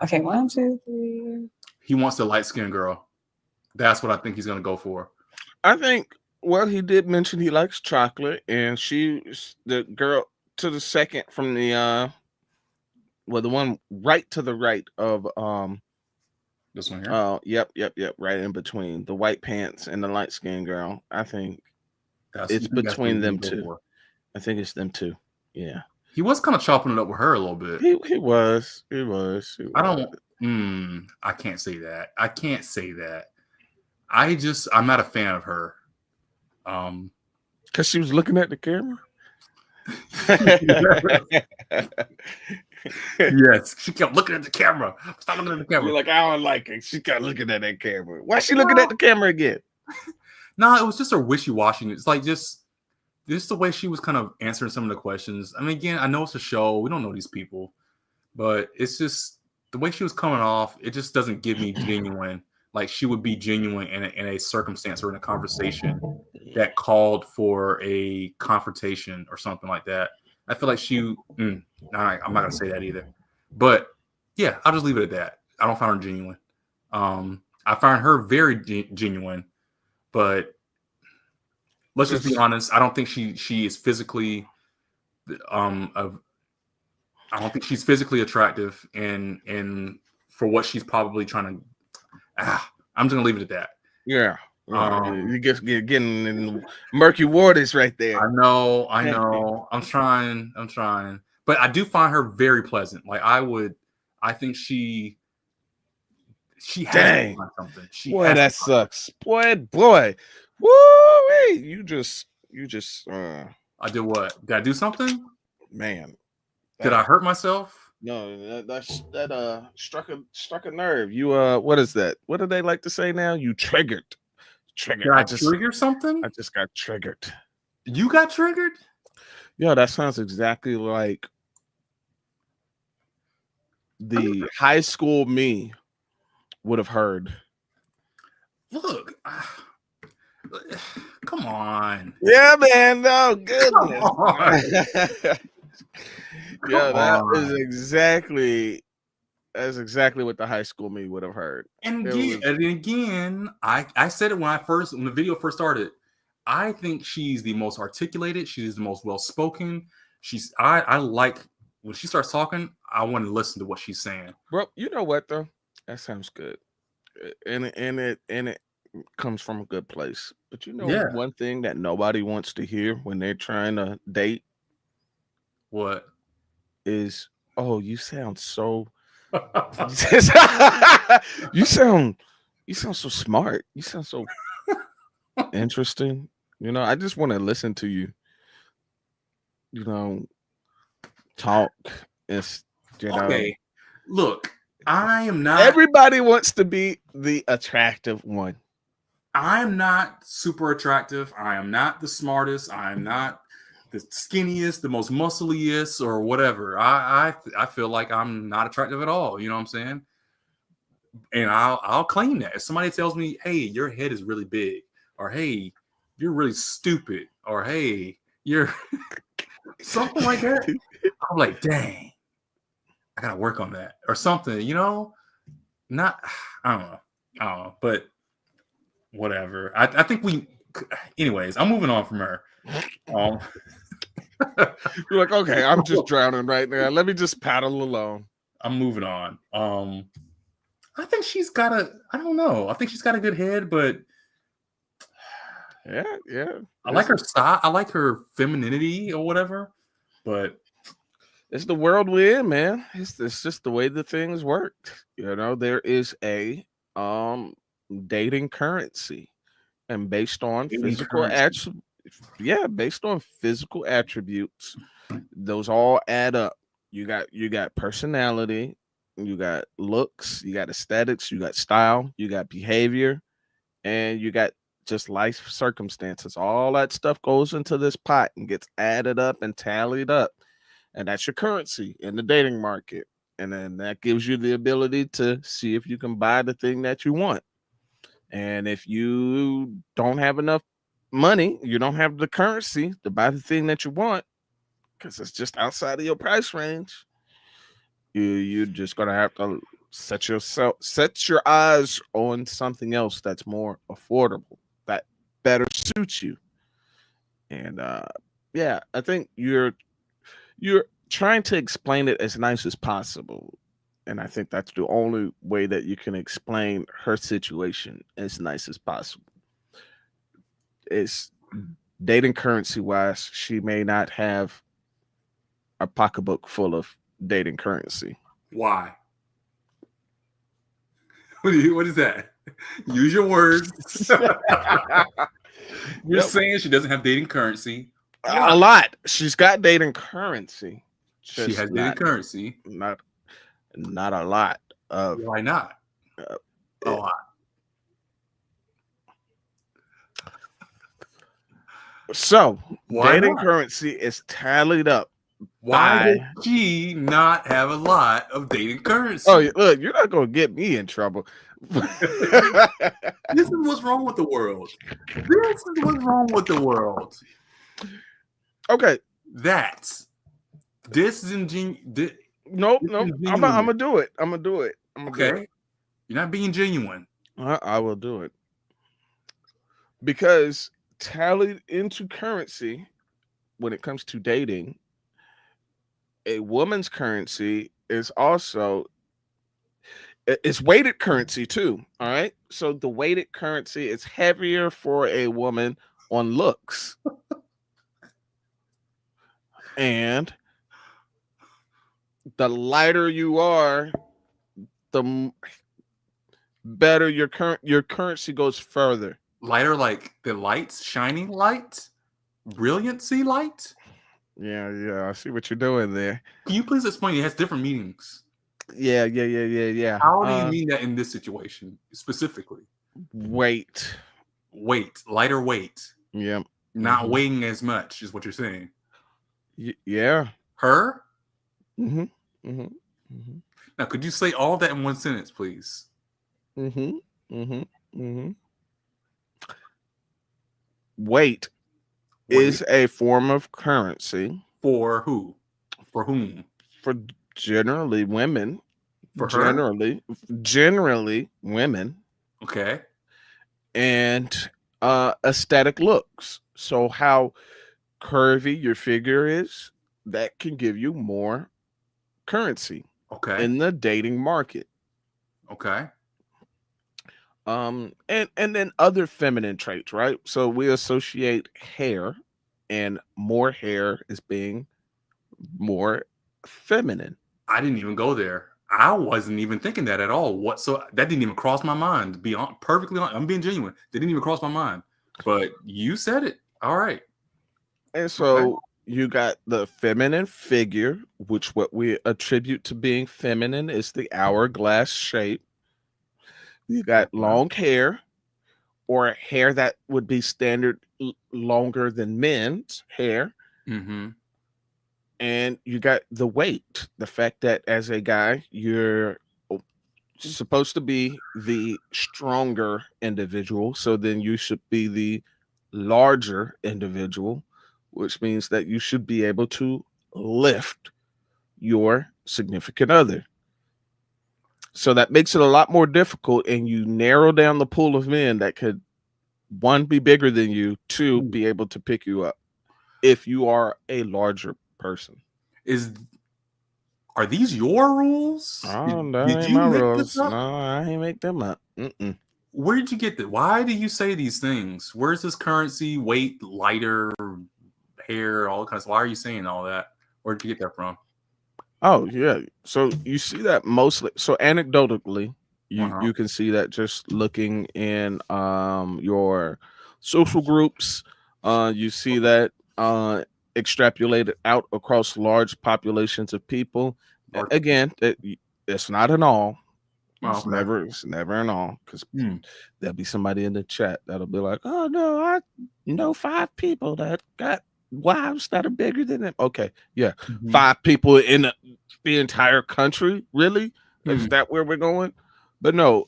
Okay, 1, 2, 3. He wants the light skinned girl. That's what I think he's gonna go for. I think. Well, he did mention he likes chocolate, and she's the girl to the second from the the one right to the right of This one here. Oh, yep. Right in between the white pants and the light skinned girl. I think it's between them two. I think it's them two. Yeah. He was kind of chopping it up with her a little bit. He was. I don't. I can't say that. I'm not a fan of her. Because she was looking at the camera. Yes, she kept looking at the camera. Stop looking at the camera. You're like, I don't like it. She kept looking at that camera. Why is she looking at the camera again? No, it was just her wishy-washy. It's like just the way she was kind of answering some of the questions. I mean, again, I know it's a show. We don't know these people, but it's just the way she was coming off. It just doesn't give me genuine. Like she would be genuine in a circumstance or in a conversation that called for a confrontation or something like that. I feel like I'm not gonna say that either. But yeah, I'll just leave it at that. I don't find her genuine. I find her very genuine, but let's just be honest. I don't think she is physically I don't think she's physically attractive and for what she's probably trying to I'm just gonna leave it at that. Yeah. You getting in murky waters right there. I know. I'm trying. But I do find her very pleasant. Like I think she has something. That sucks. Boy. Woo! You just I did what? Did I do something? Man. Did I hurt myself? No, that struck a nerve. You what is that? What do they like to say now? You triggered. Did I trigger something? I just got triggered. You got triggered? Yeah, that sounds exactly like the high school me would have heard. Look, come on. Yeah, man. No, goodness. Yeah, that's exactly what the high school me would have heard. And again, I said it when the video first started. I think she's the most articulated. She's the most well-spoken. I like when she starts talking, I want to listen to what she's saying. Bro, you know what though? That sounds good. And it comes from a good place. But you know one thing that nobody wants to hear when they're trying to date? What? Is you sound so you sound so smart. You sound so interesting. I just want to listen to you. Talk. Okay. Look, I am not. Everybody wants to be the attractive one. I'm not super attractive. I am not the smartest. I am not the skinniest, the most muscliest, or whatever. I feel like I'm not attractive at all. You know what I'm saying? And I'll claim that. If somebody tells me, "Hey, your head is really big," or "Hey, you're really stupid," or "Hey, you're something like that," I'm like, "Dang, I gotta work on that," or something. Not. I don't know, but whatever. I think anyways, I'm moving on from her. You're like, okay, I'm just drowning right now. Let me just paddle along. I'm moving on. I think she's got I don't know. I think she's got a good head, but yeah. I like her style. I like her femininity or whatever, but it's the world we're in, man. It's just the way the things work. There is a dating currency, and based on physical attributes, those all add up. You got personality, you got looks, you got aesthetics, you got style, you got behavior, and you got just life circumstances. All that stuff goes into this pot and gets added up and tallied up, and that's your currency in the dating market. And then that gives you the ability to see if you can buy the thing that you want. And if you don't have enough money, you don't have the currency to buy the thing that you want because it's just outside of your price range, you're just gonna have to set your eyes on something else that's more affordable, that better suits you. And I think you're trying to explain it as nice as possible. and I think that's the only way that you can explain her situation as nice as possible. Is dating currency wise, she may not have a pocketbook full of dating currency. Why? What is that? Use your words. You're Yep. saying she doesn't have dating currency. A lot. She's got dating currency. She just has dating not, currency. not a lot of. Why not? A lot. So Why dating not? currency is tallied up. Why by- does she not have a lot of dating currency? Oh, look, you're not gonna get me in trouble. This is what's wrong with the world. This is what's wrong with the world. Okay. That's disingenuous. Nope. I'm gonna do it. I'm gonna do it. Okay. You're not being genuine. I will do it. Because tallied into currency, when it comes to dating, a woman's currency is also it's weighted currency too. All right. So the weighted currency is heavier for a woman on looks. And the lighter you are, the better your currency goes further. Lighter, like the lights, shining light, brilliancy light. Yeah. I see what you're doing there. Can you please explain? It has different meanings. Yeah. How do you mean that in this situation specifically? Weight, lighter weight. Yeah. Not weighing as much is what you're saying. Yeah. Her. Mm-hmm. Now, could you say all that in one sentence, please? Weight is a form of currency. For who? For whom? For generally women. For her? Generally women. Okay. And aesthetic looks. So how curvy your figure is, that can give you more currency. Okay. In the dating market. Okay. And then other feminine traits, right? So we associate hair, and more hair as being more feminine. I didn't even go there. I wasn't even thinking that at all. So that didn't even cross my mind. To be perfectly honest, I'm being genuine. That didn't even cross my mind. But you said it. All right. And so you got the feminine figure, which what we attribute to being feminine is the hourglass shape. You got long hair, or hair that would be standard longer than men's hair. Mm-hmm. And you got the weight, the fact that as a guy, you're supposed to be the stronger individual. So then you should be the larger individual, which means that you should be able to lift your significant other. So that makes it a lot more difficult, and you narrow down the pool of men that could, one, be bigger than you, two, be able to pick you up if you are a larger person. Are these your rules? Oh, Did you my make rules? this up? No, I ain't make them up. Where did you get that? Why do you say these things? Where's this currency, weight, lighter, hair, all kinds? Why are you saying all that? Where did you get that from? Oh, yeah. So you see that mostly. So anecdotally, you can see that just looking in your social groups. You see that extrapolated out across large populations of people. Again, it's not an all. It's never an all, because there'll be somebody in the chat that'll be like, "Oh no, I know 5 people that got wives that are bigger than them." Okay, yeah, 5 people in the entire country. Really? Is that where we're going? But no,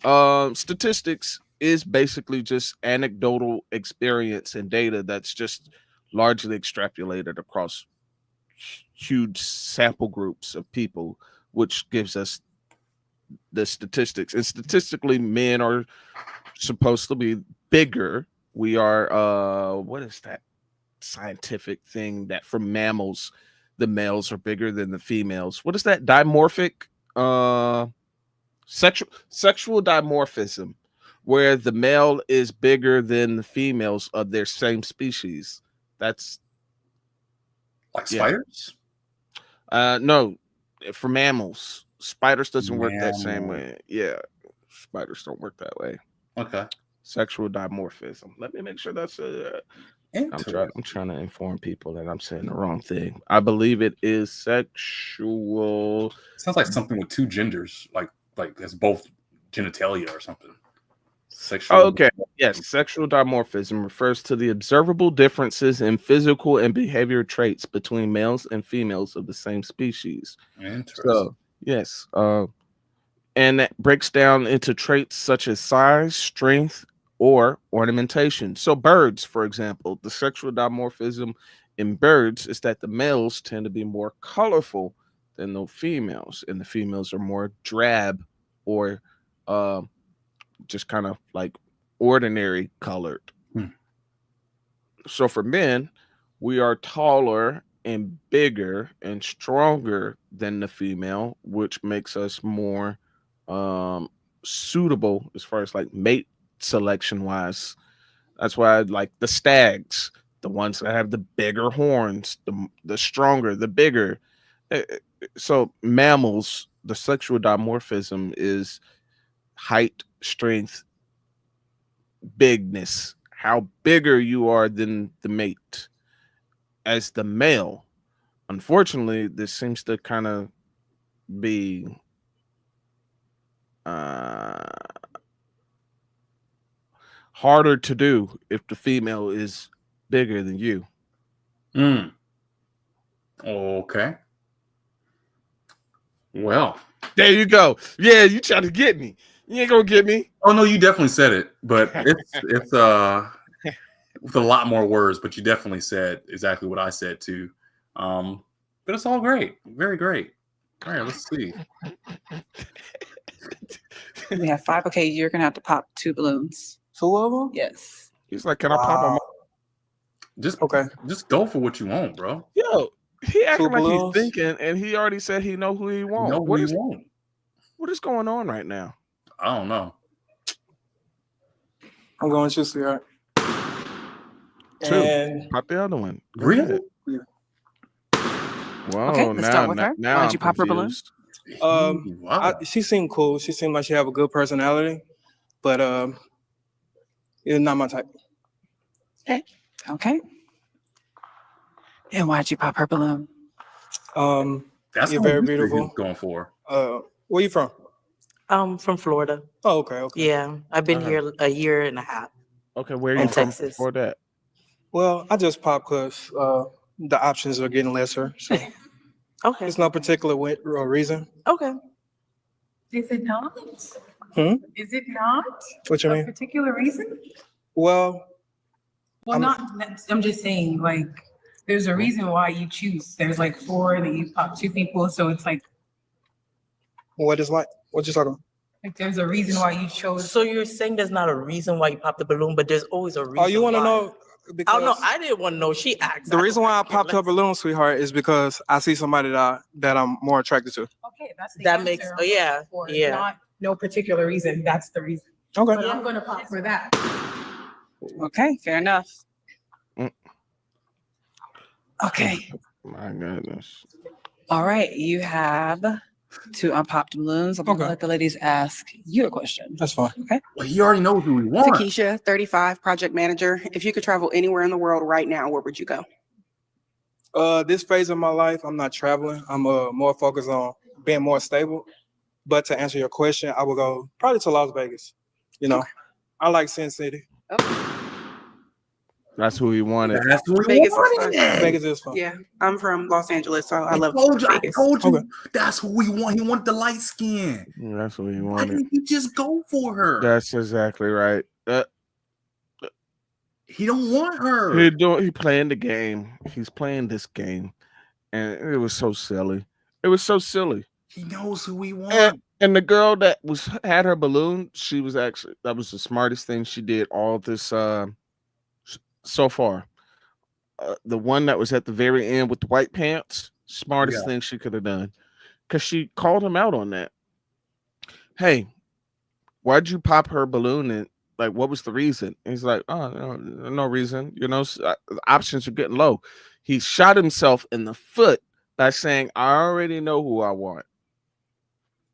statistics is basically just anecdotal experience and data that's just largely extrapolated across huge sample groups of people, which gives us the statistics. And statistically, men are supposed to be bigger. We are what is that scientific thing that for mammals the males are bigger than the females? What is that, dimorphic? sexual dimorphism, where the male is bigger than the females of their same species. That's like spiders. No, for mammals. Spiders doesn't work that same way. Yeah, spiders don't work that way. Okay. Sexual dimorphism. Let me make sure that's I'm trying to inform people that I'm saying the wrong thing. I believe it is sexual. Sounds like something with two genders, like it's both genitalia or something. Sexual. Okay. Yes, sexual dimorphism refers to the observable differences in physical and behavior traits between males and females of the same species. Interesting. So, yes, and that breaks down into traits such as size, strength, or ornamentation. So birds, for example, the sexual dimorphism in birds is that the males tend to be more colorful than the females, and the females are more drab or just kind of like ordinary colored. So for men, we are taller and bigger and stronger than the female, which makes us more suitable as far as like mate selection wise. That's why I like the stags, the ones that have the bigger horns, the stronger, the bigger. So mammals, the sexual dimorphism is height, strength, bigness, how bigger you are than the mate. As the male, unfortunately, this seems to kind of be harder to do if the female is bigger than you. Okay. Well, there you go. Yeah, you trying to get me. You ain't gonna get me. Oh no, you definitely said it, but it's with a lot more words. But you definitely said exactly what I said too. But it's all great, very great. All right, let's see. We have 5. Okay, you're gonna have to pop 2 balloons. 2 of them? Yes. He's like, can I pop them? Just go for what you want, bro. Yo, he acting like balloons? he's thinking, and he already said he know who he wants. What is going on right now? I don't know. I'm going to sweetheart. 2. And Pop the other one. Go Really? ahead. Yeah. Wow. Okay, let's start with her. Now Why'd I'm you pop her balloon? confused. She seemed cool. She seemed like she have a good personality, but it's not my type. Okay. And why'd you pop her balloon? That's you're what very we figured he beautiful. was going for. Where you from? I'm from Florida. Oh, okay, okay. Yeah, I've been here a year and a half. Okay, where are you in from Texas. before that? Well, I just popped because the options are getting lesser. So Okay. it's no particular reason. Okay. Is it not? Is it not What you a mean? particular reason? Well, I'm just saying, like, there's a reason why you choose. There's like 4, then you pop 2 people, so it's like what is like? What you talking about? there's a reason why you chose. So you're saying there's not a reason why you popped the balloon, but there's always a reason. Oh, you want to why. know? Oh no, I didn't want to know. She asked. The reason why I popped her balloon, sweetheart, is because I see somebody that I'm more attracted to. Okay, that's the That answer. makes yeah. For Yeah. Not no particular reason. That's the reason. Okay. But I'm gonna pop for that. Okay, fair enough. Mm. Okay. My goodness. All right, you have 2 unpopped balloons. I'm gonna let the ladies ask you a question. That's fine. Okay. Well, he already knows who he wants. Takesha, 35, project manager. If you could travel anywhere in the world right now, where would you go? This phase of my life, I'm not traveling. I'm more focused on being more stable. But to answer your question, I would go probably to Las Vegas. You know, I like Sin City. That's who he wanted. That's who he Vegas is wanted. fun. Vegas is fun. Yeah, I'm from Los Angeles, so I love I Vegas. told you. That's who he want. He wanted the light skin. That's who he Why wanted. didn't you just go for her? That's exactly right. He don't want her. He playing the game. He's playing this game, and it was so silly. It was so silly. He knows who he wants. And the girl that had her balloon, she was actually that was the smartest thing she did all this so far. The one that was at the very end with the white pants, smartest thing she could have done. because she called him out on that. Hey, why'd you pop her balloon? And like, what was the reason? And he's like, oh, no reason. Options are getting low. He shot himself in the foot by saying, I already know who I want.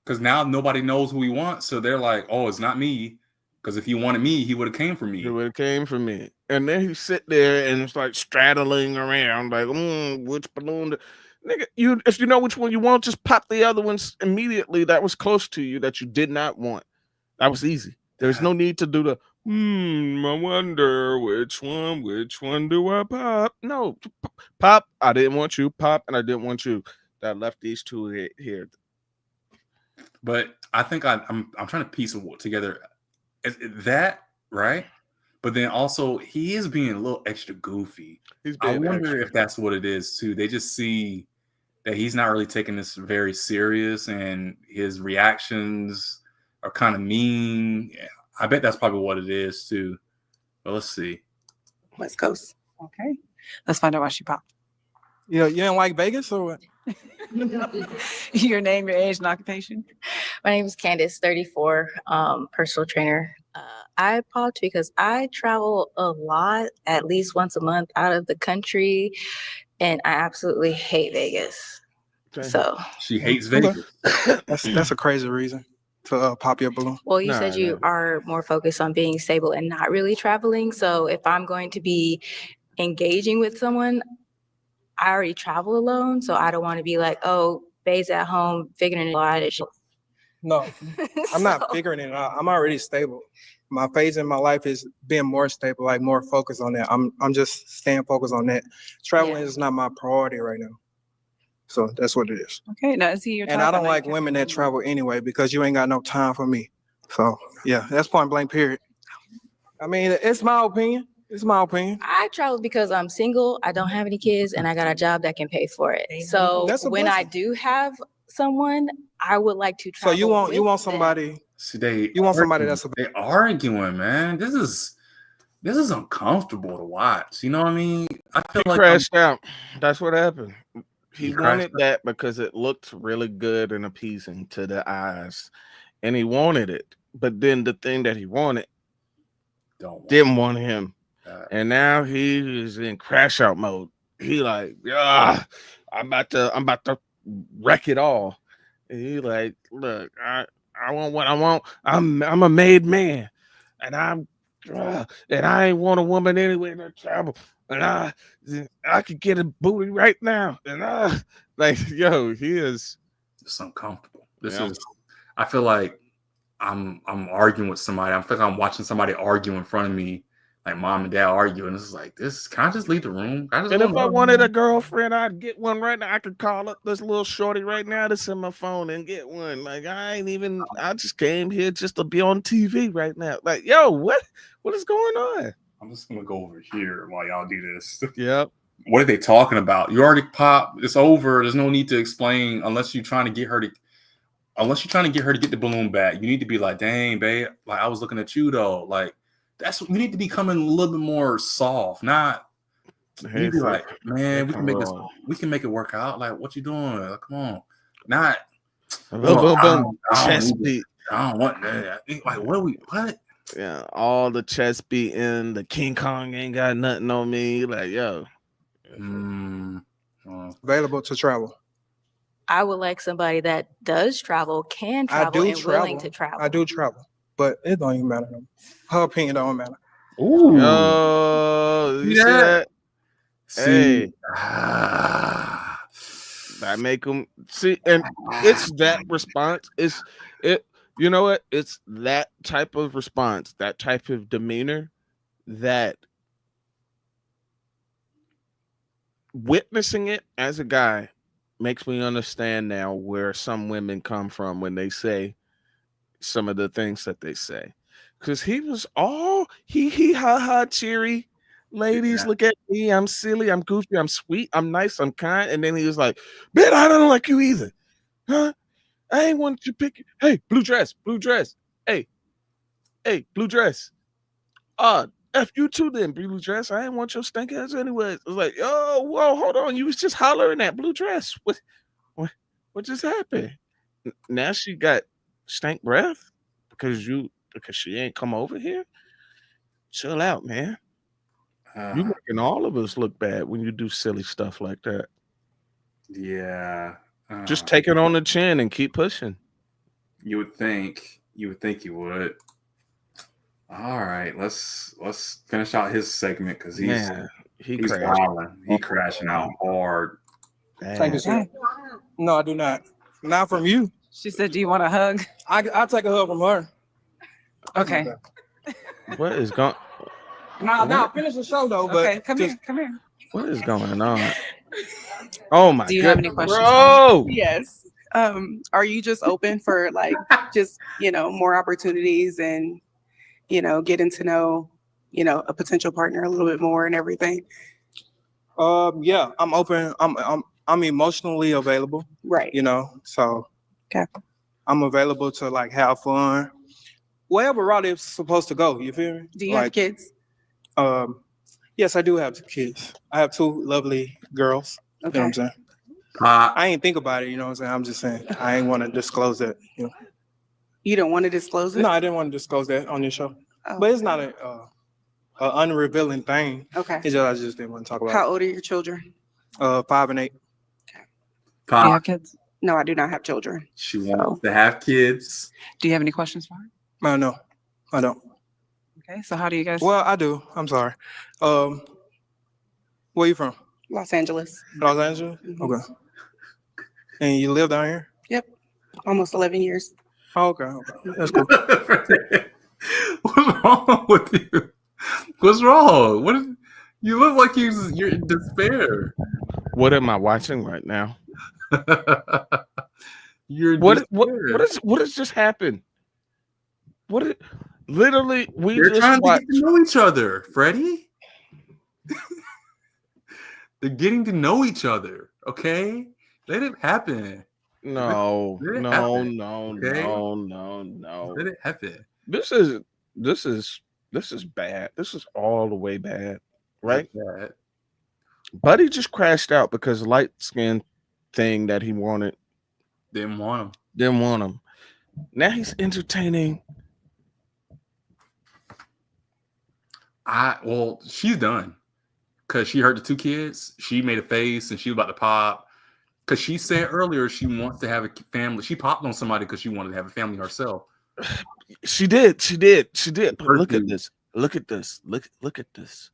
Because now nobody knows who he wants. So they're like, oh, it's not me. Because if he wanted me, he would have came for me. He would have came for me. And then he sit there and it's like straddling around, like, which balloon? Nigga, if you know which one you want, just pop the other ones immediately that was close to you that you did not want. That was easy. There's no need to do the, I wonder which one do I pop? No, pop, I didn't want you, pop, and I didn't want you. That left these two here. But I think I'm trying to piece it together. That, right? But then also he is being a little extra goofy. I wonder if that's what it is too. They just see that he's not really taking this very serious and his reactions are kind of mean. I bet that's probably what it is too. But let's see. West Coast. Okay. Let's find out why she popped. You didn't like Vegas or what? Your name, your age, and occupation? My name is Candace, 34, personal trainer. I popped because I travel a lot, at least once a month out of the country, and I absolutely hate Vegas. Okay. So she hates Vegas. That's a crazy reason to pop your balloon. Well, you said you are more focused on being stable and not really traveling. So if I'm going to be engaging with someone, I already travel alone, so I don't want to be like, oh, Bae's at home figuring it out. No, I'm not figuring it out. I'm already stable. My phase in my life is being more stable, like more focused on that. I'm just staying focused on that. Traveling is not my priority right now. So that's what it is. Okay, now is he your type? And I don't like women that travel anyway because you ain't got no time for me. So yeah, that's point blank period. I mean, it's my opinion. It's my opinion. I travel because I'm single, I don't have any kids, and I got a job that can pay for it. So when I do have someone, I would like to travel. So you want somebody. You want somebody that's they arguing, man. This is uncomfortable to watch. You know what I mean? I feel like crashed out. That's what happened. He wanted that because it looked really good and appeasing to the eyes, and he wanted it. But then the thing that he wanted didn't want him. And now he is in crash out mode. He like, I'm about to wreck it all. And he like, look, I want what I want. I'm a made man, and I ain't want a woman anyway to travel. And I could get a booty right now. And like, yo, he is just uncomfortable. This is. I feel like I'm arguing with somebody. I feel like I'm watching somebody argue in front of me. Like mom and dad arguing. It's like this. Can I just leave the room? And if I wanted a girlfriend, I'd get one right now. I could call up this little shorty right now to send my phone and get one. Like I just came here just to be on TV right now. Like, yo, what is going on? I'm just gonna go over here while y'all do this. Yep. What are they talking about? You already popped. It's over. There's no need to explain unless you're trying to get her to. Unless you're trying to get her to get the balloon back, you need to be like, dang, babe. Like I was looking at you though. Like. You need to be coming a little bit more soft, not you need to be like, man, we can make it work out. Like, what you doing? Like, come on, not chest beat. I don't want that. Like, what? Yeah, all the chest beating, the King Kong ain't got nothing on me. Like, yo, available to travel. I would like somebody that does travel, can travel, and willing to travel. I do travel. But it don't even matter. Her opinion don't matter. Ooh. You see that? Hey. I make them see, and it's that response. You know what? It's that type of response, that type of demeanor that witnessing it as a guy makes me understand now where some women come from when they say some of the things that they say, because he was all he ha ha cheery. Ladies, look at me. I'm silly. I'm goofy. I'm sweet. I'm nice. I'm kind. And then he was like, "Man, I don't like you either, huh? I ain't want to pick you. Hey, blue dress. Hey, blue dress. F you too then, blue dress. I ain't want your stank ass anyways." I was like, "Oh, whoa, hold on. You was just hollering at blue dress. What just happened? Now she got stank breath because she ain't come over here. Chill out, man. You making all of us look bad when you do silly stuff like that. Yeah. Just take it on the chin and keep pushing. You would think you would. All right, let's finish out his segment because he's wilding. He crashing out hard. Thank you, sir. No, I do not. Not from you. She said, "Do you want a hug?" I'll take a hug from her. Okay. What is going? Nah. Finish the show though. Okay, But come here. What is going on? Oh my! Do you have any questions? Bro. Yes. Are you just open for like just more opportunities and getting to know a potential partner a little bit more and everything? Yeah, I'm open. I'm emotionally available. Right. So okay. I'm available to like have fun. Wherever route it's supposed to go. You feel me? Do you have kids? Yes, I do have kids. I have 2 lovely girls. Okay. You know what I'm saying? I ain't think about it, you know what I'm saying? I'm just saying I ain't want to disclose that. You don't want to disclose it? No, I didn't want to disclose that on your show. Oh. But it's not a unrevealing thing. Okay. It's just, I just didn't want to talk about How old are your children? 5 and 8. Do you have kids? No, I do not have children. She wants to have kids. Do you have any questions for her? No, I don't. Okay, so how do you guys? Well, I do. I'm sorry. Where you from? Los Angeles. Los Angeles? Mm-hmm. Okay. And you live down here? Yep. Almost 11 years. Oh, okay. That's cool. What's wrong with you? What's wrong? You look like you're in despair. What am I watching right now? What has just happened? Literally, They're just trying watched. to get to know each other, Freddie. They're getting to know each other. Okay, let it happen. No. Okay? Let it happen. This is bad. This is all the way bad, right? Bad. Buddy just crashed out because light skin thing that he wanted didn't want him. Now he's entertaining. Well, she's done because she heard the 2 kids. She made a face and she was about to pop because she said earlier she wants to have a family. She popped on somebody because she wanted to have a family herself. She did. But look at this. Look at this.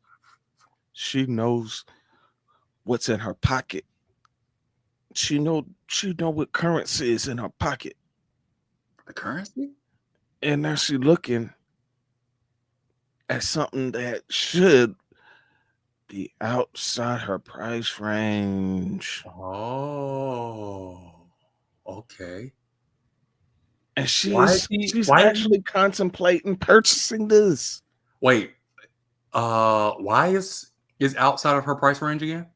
She knows what's in her pocket. She know what currency is in her pocket. The currency? And now she's looking at something that should be outside her price range. Oh, okay. And she's actually contemplating purchasing this. Wait, why is outside of her price range again?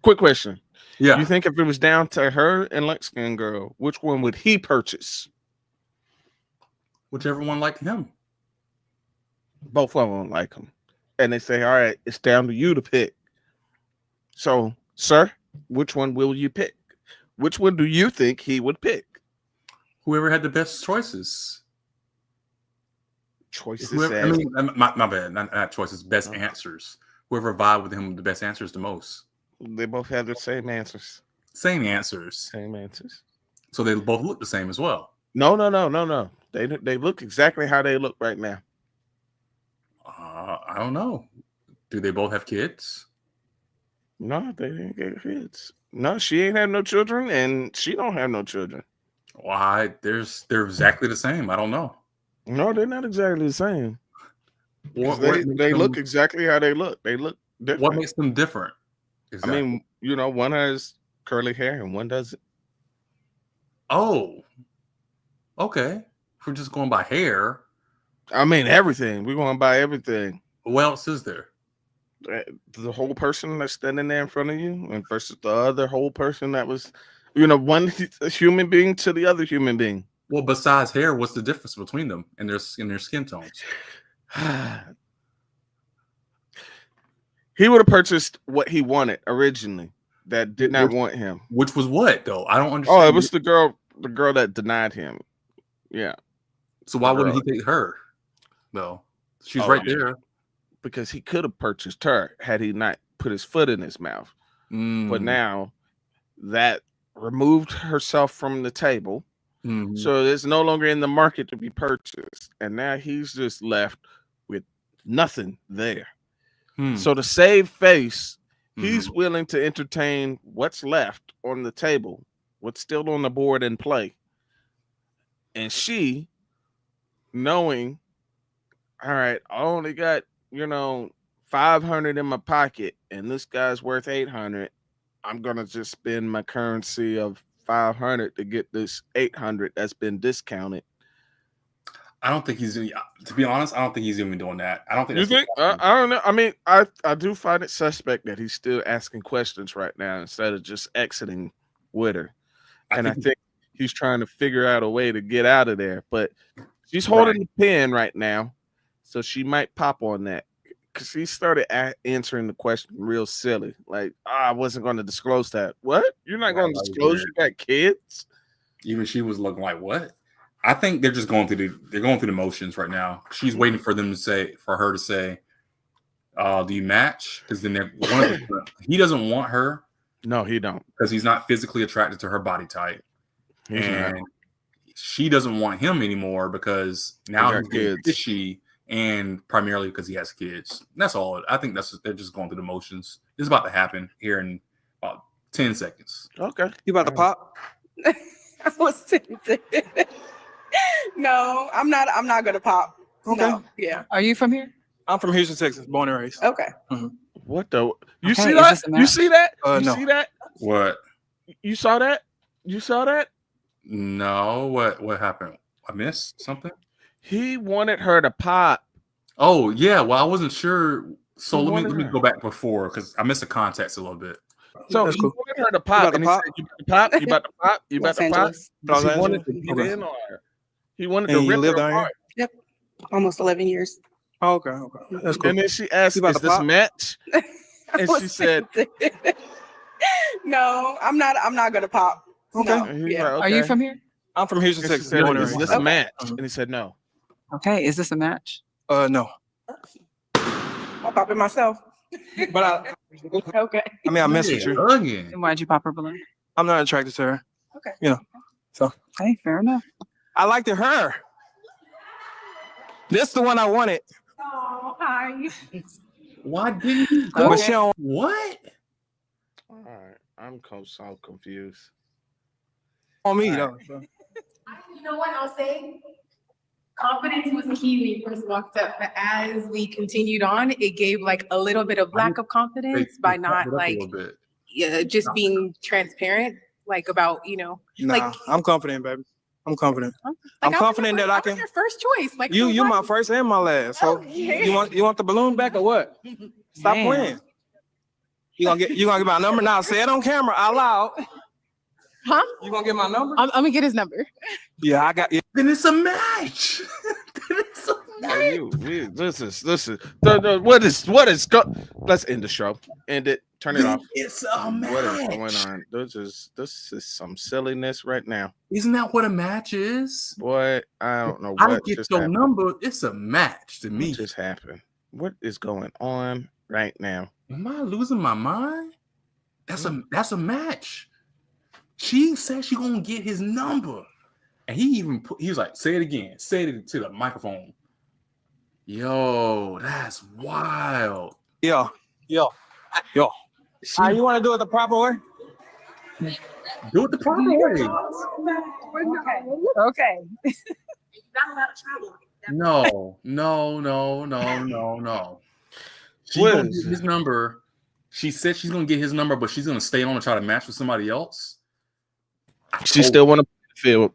Quick question. Yeah. You think if it was down to her and light skin girl, which one would he purchase? Whichever one liked him. Both of them like him. And they say, all right, it's down to you to pick. So, sir, which one will you pick? Which one do you think he would pick? Whoever had the best choices. Choices. My bad. Not choices. Best answers. Whoever vibe with him the best answers the most. They both have the same answers. Same answers. So they both look the same as well. No. They look exactly how they look right now. I don't know. Do they both have kids? No, they didn't get kids. No, she ain't have no children, and she don't have no children. Why? They're exactly the same. I don't know. No, they're not exactly the same. They look exactly how they look. They look different. What makes them different? Exactly. I mean, one has curly hair and one doesn't. Oh, okay. If we're just going by hair. I mean, everything. We're going by everything. What else is there? The whole person that's standing there in front of you, and versus the other whole person that was, one human being to the other human being. Well, besides hair, what's the difference between them and their skin tones? He would have purchased what he wanted originally that did not want him. Which was what though? I don't understand. Oh, it was the girl that denied him. Yeah. So why wouldn't he take her though? She's right there. Because he could have purchased her had he not put his foot in his mouth. But now that removed herself from the table. So it's no longer in the market to be purchased. And now he's just left with nothing there. So to save face, he's willing to entertain what's left on the table, what's still on the board in play. And she, knowing, all right, I only got, 500 in my pocket, and this guy's worth 800. I'm gonna just spend my currency of 500 to get this 800 that's been discounted. I don't think he's, to be honest, I don't think he's even doing that. I don't think. You think? I don't know. I mean, I do find it suspect that he's still asking questions right now instead of just exiting with her. And I think he's trying to figure out a way to get out of there. But she's holding the pen right now, so she might pop on that. Because he started answering the question real silly. Like, I wasn't going to disclose that. What? You're not going to disclose you got kids? Even she was looking like, what? I think they're just going through the motions right now. She's waiting for her to say, do you match? Because then he doesn't want her. No, he don't. Because he's not physically attracted to her body type. And she doesn't want him anymore because now he's getting fishy. And primarily because he has kids. That's all. I think they're just going through the motions. It's about to happen here in about 10 seconds. Okay. You about to pop? I was tempted. No, I'm not gonna pop. Okay. No. Yeah. Are you from here? I'm from Houston, Texas, born and raised. Okay. What the? You Okay, see is that? this a You match? see that? You No. see that? What? You saw that? You saw that? No. What happened? I missed something? He wanted her to pop. Oh, yeah. Well, I wasn't sure. So He let wanted me her. go back before because I missed the context a little bit. So That's he cool. wanted her to pop. about And to he pop? said, you about to pop? You about to pop? You about Los to pop? Angeles. Because Los he wanted to Angeles? get Okay. in on her. He wanted And to you rip live her down here? apart. Yep. Almost 11 years. Oh, okay. That's cool. And then she asked, You about is to this pop? a match? And she said, No, I'm not gonna pop. Okay. No. and he's Yeah. like, Are you okay. from here? I'm from Houston, And she Texas, said, born and is raised. this a match? And he said, no. Okay, is this a match? No. I'll pop it myself. But Okay. I mess with you. Again. And why'd you pop her balloon? I'm not attracted to her. Okay. Hey, fair enough. I liked her. This the one I wanted. Oh, hi. Why didn't you go? But she don't. What? All right. I'm so confused. On me, All though. So. You know what I'll say? Confidence was key when you first walked up, but as we continued on, it gave like a little bit of lack of confidence by not like just being transparent, like about Nah, like I'm confident, baby. I'm confident. like, I'm I was confident your that I first- I was can. your first choice. Like You so my what? first and my last. So Okay. you want the balloon back or what? Stop Man. playing. You gonna get my number now? Say it on camera out loud. Huh? You gonna get my number? I'm gonna get his number. Yeah, I got. Yeah. Then it's a match. Then it's a match. This is what is let's end the show. End it. Turn it off. It's a match. What is going on? This is some silliness right now. Isn't that what a match is? Boy, I don't know I what get just your happened. number. It's a match to me. What just happened? What is going on right now? Am I losing my mind? That's a match. She said she gonna get his number, and he was like, "Say it again. Say it to the microphone." Yo, that's wild. Yeah. You want to do it the proper way? Do it the proper way. Okay. No. She What gonna is get his number. She said she's gonna get his number, but she's gonna stay on and try to match with somebody else. She still want to play the field.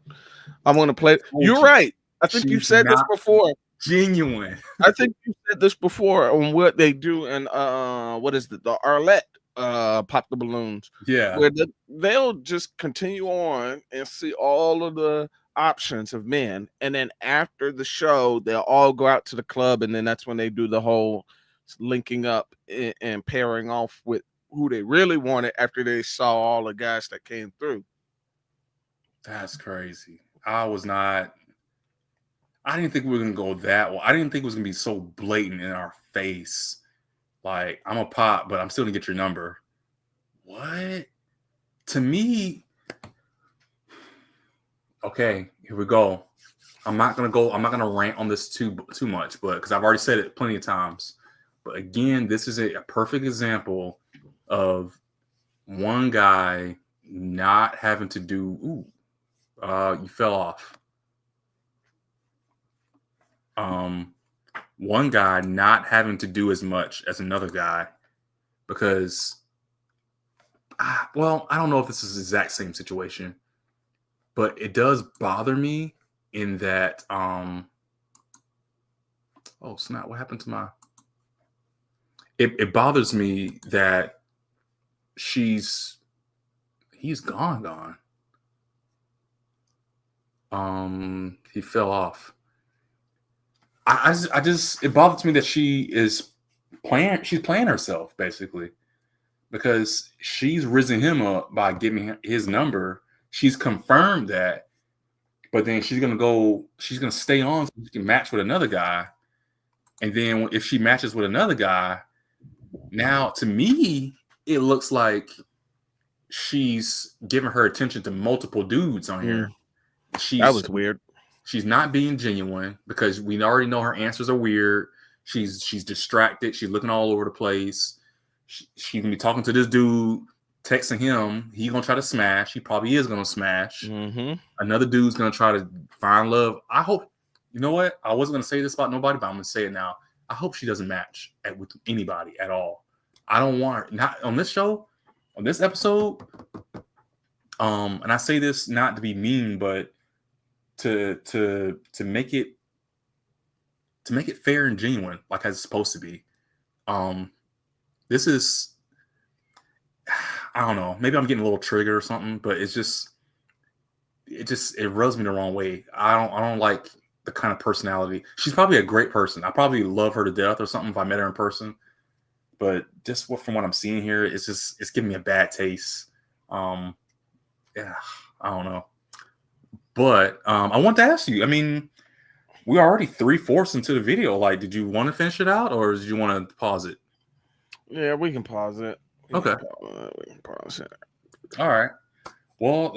I want to play. You're right. I think you She's said this not before. Genuine. I think you said this before on what they do in what is the Arlette pop the balloons. Yeah. Where they'll just continue on and see all of the options of men, and then after the show, they'll all go out to the club, and then that's when they do the whole linking up and pairing off with who they really wanted after they saw all the guys that came through. That's crazy. I didn't think we were gonna go that well. I didn't think it was gonna be so blatant in our face. Like, I'm a pop, but I'm still gonna get your number. What? To me, okay, here we go. I'm not gonna rant on this too much, but because I've already said it plenty of times. But again, this is a perfect example of one guy not having to do. You fell off. One guy not having to do as much as another guy because, well, I don't know if this is the exact same situation, but it does bother me in that, oh snap, what happened to my, it bothers me that he's gone. He fell off. It bothers me that she's playing herself basically, because she's risen him up by giving his number. She's confirmed that, but then she's gonna stay on so she can match with another guy. And then if she matches with another guy, now to me, it looks like she's giving her attention to multiple dudes on here. That was weird. She's not being genuine because we already know her answers are weird. She's distracted. She's looking all over the place. She can be talking to this dude, texting him. He's gonna try to smash. He probably is gonna smash. Mm-hmm. Another dude's gonna try to find love. I hope. You know what? I wasn't gonna say this about nobody, but I'm gonna say it now. I hope she doesn't match with anybody at all. I don't want her, not on this show, on this episode. And I say this not to be mean, but to make it fair and genuine, like it's supposed to be. This is, I don't know, maybe I'm getting a little triggered or something, but it rubs me the wrong way. I don't like the kind of personality. She's probably a great person. I probably love her to death or something if I met her in person. But just from what I'm seeing here, it's giving me a bad taste. Yeah, I don't know. But I want to ask you, I mean, we're already 3/4 into the video. Like, did you want to finish it out or did you want to pause it? Yeah, we can pause it. Okay. We can pause it. All right. Well,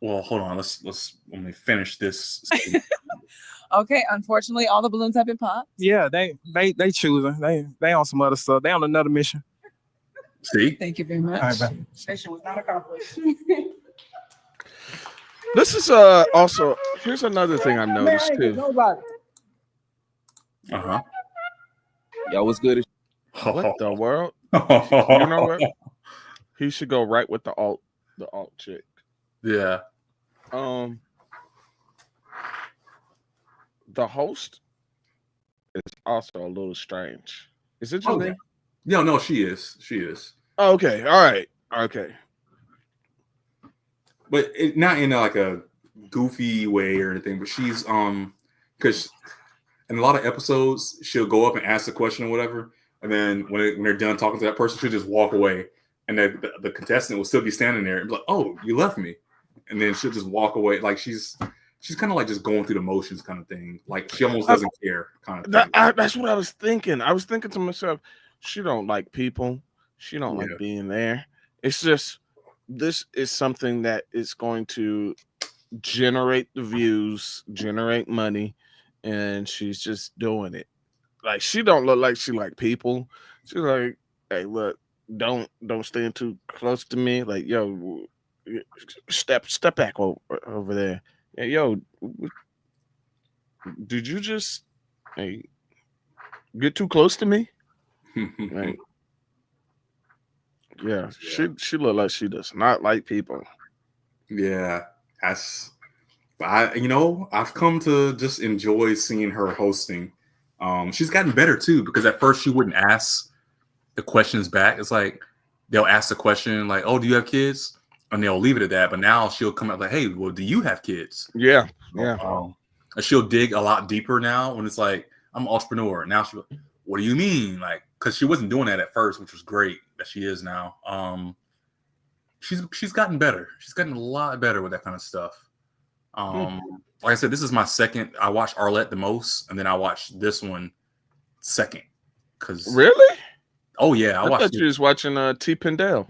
hold on. Let me finish this. Okay, unfortunately, all the balloons have been popped. Yeah, they choosing. They on some other stuff. They on another mission. See? Thank you very much. All right, man. Mission was not accomplished. This is also, here's another thing I've noticed too. Uh-huh. Yo, what's good? What the world? You know what? He should go right with the alt chick. Yeah. The host is also a little strange. Is it just me? No, she is. She is. Oh, okay. All right. Okay. But not in like a goofy way or anything, but she's because in a lot of episodes she'll go up and ask a question or whatever, and then when they're done talking to that person, she'll just walk away, and the contestant will still be standing there and be like, "Oh, you left me," and then she'll just walk away. Like she's kind of like just going through the motions kind of thing. Like she almost doesn't care kind of thing. That's what I was thinking. I was thinking to myself, she don't like people. She don't like being there. It's just, this is something that is going to generate the views, generate money, and she's just doing it. Like, she don't look like she like people. She's like, hey, look, don't stand too close to me. Like, yo, step back over there. Hey, yo, did you just get too close to me? Like, yeah, she look like she does not like people. Yeah, I've come to just enjoy seeing her hosting. She's gotten better too, because at first she wouldn't ask the questions back. It's like they'll ask the question like, "Oh, do you have kids?" and they'll leave it at that. But now she'll come out like, "Hey, well, do you have kids?" Yeah. And she'll dig a lot deeper now when it's like, "I'm an entrepreneur." Now she, what do you mean? Like, because she wasn't doing that at first, which was great that she is now. She's gotten better. She's gotten a lot better with that kind of stuff. Like I said, this is my second. I watched Arlette the most, and then I watched this one second. Cause really? Oh yeah, I thought you was watching T Pendel.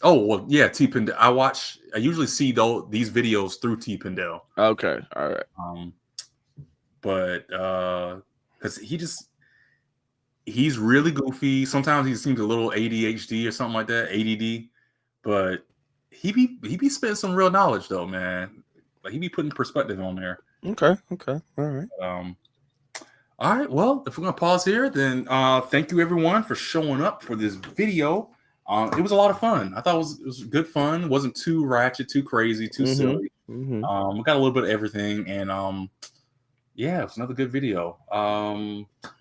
Oh well, yeah, T Pendel. I usually see these videos through T Pendel. Okay, all right. But because he's really goofy. Sometimes he seems a little ADHD or something like that, ADD. But he be spitting some real knowledge though, man. Like he be putting perspective on there. Okay, all right. All right. Well, if we're gonna pause here, then thank you everyone for showing up for this video. It was a lot of fun. I thought it was good fun. It wasn't too ratchet, too crazy, too silly. We got a little bit of everything, and yeah, it's another good video.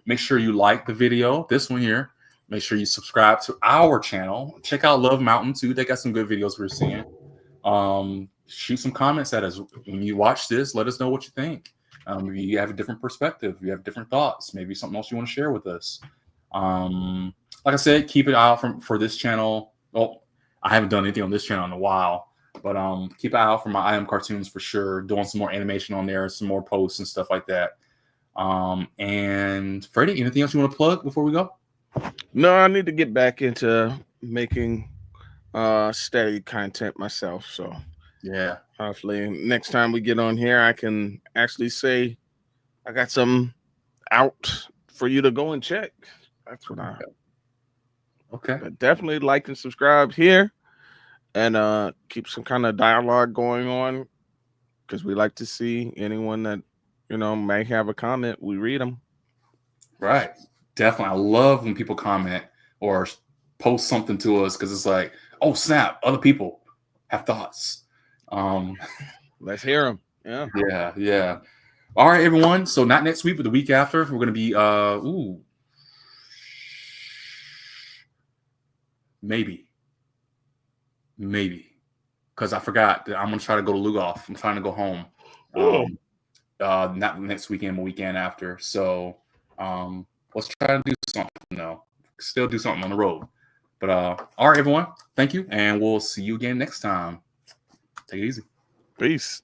Make sure you like the video, this one here. Make sure you subscribe to our channel. Check out Love Mountain too. They got some good videos we're seeing. Shoot some comments at us when you watch this. Let us know what you think. If you have a different perspective, if you have different thoughts, maybe something else you want to share with us. Like I said, keep an eye out for this channel. Well, I haven't done anything on this channel in a while, but keep an eye out for my I Am Cartoons for sure. Doing some more animation on there, some more posts and stuff like that. And Freddie, anything else you want to plug before we go? No, I need to get back into making steady content myself. So yeah, hopefully next time we get on here, I can actually say I got some out for you to go and check. That's what I. Okay. But definitely like and subscribe here, and keep some kind of dialogue going on, because we like to see anyone that may have a comment. We read them. Right. Definitely. I love when people comment or post something to us, because it's like, oh snap, other people have thoughts. Let's hear them. Yeah. All right, everyone. So not next week, but the week after, we're gonna be maybe, because I forgot that I'm gonna try to go to Lugoff. I'm trying to go home. Not next weekend, but weekend after. So let's try to do something. Still do something on the road. But all right, everyone. Thank you, and we'll see you again next time. Take it easy. Peace.